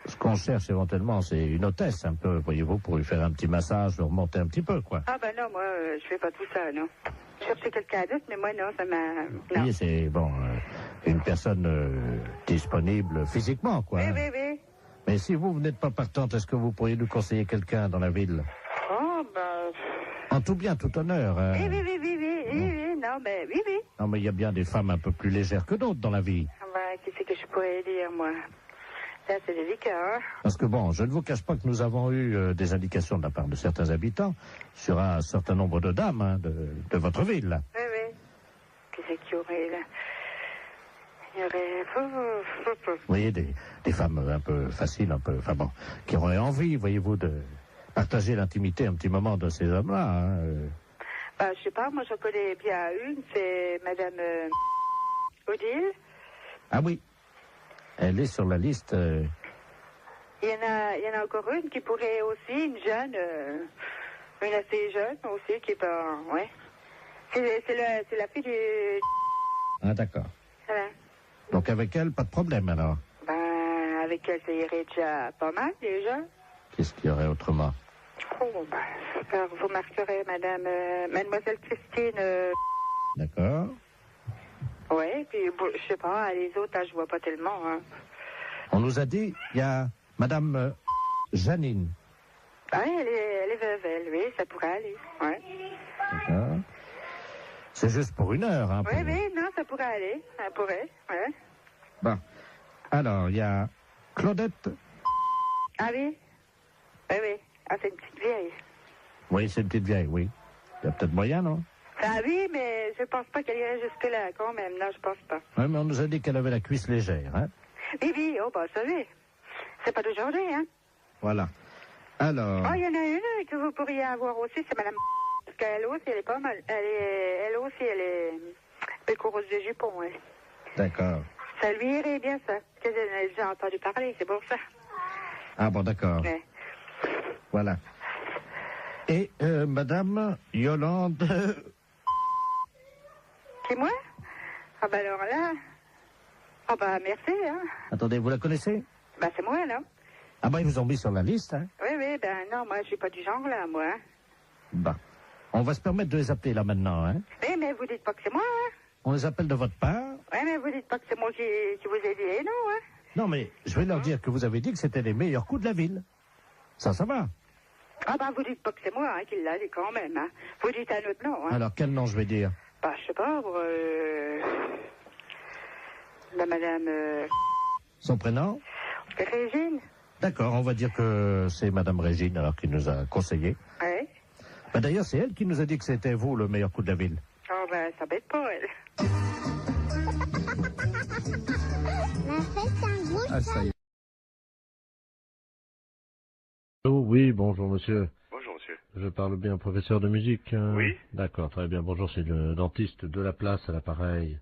Speaker 2: Ce qu'on cherche éventuellement, c'est une hôtesse un peu, voyez-vous, pour lui faire un petit massage, le remonter un petit peu, quoi.
Speaker 1: Ah bah non, moi, je fais pas tout ça, non. Je cherchais quelqu'un d'autre, mais moi, non, ça m'a... Non.
Speaker 2: Oui, c'est, bon, une personne disponible physiquement, quoi.
Speaker 1: Oui,
Speaker 2: hein.
Speaker 1: oui, oui.
Speaker 2: Mais si vous n'êtes pas partante, est-ce que vous pourriez nous conseiller quelqu'un dans la ville?
Speaker 1: Oh, bah...
Speaker 2: En tout bien, tout honneur. hein.
Speaker 1: Oui, oui, oui, oui, oui, oui, oui, non, mais oui, oui.
Speaker 2: Non, mais il y a bien des femmes un peu plus légères que d'autres dans la vie.
Speaker 1: Ah bah, qu'est-ce que je pourrais dire, moi? Là, c'est délicat, hein.
Speaker 2: Parce que bon, je ne vous cache pas que nous avons eu des indications de la part de certains habitants sur un certain nombre de dames hein, de votre ville.
Speaker 1: Oui, oui. Qu'est-ce qu'il y aurait, là? Il y aurait...
Speaker 2: Vous voyez, des femmes un peu faciles, un peu, enfin bon, qui auraient envie, voyez-vous, de partager l'intimité un petit moment de ces hommes-là. Hein.
Speaker 1: Bah, je sais pas, moi, je connais bien une, c'est Madame Odile.
Speaker 2: Ah oui, elle est sur la liste.
Speaker 1: Il y en a encore une qui pourrait aussi, une jeune, une assez jeune aussi, qui est pas... Ouais. C'est la fille du...
Speaker 2: Ah d'accord.
Speaker 1: Voilà.
Speaker 2: Donc avec elle, pas de problème alors.
Speaker 1: Ben, avec elle, ça irait déjà pas mal, déjà.
Speaker 2: Qu'est-ce qu'il y aurait autrement?
Speaker 1: Oh, ben, alors, vous marquerez Mademoiselle Christine...
Speaker 2: D'accord.
Speaker 1: Ouais, puis, bon, je sais pas, les autres, là, je vois pas tellement, hein.
Speaker 2: On nous a dit, il y a Madame Janine.
Speaker 1: Ah, elle est veuve, elle, oui, ça pourrait aller, ouais.
Speaker 2: D'accord. C'est juste pour 1 heure, hein.
Speaker 1: Oui, oui, non, ça pourrait aller, ça pourrait, ouais.
Speaker 2: Bon. Alors, il y a Claudette.
Speaker 1: Ah oui? Oui, oui. Ah, c'est une petite vieille.
Speaker 2: Oui, c'est une petite vieille, oui. Il y a peut-être moyen, non?
Speaker 1: Ah oui, mais je pense pas qu'elle irait jusque-là, quand même. Non, je pense pas.
Speaker 2: Oui, mais on nous a dit qu'elle avait la cuisse légère, hein.
Speaker 1: Oui, oui, oh, bah, ça oui. C'est pas d'aujourd'hui, hein.
Speaker 2: Voilà. Alors...
Speaker 1: Oh, il y en a une que vous pourriez avoir aussi, c'est Madame... Parce qu'elle aussi, elle est pas mal. Elle aussi, elle est pécoureuse de jupons, ouais.
Speaker 2: D'accord.
Speaker 1: Ça lui irait bien, ça. Parce qu'elle a déjà entendu parler, c'est pour ça.
Speaker 2: Ah bon, d'accord.
Speaker 17: Ouais.
Speaker 2: Voilà. Et Madame Yolande...
Speaker 17: C'est moi? Ah bah alors là... Ah bah merci, hein.
Speaker 2: Attendez, vous la connaissez?
Speaker 17: Bah c'est moi, là.
Speaker 2: Ah bah ils vous ont mis sur la liste, hein.
Speaker 17: Oui, ben non, moi je suis pas du genre, là, moi. Hein.
Speaker 2: Bah, on va se permettre de les appeler là maintenant, hein.
Speaker 17: Oui, mais vous dites pas que c'est moi, hein.
Speaker 2: On les appelle de votre part.
Speaker 17: Oui, mais vous dites pas que c'est moi qui vous ai dit, non, hein.
Speaker 2: Non mais, je vais leur dire que vous avez dit que c'était les meilleurs coups de la ville. Ça va.
Speaker 17: Ah bah vous dites pas que c'est moi, hein, qui l'a dit quand même, hein. Vous dites un autre nom, hein.
Speaker 2: Alors, quel nom je vais dire?
Speaker 17: Bah, je sais pas, la madame...
Speaker 2: Son prénom?
Speaker 17: Régine.
Speaker 2: D'accord, on va dire que c'est Madame Régine, alors, qui nous a conseillé.
Speaker 17: Oui.
Speaker 2: Bah, d'ailleurs, c'est elle qui nous a dit que c'était vous, le meilleur coup de la ville.
Speaker 17: Oh, ben, ça bête pas, elle.
Speaker 2: Ah, ça y est.
Speaker 8: Oh, oui, bonjour monsieur.
Speaker 6: Bonjour, monsieur.
Speaker 8: Je parle bien au professeur de musique.
Speaker 6: Oui.
Speaker 8: D'accord, très bien. Bonjour, c'est le dentiste de la place à l'appareil.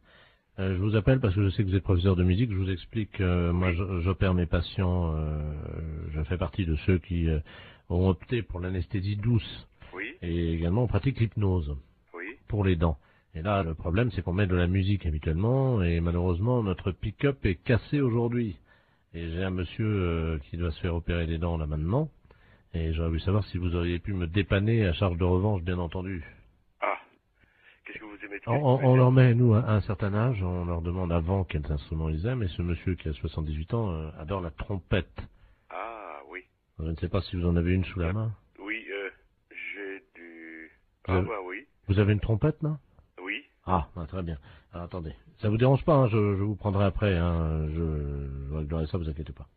Speaker 8: Je vous appelle parce que je sais que vous êtes professeur de musique. Je vous explique, moi j'opère mes patients, je fais partie de ceux qui ont opté pour l'anesthésie douce.
Speaker 6: Oui.
Speaker 8: Et également on pratique l'hypnose.
Speaker 6: Oui.
Speaker 8: Pour les dents. Et là, le problème, c'est qu'on met de la musique habituellement, et malheureusement, notre pick-up est cassé aujourd'hui. Et j'ai un monsieur qui doit se faire opérer les dents là maintenant, et j'aurais voulu savoir si vous auriez pu me dépanner à charge de revanche, bien entendu.
Speaker 6: Ah. Qu'est-ce que vous aimez?
Speaker 8: On leur met, nous, à un certain âge, on leur demande avant quels instruments ils aiment, et ce monsieur qui a 78 ans adore la trompette.
Speaker 6: Ah, oui.
Speaker 8: Je ne sais pas si vous en avez une sous la main.
Speaker 6: Oui, j'ai du...
Speaker 8: Vous
Speaker 6: Ah,
Speaker 8: avez-
Speaker 6: bah oui.
Speaker 8: Vous avez une trompette, là?
Speaker 6: Oui.
Speaker 8: Ah, très bien. Alors, attendez. Ça vous dérange pas, hein, je vous prendrai après, hein, je réglerai ça, vous inquiétez pas.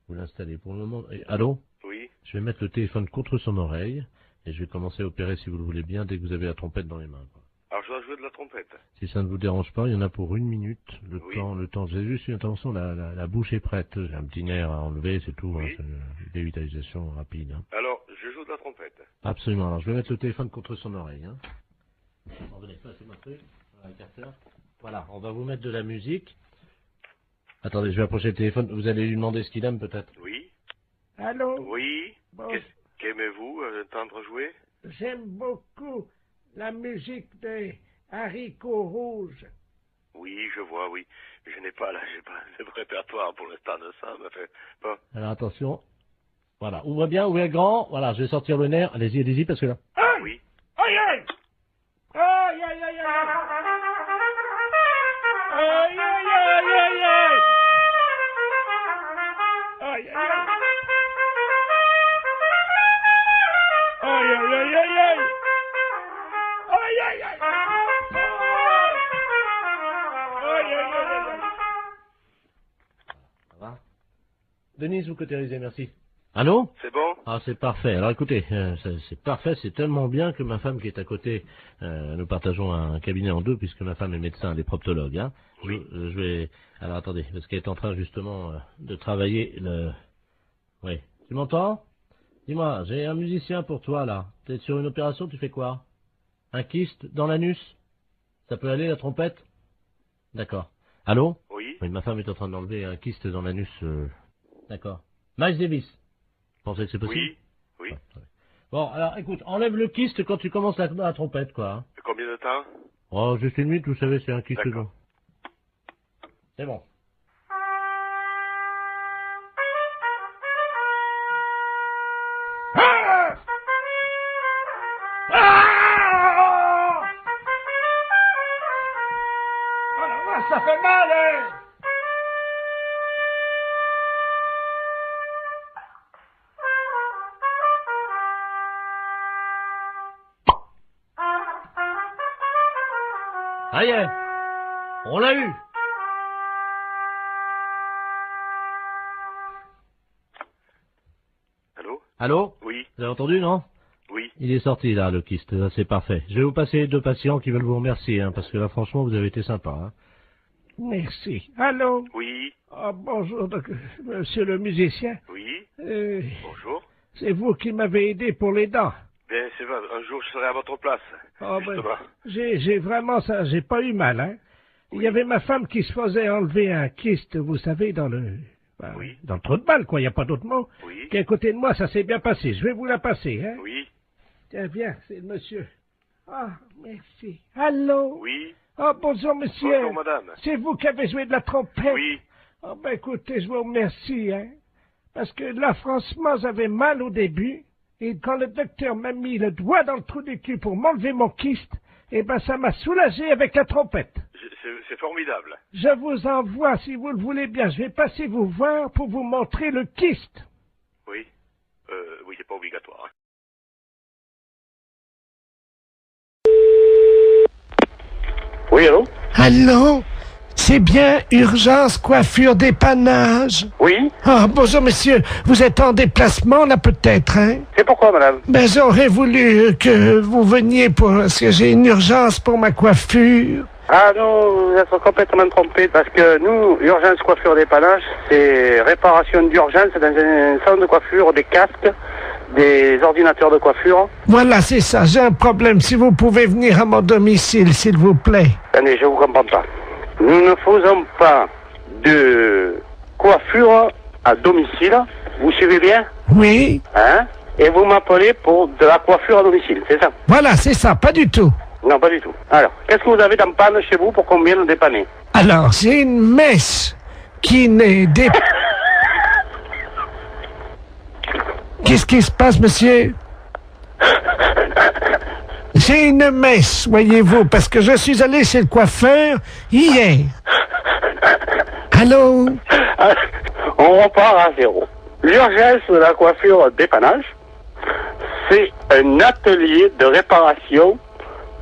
Speaker 8: Vous l'installez pour le moment. Et, allô?
Speaker 6: Oui.
Speaker 8: Je vais mettre le téléphone contre son oreille, et je vais commencer à opérer, si vous le voulez bien, dès que vous avez la trompette dans les mains, quoi.
Speaker 6: Alors, je dois jouer de la trompette.
Speaker 8: Si ça ne vous dérange pas, il y en a pour 1 minute, le
Speaker 6: Oui.
Speaker 8: temps. J'ai juste une intervention, la bouche est prête, j'ai un petit nerf à enlever, c'est tout,
Speaker 6: Oui.
Speaker 8: hein, c'est une dévitalisation rapide, hein.
Speaker 6: Alors, je joue de la trompette.
Speaker 8: Absolument, alors je vais mettre le téléphone contre son oreille, hein. Attendez, passez-moi le truc, voilà, le capteur. Voilà, on va vous mettre de la musique. Attendez, je vais approcher le téléphone, vous allez lui demander ce qu'il aime peut-être.
Speaker 6: Oui.
Speaker 19: Allô?
Speaker 6: Oui.
Speaker 19: Bon.
Speaker 6: Qu'aimez-vous entendre jouer?
Speaker 19: J'aime beaucoup la musique des haricots rouges.
Speaker 6: Oui, je vois, oui. Mais j'ai pas de répertoire pour l'instant de ça, mais fait... Bon.
Speaker 8: Alors attention, voilà, ouvrez bien, ouvrez grand, voilà, je vais sortir le nerf, allez-y, parce que là...
Speaker 19: Aïe!
Speaker 6: Oui.
Speaker 19: Aïe, aïe! Aïe, aïe, aïe, aïe! Aïe, aïe, aïe, aïe, aïe! Aïe, aïe, aïe! Aïe, aïe, aïe, aïe, aïe! Aïe, aïe, aïe! Aïe, aïe, aïe, aïe!
Speaker 8: Ça va? Denise, vous cautérisez, merci. Allô?
Speaker 6: C'est bon?
Speaker 8: Ah, c'est parfait. Alors écoutez, c'est parfait, c'est tellement bien que ma femme qui est à côté, nous partageons un cabinet en deux puisque ma femme est médecin, elle est proctologue. Hein.
Speaker 6: Oui.
Speaker 8: Je vais... Alors attendez, parce qu'elle est en train justement de travailler le... Oui. Tu m'entends? Dis-moi, j'ai un musicien pour toi là. T'es sur une opération, tu fais quoi? Un kyste dans l'anus? Ça peut aller la trompette? D'accord. Allô?
Speaker 6: Oui.
Speaker 8: Oui, ma femme est en train d'enlever un kyste dans l'anus. D'accord. Miles Davis. Vous pensez que c'est possible?
Speaker 6: Oui. Oui.
Speaker 8: Ouais, ouais. Bon, alors écoute, enlève le kyste quand tu commences la trompette, quoi. Hein.
Speaker 6: Combien de temps?
Speaker 8: Oh, juste 1 minute, vous savez, c'est un kyste
Speaker 6: D'accord.
Speaker 8: long. C'est bon.
Speaker 19: Ça fait mal, hein?
Speaker 8: Ça y est, on l'a eu.
Speaker 6: Allô?
Speaker 8: Allô?
Speaker 6: Oui.
Speaker 8: Vous avez entendu, non?
Speaker 6: Oui.
Speaker 8: Il est sorti, là, le kyste. Là, c'est parfait. Je vais vous passer 2 patients qui veulent vous remercier, hein, parce que là, franchement, vous avez été sympa. Hein.
Speaker 19: Merci. Allô?
Speaker 6: Oui.
Speaker 19: Ah, bonjour, monsieur le musicien.
Speaker 6: Oui. Bonjour.
Speaker 19: C'est vous qui m'avez aidé pour les dents.
Speaker 6: Bien, c'est vrai, un jour je serai à votre place.
Speaker 19: Ah, ben,
Speaker 6: Justement.
Speaker 19: j'ai vraiment ça, j'ai pas eu mal, hein. Il y avait ma femme qui se faisait enlever un kyste, vous savez, dans le
Speaker 10: Bah, oui. Dans le trou de balle, quoi, il n'y a pas d'autre mot. Oui. Qui est à côté de moi, ça s'est bien passé. Je vais vous la passer, hein.
Speaker 14: Oui.
Speaker 10: Tiens, viens, c'est le monsieur. Ah, merci. Allô?
Speaker 14: Oui.
Speaker 10: Oh, bonjour, monsieur.
Speaker 14: Bonjour, madame.
Speaker 10: C'est vous qui avez joué de la trompette?
Speaker 14: Oui.
Speaker 10: Oh, ben, écoutez, je vous remercie, hein. Parce que là, franchement, j'avais mal au début. Et quand le docteur m'a mis le doigt dans le trou du cul pour m'enlever mon kyste, eh ben, ça m'a soulagé avec la trompette.
Speaker 14: C'est formidable.
Speaker 10: Je vous envoie, si vous le voulez bien. Je vais passer vous voir pour vous montrer le kyste.
Speaker 14: Oui. Oui, c'est pas obligatoire.
Speaker 12: Oui, allô?
Speaker 10: Allô? C'est bien Urgence Coiffure Dépannage?
Speaker 12: Oui.
Speaker 10: Ah, bonjour monsieur. Vous êtes en déplacement là peut-être, hein?
Speaker 12: C'est pourquoi, madame?
Speaker 10: Ben, j'aurais voulu que vous veniez parce que j'ai une urgence pour ma coiffure.
Speaker 12: Ah non, vous êtes complètement trompé parce que nous, Urgence Coiffure Dépannage, c'est réparation d'urgence dans un salon de coiffure, des casques, des ordinateurs de coiffure.
Speaker 10: Voilà, c'est ça. J'ai un problème. Si vous pouvez venir à mon domicile, s'il vous plaît.
Speaker 12: Attendez, je vous comprends pas. Nous ne faisons pas de coiffure à domicile. Vous suivez bien?
Speaker 10: Oui.
Speaker 12: Hein? Et vous m'appelez pour de la coiffure à domicile, c'est ça?
Speaker 10: Voilà, c'est ça. Pas du tout.
Speaker 12: Non, pas du tout. Alors, qu'est-ce que vous avez dans panne chez vous pour qu'on vienne le dépanner?
Speaker 10: Alors, j'ai une mèche qui n'est Qu'est-ce qui se passe, monsieur? J'ai une mèche, voyez-vous, parce que je suis allé chez le coiffeur hier. Allô?
Speaker 12: On repart à zéro. L'urgence de la coiffure dépannage, c'est un atelier de réparation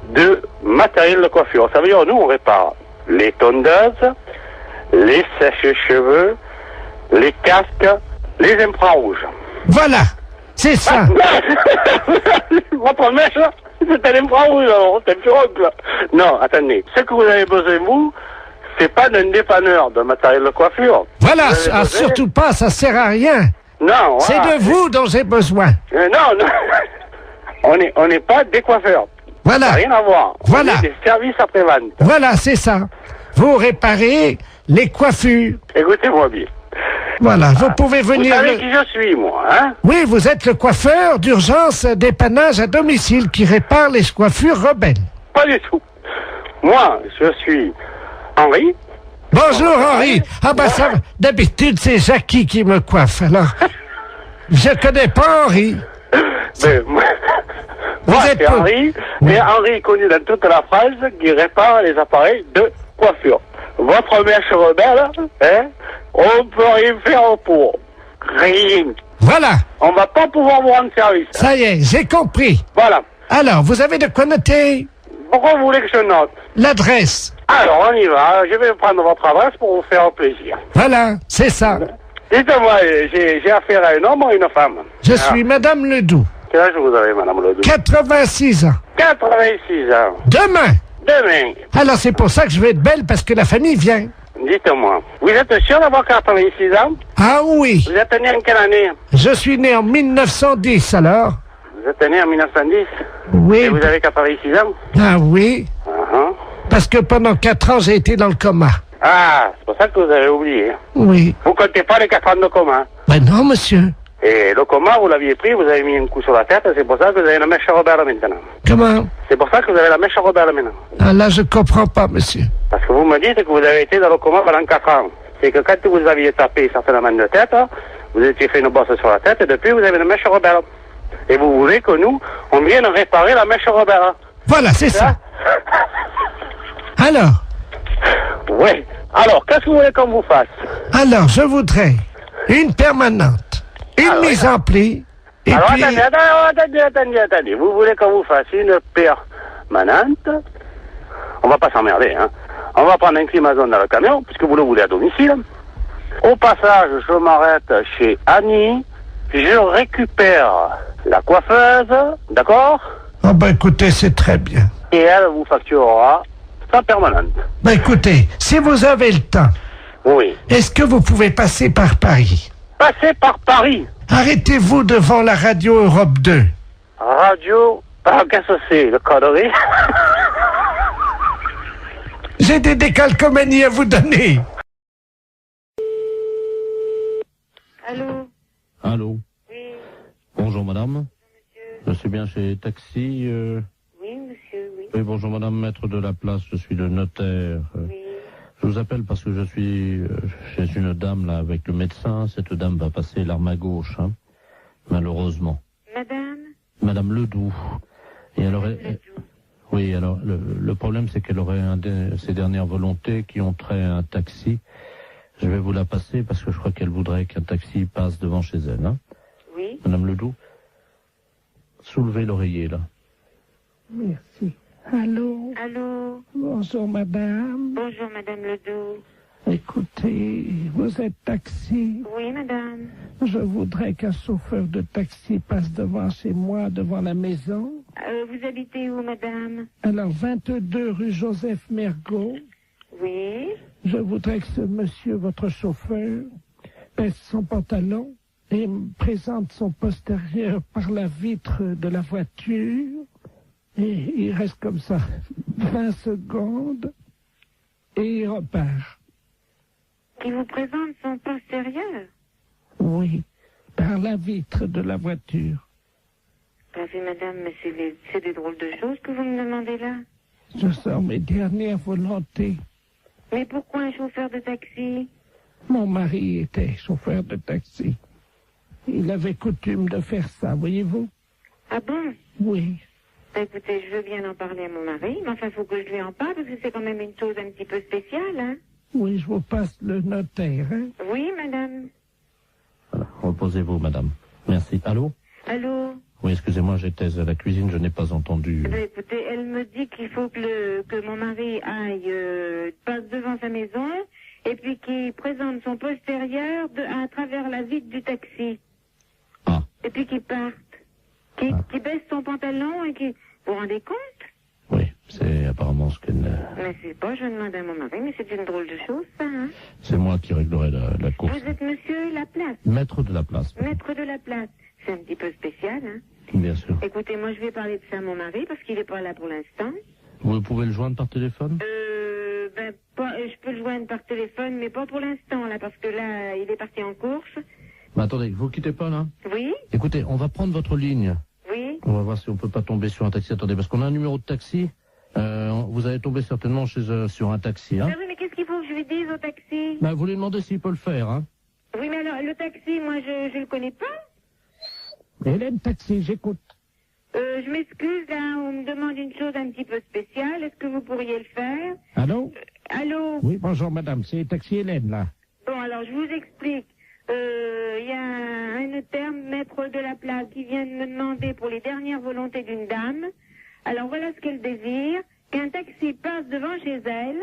Speaker 12: de matériel de coiffure. Ça veut dire, nous, on répare les tondeuses, les sèches-cheveux, les casques, les infrarouges.
Speaker 10: Voilà, c'est ça.
Speaker 12: Votre mèche, c'est un infrarouge, alors, c'est un pirogue, là. Non, attendez. Ce que vous avez besoin, vous, c'est pas d'un dépanneur de matériel de coiffure.
Speaker 10: Voilà, surtout pas, ça sert à rien.
Speaker 12: Non, voilà.
Speaker 10: C'est de vous dont j'ai besoin.
Speaker 12: Non, on n'est pas des coiffeurs.
Speaker 10: Voilà.
Speaker 12: Ça n'a rien à voir.
Speaker 10: Voilà.
Speaker 12: On est des services après-vente.
Speaker 10: Voilà, c'est ça. Vous réparez les coiffures.
Speaker 12: Écoutez-moi bien.
Speaker 10: Voilà, vous pouvez venir...
Speaker 12: Vous savez qui je suis, moi, hein?
Speaker 10: Oui, vous êtes le coiffeur d'urgence dépannage à domicile qui répare les coiffures rebelles.
Speaker 12: Pas du tout. Moi, je suis Henri.
Speaker 10: Bonjour, Henri. Ah ben ça, d'habitude, c'est Jackie qui me coiffe, alors... Je connais pas Henri.
Speaker 12: Mais, moi, c'est Henri, mais Henri est connu dans toute la France qui répare les appareils de coiffure. Votre mèche rebelle, hein, on peut rien faire pour. Rien.
Speaker 10: Voilà.
Speaker 12: On va pas pouvoir vous rendre service.
Speaker 10: Ça y est, j'ai compris.
Speaker 12: Voilà.
Speaker 10: Alors, vous avez de quoi noter?
Speaker 12: Pourquoi vous voulez que je note?
Speaker 10: L'adresse.
Speaker 12: Alors, on y va. Je vais prendre votre adresse pour vous faire plaisir.
Speaker 10: Voilà, c'est ça.
Speaker 12: Dites-moi, j'ai affaire à un homme ou à une femme?
Speaker 10: Je suis Madame Ledoux.
Speaker 12: Quel âge vous avez, Madame Ledoux?
Speaker 10: 86 ans.
Speaker 12: 86 ans.
Speaker 10: Demain.
Speaker 12: Demain.
Speaker 10: Alors, c'est pour ça que je vais être belle, parce que la famille vient.
Speaker 12: Dites-moi, vous êtes sûr d'avoir 86 ans?
Speaker 10: Ah oui.
Speaker 12: Vous êtes né en quelle année?
Speaker 10: Je suis né en 1910, alors.
Speaker 12: Vous êtes né en 1910?
Speaker 10: Oui.
Speaker 12: Et vous avez 86 ans?
Speaker 10: Ah oui.
Speaker 12: Uh-huh.
Speaker 10: Parce que pendant 4 ans, j'ai été dans le coma.
Speaker 12: Ah, c'est pour ça que vous avez oublié.
Speaker 10: Oui.
Speaker 12: Vous comptez pas les 4 ans de coma?
Speaker 10: Ben non, monsieur.
Speaker 12: Et le coma, vous l'aviez pris, vous avez mis un coup sur la tête, c'est pour ça que vous avez la mèche rebelle maintenant.
Speaker 10: Comment?
Speaker 12: C'est pour ça que vous avez la mèche rebelle maintenant.
Speaker 10: Ah là, je comprends pas, monsieur.
Speaker 12: Parce que vous me dites que vous avez été dans le coma pendant 4 ans. C'est que quand vous aviez tapé certainement de tête, vous étiez fait une bosse sur la tête, et depuis, vous avez une mèche rebelle. Et vous voulez que nous, on vienne réparer la mèche rebelle.
Speaker 10: Voilà, c'est ça. Alors?
Speaker 12: Oui. Alors, qu'est-ce que vous voulez qu'on vous fasse?
Speaker 10: Alors, je voudrais une permanente, une mise en pli, et
Speaker 12: alors,
Speaker 10: puis...
Speaker 12: attendez. Vous voulez qu'on vous fasse une permanente? On va pas s'emmerder, hein. On va prendre un climazone dans le camion, puisque vous le voulez à domicile. Au passage, je m'arrête chez Annie. Je récupère la coiffeuse, d'accord?
Speaker 10: Ah ben écoutez, c'est très bien.
Speaker 12: Et elle vous facturera sa permanente.
Speaker 10: Ben écoutez, si vous avez le temps...
Speaker 12: Oui.
Speaker 10: Est-ce que vous pouvez passer par Paris?
Speaker 12: Passer par Paris?
Speaker 10: Arrêtez-vous devant la radio Europe 2.
Speaker 12: Radio... Ah, qu'est-ce que c'est, le connerie?
Speaker 10: J'ai des décalcomanies à vous donner.
Speaker 17: Allô?
Speaker 2: Allô?
Speaker 17: Oui.
Speaker 2: Bonjour madame. Je suis bien chez Taxi.
Speaker 17: Oui, monsieur, oui.
Speaker 2: Oui, bonjour madame, maître de la place, je suis le notaire.
Speaker 17: Oui.
Speaker 2: Je vous appelle parce que je suis chez une dame là avec le médecin. Cette dame va passer l'arme à gauche, hein, malheureusement.
Speaker 17: Madame?
Speaker 2: Madame Ledoux. Et elle aurait... Oui, alors le problème c'est qu'elle aurait ses dernières volontés qui ont trait à un taxi. Je vais vous la passer parce que je crois qu'elle voudrait qu'un taxi passe devant chez elle. Hein.
Speaker 17: Oui.
Speaker 2: Madame Ledoux, soulevez l'oreiller là.
Speaker 10: Merci. Allô?
Speaker 17: Allô?
Speaker 10: Bonjour, madame.
Speaker 17: Bonjour, madame Ledoux.
Speaker 10: Écoutez, vous êtes taxi?
Speaker 17: Oui, madame.
Speaker 10: Je voudrais qu'un chauffeur de taxi passe devant chez moi, devant la maison.
Speaker 17: Vous habitez où, madame?
Speaker 10: Alors, 22 rue Joseph Mergault.
Speaker 17: Oui.
Speaker 10: Je voudrais que ce monsieur, votre chauffeur, baisse son pantalon et me présente son postérieur par la vitre de la voiture. Et il reste comme ça 20 secondes et il repart.
Speaker 17: Qui vous présente son postérieur?
Speaker 10: Oui, par la vitre de la voiture.
Speaker 17: Bah oui, madame, mais c'est des drôles de choses que vous me demandez là.
Speaker 10: Je sors mes dernières volontés.
Speaker 17: Mais pourquoi un chauffeur de taxi?
Speaker 10: Mon mari était chauffeur de taxi. Il avait coutume de faire ça, voyez-vous?
Speaker 17: Ah bon?
Speaker 10: Oui.
Speaker 17: Bah, écoutez, je veux bien en parler à mon mari, mais enfin, il faut que je lui en parle, parce que c'est quand même une chose un petit peu spéciale, hein?
Speaker 10: Oui, je vous passe le notaire, hein?
Speaker 17: Oui, madame.
Speaker 2: Voilà, reposez-vous, madame. Merci. Allô?
Speaker 17: Allô?
Speaker 2: Oui, excusez-moi, j'étais à la cuisine, je n'ai pas entendu.
Speaker 17: Bah, écoutez, elle me dit qu'il faut que mon mari aille, passe devant sa maison, et puis qu'il présente son postérieur à travers la vitre du taxi.
Speaker 2: Ah.
Speaker 17: Et puis qu'il parte. Qu'il baisse son pantalon et qu'il... Vous vous rendez compte?
Speaker 2: Oui, c'est apparemment ce qu'elle...
Speaker 17: Mais c'est pas, je demande à mon mari, mais c'est une drôle de chose, ça, hein?
Speaker 2: C'est moi qui réglerai la course.
Speaker 17: Vous êtes monsieur Laplace?
Speaker 2: Maître de la place.
Speaker 17: Maître de la place. C'est un petit peu spécial, hein?
Speaker 2: Bien sûr.
Speaker 17: Écoutez, moi, je vais parler de ça à mon mari, parce qu'il n'est pas là pour l'instant.
Speaker 2: Vous pouvez le joindre par téléphone?
Speaker 17: Je peux le joindre par téléphone, mais pas pour l'instant, là, parce que là, il est parti en course.
Speaker 2: Mais attendez, vous quittez pas, là?
Speaker 17: Oui?
Speaker 2: Écoutez, on va prendre votre ligne.
Speaker 17: Oui?
Speaker 2: On va voir si on peut pas tomber sur un taxi. Attendez, parce qu'on a un numéro de taxi. Vous allez tomber certainement sur un taxi, hein?
Speaker 17: Ah oui, mais qu'est-ce qu'il faut que je lui dise au taxi?
Speaker 2: Bah, vous lui demandez s'il peut le faire, hein?
Speaker 17: Oui, mais alors, le taxi, moi, je le connais pas.
Speaker 10: Hélène Taxi, j'écoute.
Speaker 17: Je m'excuse, là, on me demande une chose un petit peu spéciale. Est-ce que vous pourriez le faire?
Speaker 10: Allô?
Speaker 17: Allô?
Speaker 10: Oui, bonjour madame, c'est Taxi Hélène, là.
Speaker 17: Bon, alors, je vous explique. Il y a un notaire, maître de la place, qui vient de me demander pour les dernières volontés d'une dame. Alors, voilà ce qu'elle désire. Qu'un taxi passe devant chez elle,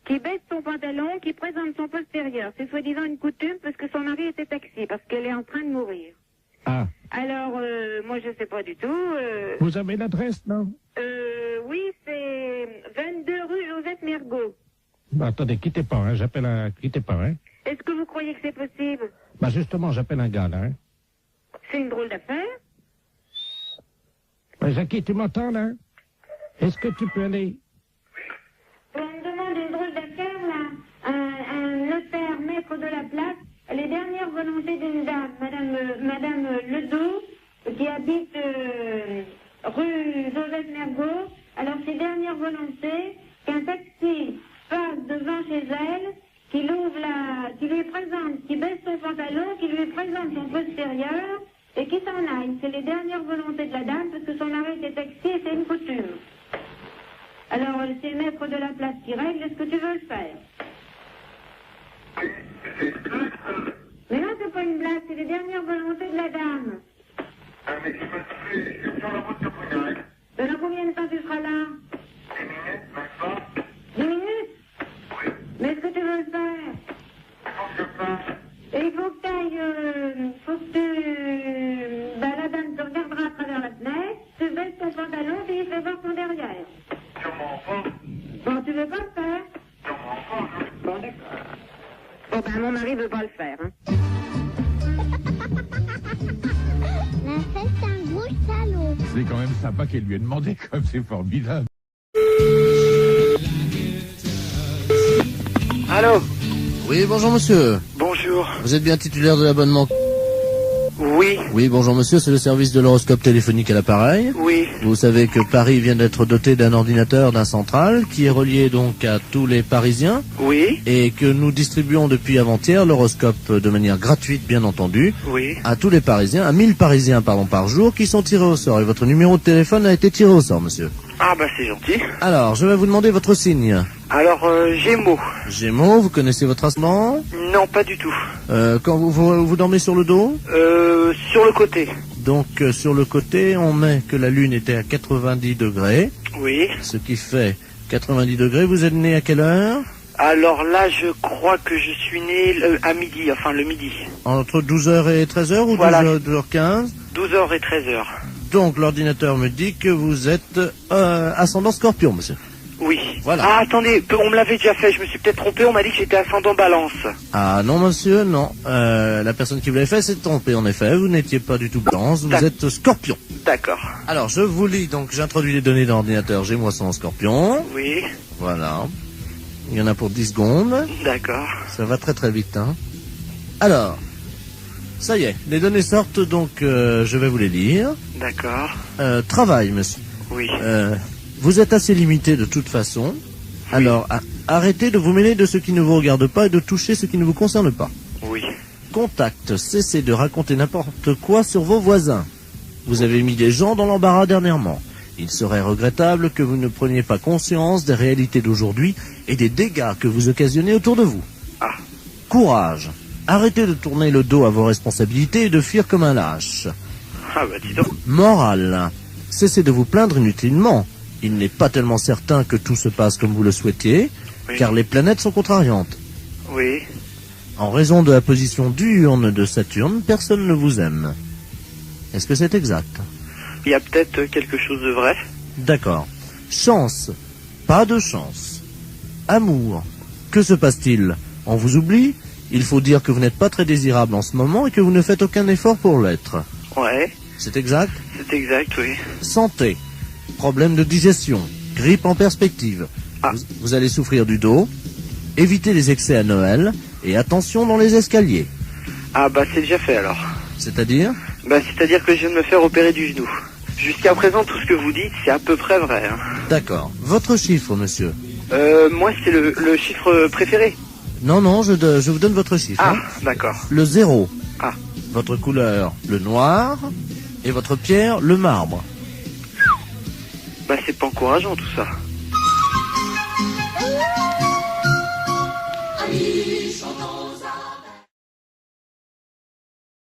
Speaker 17: qui baisse son pantalon, qui présente son postérieur. C'est soi-disant une coutume parce que son mari était taxi, parce qu'elle est en train de mourir.
Speaker 10: Ah.
Speaker 17: Alors, moi, je sais pas du tout.
Speaker 10: Vous avez l'adresse, non?
Speaker 17: Oui, c'est 22 rue Joseph Mergault.
Speaker 10: Bah, attendez, quittez pas, hein, quittez pas, hein.
Speaker 17: Est-ce que vous croyez que c'est possible?
Speaker 10: Bah, justement, j'appelle un gars, là, hein.
Speaker 17: C'est une drôle d'affaire.
Speaker 10: Bah, Jackie, tu m'entends, là? Est-ce que tu peux aller?
Speaker 17: On me demande une drôle d'affaire, là. Un notaire, maître de la place, les dernières volontés d'une dame, Madame Ledoux, qui habite rue Joseph Mergault. Alors, ses dernières volontés, qu'un taxi passe devant chez elle, qui lui présente, qui baisse son pantalon, qui lui présente son postérieur, et qui s'en aille. C'est les dernières volontés de la dame, parce que son mari était taxi et c'est une coutume. Alors, c'est le maître de la place qui règle, est-ce que tu veux le faire? Mais non, c'est pas une blague, c'est les dernières volontés de la dame. Dans combien de temps tu seras là? 10 minutes? Mais est-ce que tu veux le faire? Et il faut que tu ailles, la dame te regardera à travers la fenêtre, tu baisses ton pantalon et il fait voir ton derrière. Bon, tu veux pas le faire? Bon, d'accord. Bon, ben, mon mari veut pas le faire, hein.
Speaker 16: Mais c'est un gros salaud.
Speaker 11: C'est quand même sympa qu'elle lui ait demandé, comme c'est formidable.
Speaker 2: Allô? Oui, bonjour monsieur.
Speaker 20: Bonjour.
Speaker 2: Vous êtes bien titulaire de l'abonnement
Speaker 20: Oui.
Speaker 2: Oui, bonjour monsieur, c'est le service de l'horoscope téléphonique à l'appareil.
Speaker 20: Oui.
Speaker 2: Vous savez que Paris vient d'être doté d'un ordinateur, d'un central, qui est relié donc à tous les Parisiens.
Speaker 20: Oui.
Speaker 2: Et que nous distribuons depuis avant-hier l'horoscope de manière gratuite, bien entendu.
Speaker 20: Oui.
Speaker 2: À tous les Parisiens, à 1000 Parisiens, pardon, par jour, qui sont tirés au sort. Et votre numéro de téléphone a été tiré au sort, monsieur.
Speaker 20: Ah bah c'est gentil.
Speaker 2: Alors, je vais vous demander votre signe.
Speaker 20: Alors, Gémeaux.
Speaker 2: Gémeaux, vous connaissez votre ascendant?
Speaker 20: Non, pas du tout.
Speaker 2: Quand vous dormez sur le dos?
Speaker 20: Sur le côté.
Speaker 2: Donc, sur le côté, on met que la Lune était à 90 degrés.
Speaker 20: Oui.
Speaker 2: Ce qui fait 90 degrés. Vous êtes né à quelle heure?
Speaker 20: Alors là, je crois que je suis né à midi, enfin le midi.
Speaker 2: Entre 12h et 13h ou
Speaker 20: Voilà.
Speaker 2: 12h15?
Speaker 20: 12h et 13h.
Speaker 2: Donc, l'ordinateur me dit que vous êtes ascendant Scorpion, monsieur.
Speaker 20: Oui.
Speaker 2: Voilà.
Speaker 20: Ah, attendez, on me l'avait déjà fait, je me suis peut-être trompé, on m'a dit que j'étais ascendant Balance.
Speaker 2: Ah non, monsieur, non. La personne qui vous l'avait fait s'est trompée, en effet. Vous n'étiez pas du tout Balance, vous êtes Scorpion.
Speaker 20: D'accord.
Speaker 2: Alors, je vous lis, donc j'introduis les données de l'ordinateur. J'ai moi son Scorpion.
Speaker 20: Oui.
Speaker 2: Voilà. Il y en a pour 10 secondes.
Speaker 20: D'accord.
Speaker 2: Ça va très très vite, hein. Alors, ça y est, les données sortent, donc je vais vous les lire.
Speaker 20: D'accord.
Speaker 2: Travail, monsieur.
Speaker 20: Oui.
Speaker 2: Vous êtes assez limité de toute façon. Alors, arrêtez de vous mêler de ce qui ne vous regarde pas et de toucher ce qui ne vous concerne pas.
Speaker 20: Oui.
Speaker 2: Contact, cessez de raconter n'importe quoi sur vos voisins. Vous avez mis des gens dans l'embarras dernièrement. Il serait regrettable que vous ne preniez pas conscience des réalités d'aujourd'hui et des dégâts que vous occasionnez autour de vous.
Speaker 20: Ah.
Speaker 2: Courage. Arrêtez de tourner le dos à vos responsabilités et de fuir comme un lâche.
Speaker 20: Ah bah dis donc.
Speaker 2: Morale. Cessez de vous plaindre inutilement. Il n'est pas tellement certain que tout se passe comme vous le souhaitiez,
Speaker 20: Oui.
Speaker 2: car les planètes sont contrariantes.
Speaker 20: Oui.
Speaker 2: En raison de la position diurne de Saturne, personne ne vous aime. Est-ce que c'est exact?
Speaker 20: Il y a peut-être quelque chose de vrai.
Speaker 2: D'accord. Chance. Pas de chance. Amour. Que se passe-t-il? On vous oublie? Il faut dire que vous n'êtes pas très désirable en ce moment et que vous ne faites aucun effort pour l'être.
Speaker 20: Ouais.
Speaker 2: C'est exact?
Speaker 20: C'est exact, oui.
Speaker 2: Santé. Problème de digestion. Grippe en perspective. Vous allez souffrir du dos. Évitez les excès à Noël. Et attention dans les escaliers.
Speaker 20: Ah bah c'est déjà fait alors.
Speaker 2: C'est-à-dire?
Speaker 20: Bah c'est-à-dire que je viens de me faire opérer du genou. Jusqu'à présent, tout ce que vous dites, c'est à peu près vrai. Hein.
Speaker 2: D'accord. Votre chiffre, monsieur?
Speaker 20: Moi, c'est le chiffre préféré.
Speaker 2: Non, non, je vous donne votre chiffre.
Speaker 20: Ah,
Speaker 2: hein.
Speaker 20: d'accord.
Speaker 2: Le 0.
Speaker 20: Ah.
Speaker 2: Votre couleur, le noir. Et votre pierre, le marbre.
Speaker 20: Bah c'est pas encourageant tout ça.
Speaker 19: Amis, chantons à